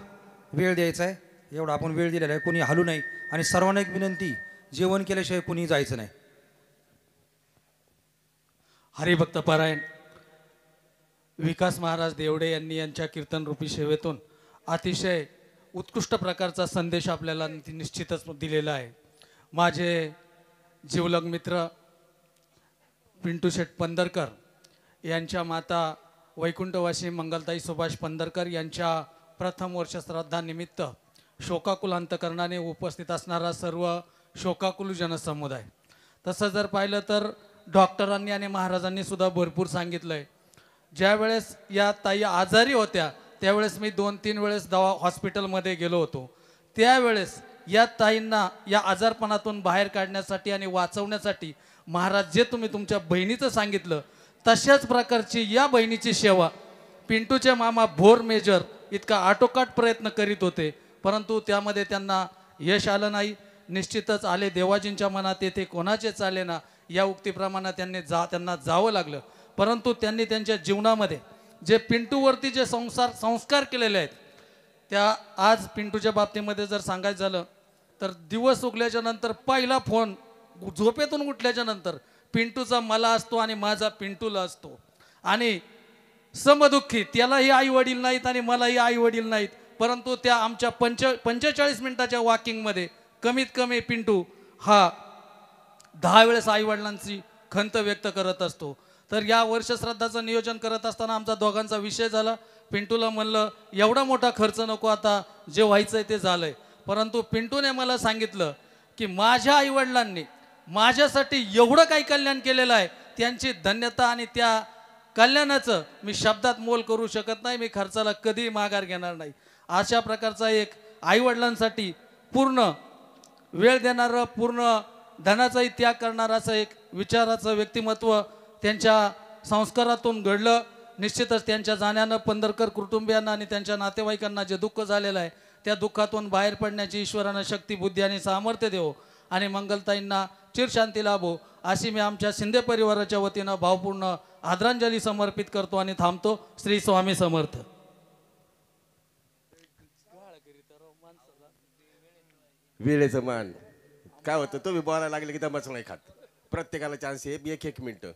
वेळ द्यायचा आहे, एवढा आपण वेळ दिलेला आहे. कोणी हलू नाही आणि सर्वांना एक विनंती, जेवण केल्याशिवाय कोणी जायचं नाही.
हरिभक्त पारायण विकास महाराज देवडे यांनी यांच्या कीर्तनरूपी सेवेतून अतिशय उत्कृष्ट प्रकारचा संदेश आपल्याला निश्चितच दिलेला आहे. माझे जिवलग मित्र पिंटू शेठ पंधरकर यांच्या माता वैकुंठवासी मंगलताई सुभाष पंधरकर यांच्या प्रथम वर्ष श्राद्धानिमित्त शोकाकुल अंतकरणाने उपस्थित असणारा सर्व शोकाकुल जनसमुदाय, तसं जर पाहिलं तर डॉक्टरांनी आणि महाराजांनी सुद्धा भरपूर सांगितलं आहे. ज्यावेळेस या ताई आजारी होत्या त्यावेळेस मी 2-3 वेळेस हॉस्पिटलमध्ये गेलो होतो. त्यावेळेस या ताईंना या आजारपणातून बाहेर काढण्यासाठी आणि वाचवण्यासाठी महाराज जे तुम्ही तुमच्या बहिणीचं सांगितलं तशाच प्रकारची या बहिणीची सेवा पिंटूचे मामा भोर मेजर इतका आटोकाट प्रयत्न करीत होते, परंतु त्यामध्ये त्यांना यश आलं नाही. निश्चितच आले देवाजींच्या मनात येते कोणाचेच आले ना, या उक्तीप्रमाणे त्यांना जावं लागलं. परंतु त्यांनी त्यांच्या जीवनामध्ये जे पिंटूवरती जे संस्कार केलेले आहेत त्या आज पिंटूच्या बाबतीमध्ये जर सांगायचं झालं तर दिवस उगल्याच्या नंतर पहिला फोन झोपेतून उठल्याच्या नंतर पिंटूचा मला असतो आणि माझा पिंटूला असतो. आणि समदुःखी त्यालाही आई वडील नाहीत आणि मलाही आई वडील नाहीत, परंतु त्या आमच्या 45 मिनिटाच्या वॉकिंगमध्ये कमीत कमी पिंटू हा 10 वेळेस आई वडिलांची खंत व्यक्त करत असतो. तर या वर्षश्राद्धाचं नियोजन करत असताना आमचा दोघांचा विषय झाला. पिंटूला म्हणलं एवढा मोठा खर्च नको, आता जे व्हायचंय ते झालंय. परंतु पिंटूने मला सांगितलं की माझ्या आईवडिलांनी माझ्यासाठी एवढं काही कल्याण केलेलं आहे, त्यांची धन्यता आणि त्या कल्याणाचं मी शब्दात मोल करू शकत नाही. मी खर्चाला कधीही माघार घेणार नाही. अशा प्रकारचा एक आईवडिलांसाठी पूर्ण वेळ देणारं, पूर्ण धनाचाही त्याग करणारं असं एक विचाराचं व्यक्तिमत्व त्यांच्या संस्कारातून घडलं. निश्चितच त्यांच्या जाण्यानं पंधरकर कुटुंबियांना आणि त्यांच्या नातेवाईकांना जे दुःख झालेलं आहे त्या दुःखातून बाहेर पडण्याची ईश्वरानं शक्ती, बुद्धी आणि सामर्थ्य देवो आणि मंगलताईंना चिरशांती लाभो अशी मी आमच्या शिंदे परिवाराच्या वतीनं भावपूर्ण आदरांजली समर्पित करतो आणि थांबतो. श्री स्वामी समर्थ.
वेळेचं मान काय होतं, तुम्ही बोलायला लागले की दमच नाही खात. प्रत्येकाला चान्स आहे 1-1 मिनिटं.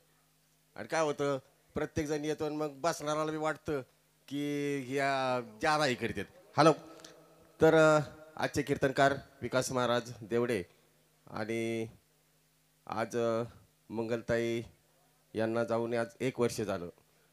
आणि काय होतं, प्रत्येक जण येतो आणि मग बसणाराला बी वाटतं की या जादाही करतात. हॅलो, तर आजचे कीर्तनकार विकास महाराज देवडे आणि आज मंगलताई यांना जाऊन आज 1 वर्ष झालं.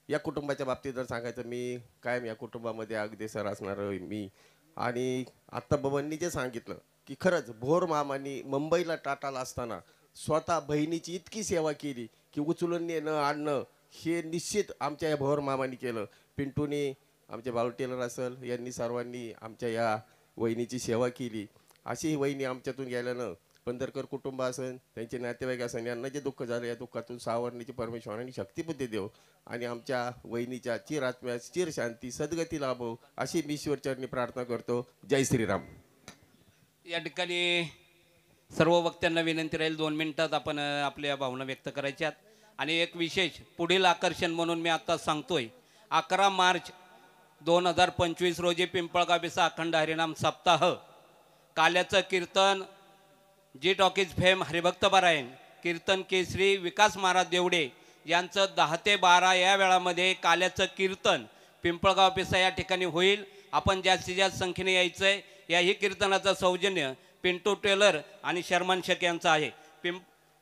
या कुटुंबाच्या बाबतीत जर सांगायचं, मी कायम या कुटुंबामध्ये अगदी सर असणार मी. आणि आत्ता बाबांनी जे सांगितलं की खरंच भोर मामांनी मुंबईला टाटाला असताना स्वतः बहिणीची इतकी सेवा केली की उचलून नेणं आणणं हे निश्चित आमच्या या भोर मामांनी केलं. पिंटूने, आमचे बाळू टेलर असेल, यांनी सर्वांनी आमच्या या वहिनीची सेवा केली. अशी ही वहिनी आमच्यातून गेल्यानं पंधरकर कुटुंब असेल, त्यांचे नातेवाईक असेल, यांना जे दुःख झालं या दुःखातून सावरण्याची परमेश्वरांनी शक्तिबुद्धी देव आणि आमच्या वहिनीच्या चिर आत्म्यास चिर शांती सद्गती लाभो अशी मी ईश्वरचरणी प्रार्थना करतो. जय श्रीराम.
या ठिकाणी सर्व वक्त्यांना विनंती राहील 2 मिनिटात आपण आपल्या भावना व्यक्त करायच्यात. आणि एक विशेष पुढील आकर्षण म्हणून मी आता सांगतोय, 11 मार्च 2025 रोजी पिंपळगाव बेसा अखंड हरिनाम सप्ताह, काल्याचं कीर्तन, जी टॉकीज फेम हरिभक्त पारायण, कीर्तन केसरी विकास महाराज देवडे यांचं 10 ते 12 या वेळामध्ये काल्याचं कीर्तन पिंपळगाव बेसा या ठिकाणी होईल. आपण जास्तीत जास्त संख्येने यायचं आहे. याही कीर्तनाचं सौजन्य पिंटू टेलर आणि शर्मन शेख यांचं आहे.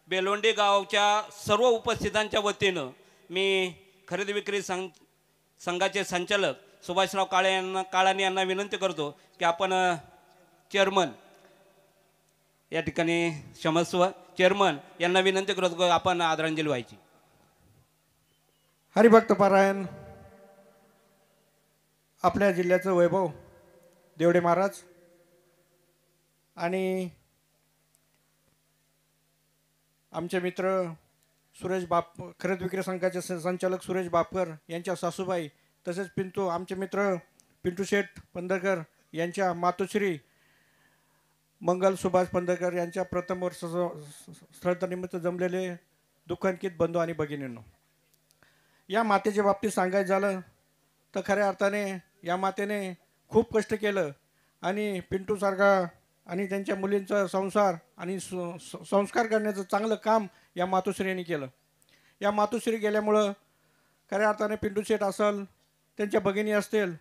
बेलोंडी गावच्या सर्व उपस्थितांच्या वतीनं मी खरेदी विक्री संघाचे संचालक सुभाषराव काळानी यांना विनंती करतो की आपण चेअरमन या ठिकाणी क्षमस्व चेअरमन यांना विनंती करतो आपण आदरांजली व्हायची.
हरिभक्त पारायण आपल्या जिल्ह्याचं वैभव देवडे महाराज आणि आमचे मित्र सुरेश खरेदी विक्री संघाचे संचालक सुरेश बापकर यांच्या सासूबाई, तसेच आमचे मित्र पिंटू शेठ पंधरकर यांच्या मातोश्री मंगल सुभाष पंधरकर यांच्या प्रथम वर्ष श्राद्धानिमित्त जमलेले दुःखांकित बंधू आणि भगिनींनो, या मातेच्या बाबतीत सांगायचं झालं तर खऱ्या अर्थाने या मातेने खूप कष्ट केलं आणि पिंटूसारखा आणि त्यांच्या मुलींचा संसार आणि संस्कार करण्याचं चांगलं काम या मातोश्रींनी केलं. या मातोश्री गेल्यामुळं खऱ्या अर्थाने पिंटू शेठ असेल, त्यांच्या भगिनी असतील,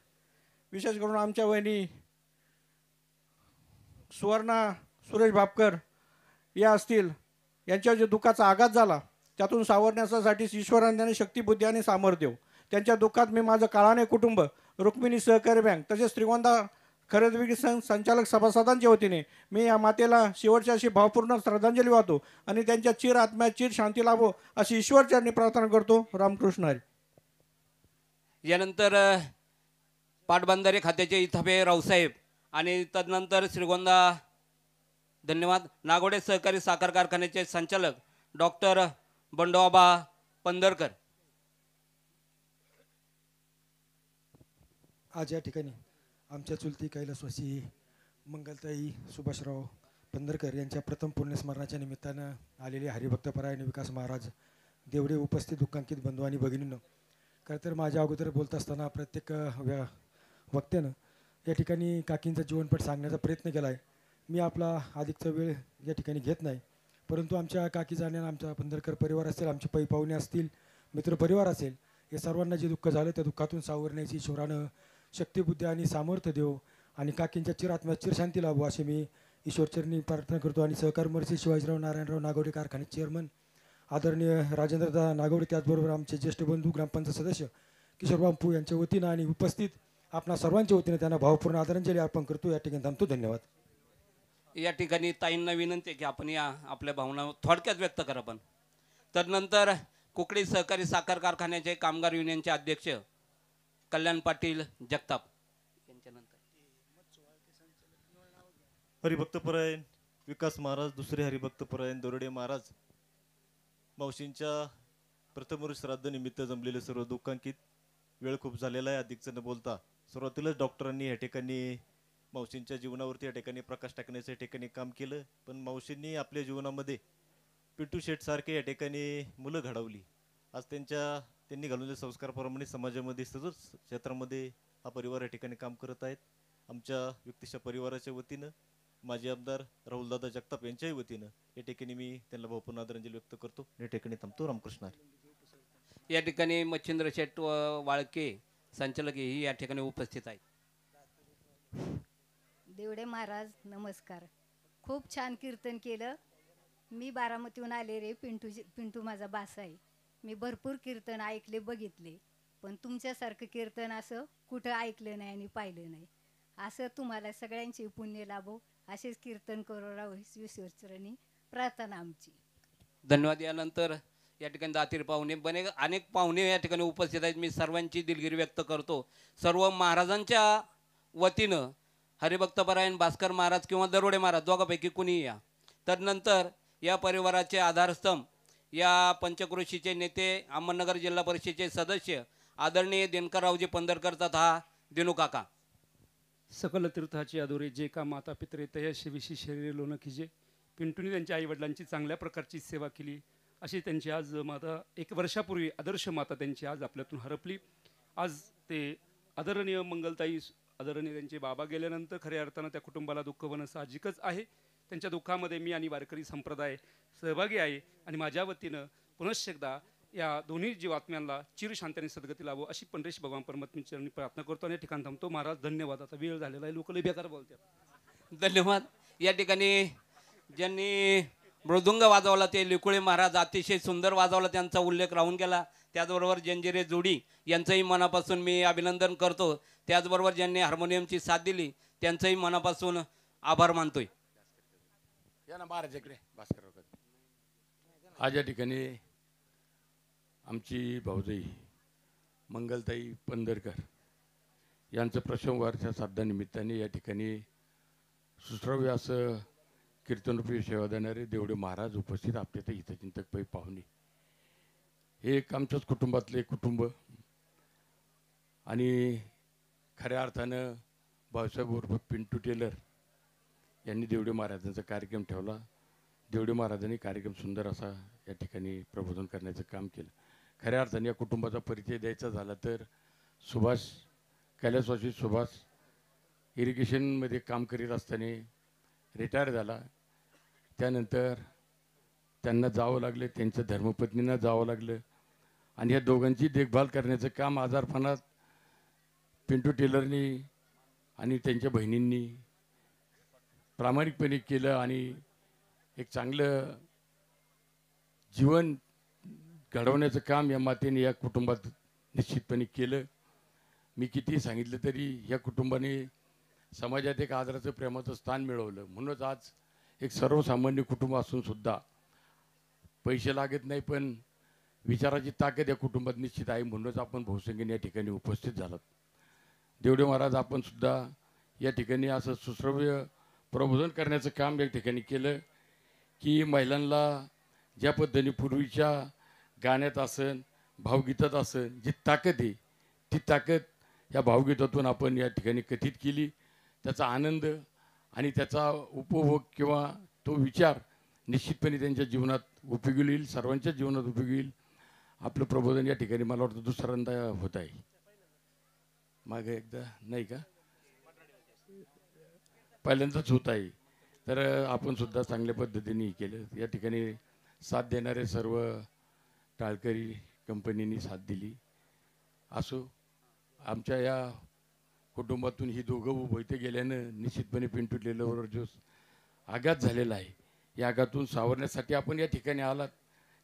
विशेष करून आमच्या वहिनी सुवर्णा सुरेश बापकर या असतील, यांच्यावर जे दुःखाचा आघात झाला त्यातून सावरण्यासाठी ईश्वराने त्यांनी शक्ती, बुद्धी आणि सामर्थ्य देव. त्यांच्या दुःखात मी माझं काळाने कुटुंब, रुक्मिणी सहकारी बँक तसेच श्रीगोंदा खरेदी विक्री संचालक सभासदांच्या वतीने मी या मातेला शेवटची अशी भावपूर्ण श्रद्धांजली वाहतो आणि त्यांच्या चिर आत्म्यात चिर शांती लाभो अशी ईश्वरचरणी प्रार्थना करतो. रामकृष्ण हरी.
यानंतर पाटबंधारे खात्याचे इथापे रावसाहेब आणि तदनंतर श्रीगोंदा धन्यवाद नागोडे सहकारी साखर कारखान्याचे संचालक डॉक्टर बंडोबा पंधरकर.
आज या ठिकाणी आमच्या चुलती कैलासवासी मंगलताई सुभाषराव पंधरकर यांच्या प्रथम पुण्यस्मरणाच्या निमित्तानं आलेले हरिभक्तपरायण विकास महाराज देवडे, उपस्थित दुःखांकित बंधू आणि भगिनींनो, खरं तर माझ्या अगोदर बोलत असताना प्रत्येक वक्त्यानं या ठिकाणी काकींचा जीवनपट सांगण्याचा प्रयत्न केला आहे. मी आपला अधिकचा वेळ या ठिकाणी घेत नाही, परंतु आमच्या काकी जाण्यानं आमचा पंधरकर परिवार असेल, आमचे पै पाहुणे असतील, मित्रपरिवार असेल, हे सर्वांना जे दुःख झालं त्या दुःखातून सावरण्याची ईश्वरानं शक्ती, बुद्धी आणि सामर्थ्य देव आणि काकींच्या चिरात्म्यात चिरशांती लाभो असे मी ईश्वरचरणी प्रार्थना करतो. आणि सहकार महर्षी शिवाजीराव नारायणराव नागवडे कारखाने चेअरमन आदरणीय राजेंद्रदा नागवडे, त्याचबरोबर आमचे ज्येष्ठ बंधू ग्रामपंचायत सदस्य किशोर बापू यांच्या वतीनं आणि उपस्थित आपणा सर्वांच्या वतीनं त्यांना भावपूर्ण आदरांजली अर्पण करतो. या ठिकाणी थांबतो. धन्यवाद.
या ठिकाणी ताईंना विनंती आहे की आपण या आपल्या भावना थोडक्यात व्यक्त करा. पण तदनंतर कुकडी सहकारी साखर कारखान्याचे कामगार युनियनचे अध्यक्ष कल्याण पाटील जगताप यांच्यानंतर
हरिभक्तपरायण विकास महाराज, दुसरे हरिभक्तपरायण दोरडे महाराज, मावशींच्या प्रथमवर्ष श्राद्ध निमित्त जमलेले सर्व दुःखांकित. वेळ खूप झालेला आहे, अधिकचं न बोलता सुरुवातीलाच डॉक्टरांनी या ठिकाणी मावशींच्या जीवनावरती या ठिकाणी प्रकाश टाकण्याचं या ठिकाणी काम केलं. पण मावशींनी आपल्या जीवनामध्ये पिंटू शेठ सारखे या ठिकाणी मुलं घडवली. आज त्यांनी घालवलेल्या संस्काराप्रमाणे समाजामध्ये सतत क्षेत्रामध्ये हा परिवार या ठिकाणी काम करत आहेत. आमच्या व्यक्तिशा परिवाराच्या वतीनं, माजी आमदार राहुलदादा जगताप यांच्याही वतीनं या ठिकाणी मी त्यांना भावपूर्ण आदरांजली व्यक्त करतो. या ठिकाणी थांबतो. रामकृष्ण हरी.
या ठिकाणी मच्छिंद्र शेट वाळके संचालक ही या ठिकाणी उपस्थित आहेत.
देवडे महाराज नमस्कार. खूप छान कीर्तन केलं. मी बारामतीहून आले रे. पिंटू माझा बास आहे. मी भरपूर कीर्तन ऐकले, बघितले, पण तुमच्यासारखं कीर्तन असं कुठं ऐकलं नाही आणि पाहिलं नाही. असं तुम्हाला सगळ्यांचे पुण्य लाभो, असेच कीर्तन करू राहू ईश्वरचरणी प्रार्थना आमची.
धन्यवाद. यानंतर या ठिकाणी दातीर पाहुणे अनेक पाहुणे या ठिकाणी उपस्थित आहेत. मी सर्वांची दिलगिरी व्यक्त करतो. सर्व महाराजांच्या वतीनं हरिभक्तपरायण भास्कर महाराज किंवा दरोडे महाराज दोघांपैकी कुणीही या. तदनंतर या परिवाराचे आधारस्तंभ, या पंचक्रोशीचे नेते, अहमदनगर जिल्हा परिषदेचे सदस्य आदरणीय दिनकररावजी पंधरकरचा हा दिनू काका.
सकल तीर्थाची अधुरे जे का माता पितरे तयशविषी शरीर लोन कीजे. पिंटूने त्यांच्या आईवडिलांची चांगल्या प्रकारची सेवा केली, अशी त्यांची आज माता 1 वर्षापूर्वी आदर्श माता त्यांची आज आपल्यातून हरपली. आज ते आदरणीय मंगलताई, आदरणीय त्यांचे बाबा गेल्यानंतर खऱ्या अर्थानं त्या कुटुंबाला दुःख होणं साहजिकच आहे. त्यांच्या दुःखामध्ये मी आणि वारकरी संप्रदाय सहभागी आहे आणि माझ्या वतीनं पुनश्च एकदा या दोन्ही जीवात्म्यांना चिरशांतीने सद्गती लाभो अशी पंढरीश भगवान परमात्म्याची प्रार्थना करतो आणि ठिकाण थांबतो. महाराज धन्यवाद. आता वेळ झालेला आहे, लोक लई बेकार बोलतात.
धन्यवाद. या ठिकाणी ज्यांनी मृदुंग वाजवला ते लिकुळे महाराज, अतिशय सुंदर वाजवला, त्यांचा उल्लेख राहून गेला. त्याचबरोबर जंजिरे जोडी यांचंही मनापासून मी अभिनंदन करतो. त्याचबरोबर ज्यांनी हार्मोनियमची साथ दिली त्यांचंही मनापासून आभार मानतोय.
आज या ठिकाणी आमची भाऊजाई मंगलताई पंधरकर यांचं प्रशंवारच्या श्राद्धानिमित्ताने या ठिकाणी सुश्राव्य असं कीर्तनरूपी सेवा देणारे देवडे महाराज उपस्थित, आपले तर हितचिंतक पै पाहुणे, हे एक आमच्याच कुटुंबातले कुटुंब. आणि खऱ्या अर्थानं भाऊसाहेब उर्फ पिंटू टेलर यांनी देवडे महाराजांचा कार्यक्रम ठेवला. देवडे महाराजांनी कार्यक्रम सुंदर असा या ठिकाणी प्रबोधन करण्याचं काम केलं. खऱ्या अर्थाने या कुटुंबाचा परिचय द्यायचा झाला तर कैलासवासी सुभाष इरिगेशनमध्ये काम करीत असताना रिटायर झाला. त्यानंतर त्यांना जावं लागलं, त्यांच्या धर्मपत्नींना जावं लागलं आणि या दोघांची देखभाल करण्याचं काम आजारपणात पिंटू टेलरनी आणि त्यांच्या बहिणींनी प्रामाणिकपणे केलं आणि एक चांगलं जीवन घडवण्याचं काम या मातेने या कुटुंबात निश्चितपणे केलं. मी किती सांगितलं तरी या कुटुंबाने समाजात एक आदराचं प्रेमाचं स्थान मिळवलं. म्हणूनच आज एक सर्वसामान्य कुटुंब असून सुद्धा पैसे लागत नाही, पण विचाराची ताकद या कुटुंबात निश्चित आहे. म्हणूनच आपण बहुसंख्येने या ठिकाणी उपस्थित झालात. देवडे महाराज, आपण सुद्धा या ठिकाणी असं सुश्रव्य प्रबोधन करण्याचं काम या ठिकाणी केलं की महिलांना ज्या पद्धतीने पूर्वीच्या गाण्यात असन, भावगीतात असन जी ताकद आहे, ती ताकद या भावगीतातून आपण या ठिकाणी कथित केली. त्याचा आनंद आणि त्याचा उपभोग किंवा तो विचार निश्चितपणे त्यांच्या जीवनात उपयोगी येईल, सर्वांच्या जीवनात उपयोगी येईल. आपलं प्रबोधन या ठिकाणी मला वाटतं दुसऱ्यांदा होत आहे. मागे एकदा नाही का, पहिल्यांदाच होत आहे. तर आपण सुद्धा चांगल्या पद्धतीने केलं. या ठिकाणी साथ देणारे सर्व टाळकरी कंपनीनी साथ दिली. असो, आमच्या या कुटुंबातून ही दोघं उभं इथे गेल्यानं निश्चितपणे पिंटू टेलरवर जो आघात झालेला आहे, या आघातून सावरण्यासाठी आपण या ठिकाणी आलात.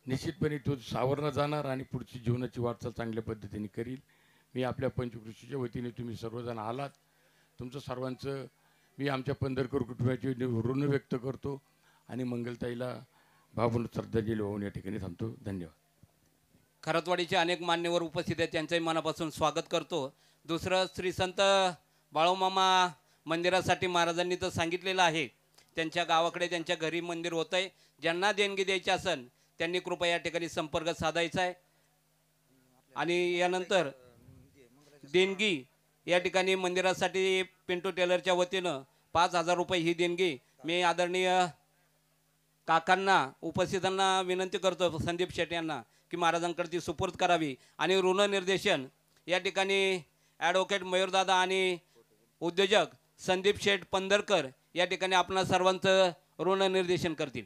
निश्चितपणे तो सावरला जाणार आणि पुढची जीवनाची वाटचाल चांगल्या पद्धतीने करील. मी आपल्या पंचकृषीच्या वतीने तुम्ही सर्वजण आलात, तुमचं सर्वांचं मी आमच्या पंढरकर कुटुंबाची ऋण व्यक्त करतो आणि मंगलताईला भावपूर्ण श्रद्धांजली वाहून या ठिकाणी थांबतो. धन्यवाद.
खरतवाडीचे अनेक मान्यवर उपस्थित आहेत, त्यांचंही मनापासून स्वागत करतो. दुसरं, श्री संत बाळूमामा मंदिरासाठी महाराजांनी तर सांगितलेलं आहे, त्यांच्या गावाकडे त्यांच्या घरी मंदिर होतं आहे. ज्यांना देणगी द्यायची असेल त्यांनी कृपया या ठिकाणी संपर्क साधायचा आहे. आणि यानंतर देणगी या ठिकाणी मंदिरासाठी पिंटू टेलरच्या वतीनं 5,000 रुपये ही देणगी मी आदरणीय काकांना उपस्थितांना विनंती करतो, संदीप शेट यांना, की महाराजांकडे ती सुपूर्द करावी. आणि ऋणनिर्देशन या ठिकाणी ॲडव्होकेट मयूरदादा आणि उद्योजक संदीप शेठ पंधरकर या ठिकाणी आपणा सर्वांचं ऋणनिर्देशन करतील.